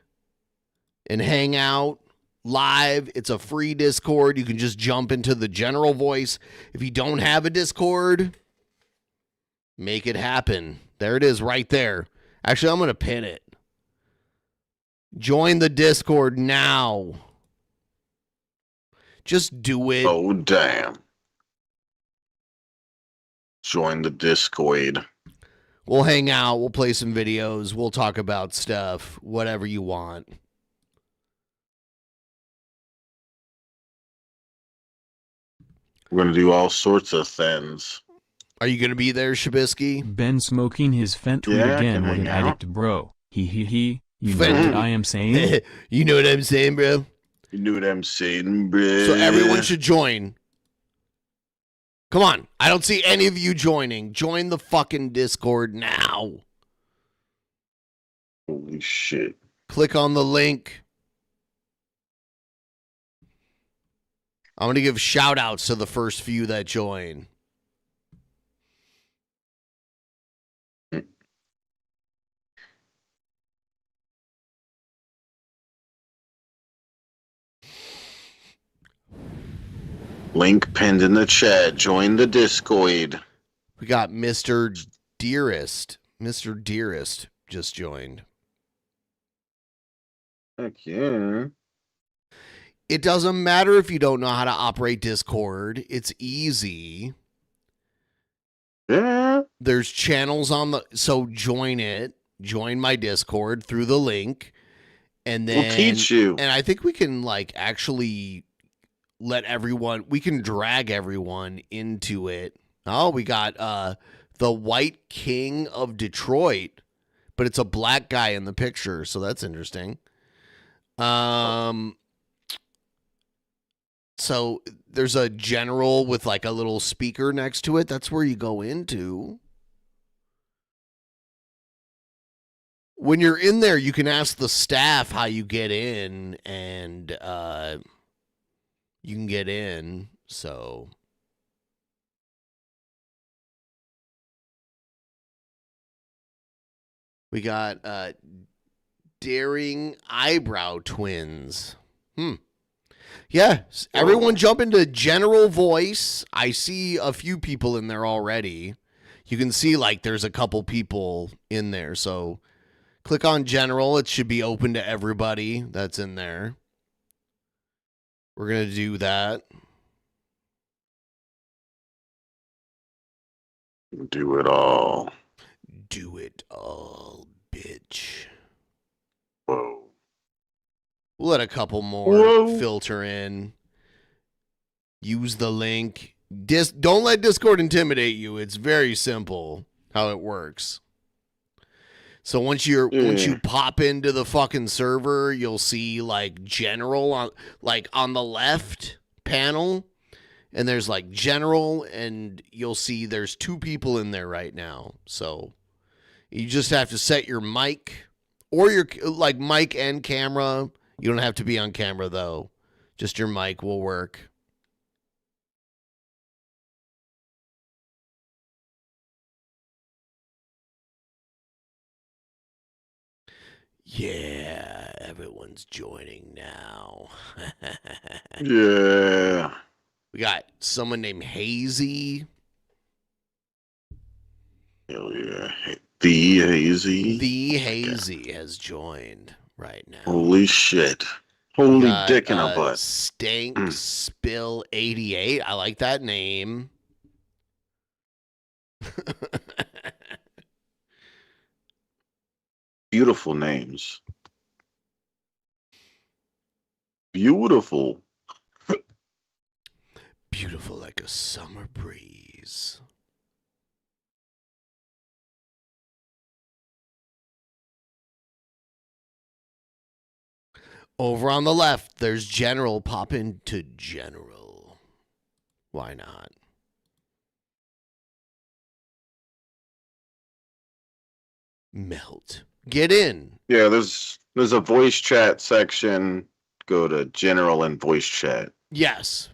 and hang out live, it's a free Discord. You can just jump into the general voice. If you don't have a Discord, make it happen. There it is right there. Actually, I'm going to pin it. Join the Discord now. Just do it. Oh, damn. Join the Discord. We'll hang out. We'll play some videos. We'll talk about stuff. Whatever you want. We're going to do all sorts of things. Are you going to be there, Shabisky? Ben smoking his Fent tweet again. What an addict, bro. He. You know what I am saying? You know what I'm saying, bro? You know what I'm saying, bro? So everyone should join. Come on. I don't see any of you joining. Join the fucking Discord now. Holy shit. Click on the link. I'm going to give shout outs to the first few that join. Link pinned in the chat. Join the Discord. We got Mr. Dearest. Mr. Dearest just joined. Heck yeah. It doesn't matter if you don't know how to operate Discord. It's easy. Yeah. There's channels on the... So join it. Join my Discord through the link. And then... We'll teach you. And I think we can, like, actually... let everyone, we can drag everyone into it. Oh, we got the White King of Detroit, but it's a black guy in the picture, so that's interesting. So there's a general with like a little speaker next to it. That's where you go into. When you're in there, you can ask the staff how you get in, and you can get in, so. We got Daring Eyebrow Twins. Yeah, everyone jump into general voice. I see a few people in there already. You can see like there's a couple people in there, so click on general. It should be open to everybody that's in there. We're going to do that. Do it all. Do it all, bitch. Whoa. We'll let a couple more filter in. Use the link. Don't let Discord intimidate you. It's very simple how it works. So once you pop into the fucking server, you'll see like general on the left panel, and there's like general, and you'll see there's 2 people in there right now. So you just have to set your mic Or your like mic and camera. You don't have to be on camera though. Just your mic will work. Yeah, everyone's joining now. Yeah. We got someone named Hazy. Hell yeah. The Hazy. The Hazy has joined right now. Holy shit. Holy dick in a butt. Stank Spill 88. I like that name. Beautiful names. Beautiful. Beautiful like a summer breeze. Over on the left, there's General. Pop into General. Why not? Melt. Get in. Yeah, there's a voice chat section. Go to general and voice chat. Yes.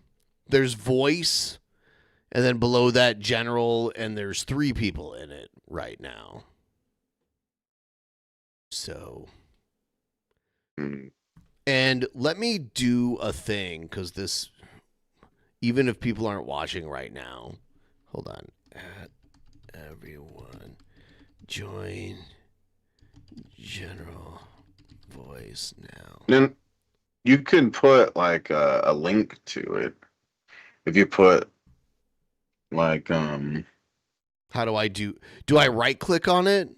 There's voice, and then below that, General, and there's 3 people in it right now. So. And let me do a thing, because this, even if people aren't watching right now, hold on. At everyone, join General Voice now. Then you can put like a link to it. If you put like How do I do I right click on it?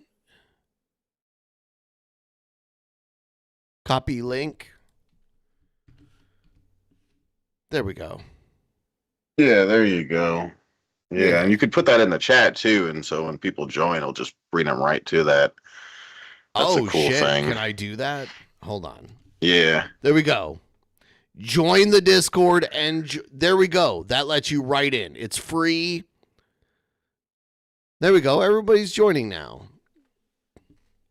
Copy link. There we go. Yeah, there you go. Yeah, and you could put that in the chat too, and so when people join, it'll just bring them right to that. That's a cool shit. thing. Can I do that? Hold on. Yeah. There we go. Join the Discord, and there we go. That lets you write in. It's free. There we go. Everybody's joining now.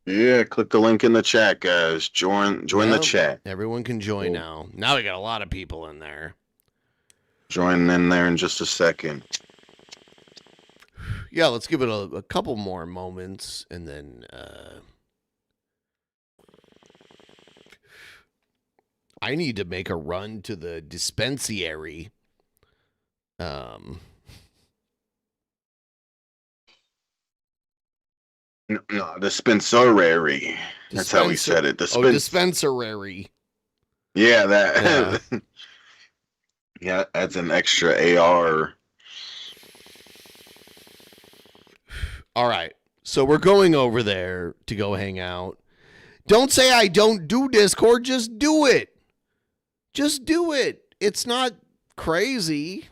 Yeah, click the link in the chat, guys. Join the chat. Everyone can join now. Now we got a lot of people in there. Join in there in just a second. Yeah, let's give it a couple more moments, and then I need to make a run to the dispensary. No, dispensary. That's how we said it. Dispensary. Yeah, that. Yeah. Yeah, adds an extra AR. All right. So we're going over there to go hang out. Don't say I don't do Discord. Just do it. Just do it. It's not crazy.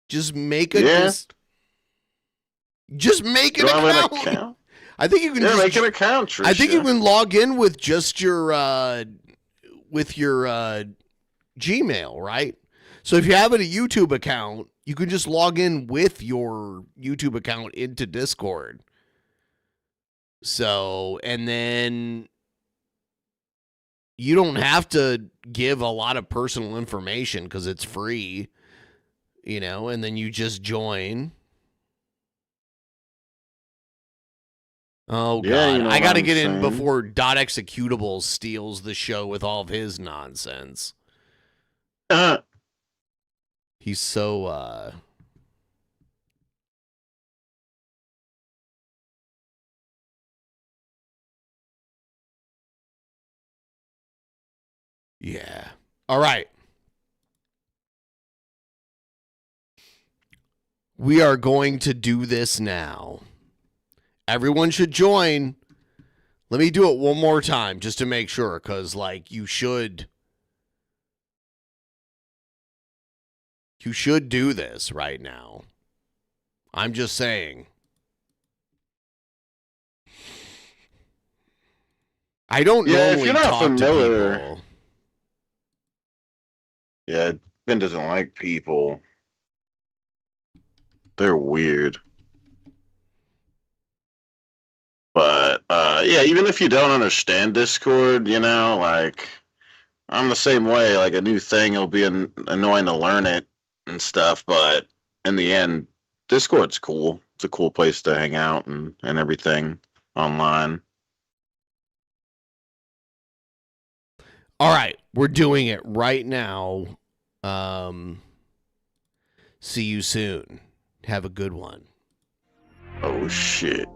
Just make a just make an account. I think you can just make an account. Trisha. I think you can log in with just your Gmail, right? So if you have a YouTube account, you can just log in with your YouTube account into Discord. So, and then you don't have to give a lot of personal information because it's free, you know, and then you just join. Oh, God. Yeah, you know I got to what get I'm in saying. before Dot Executable steals the show with all of his nonsense. He's so, yeah. All right. We are going to do this now. Everyone should join. Let me do it one more time just to make sure, because, like, you should do this right now. I'm just saying. I don't normally if you're not talk familiar, to people. Yeah, Ben doesn't like people. They're weird. But yeah, even if you don't understand Discord, you know, like I'm the same way. Like a new thing, it'll be annoying to learn it and stuff. But in the end, Discord's cool. It's a cool place to hang out and everything online. All right, we're doing it right now. See you soon. Have a good one. Oh shit.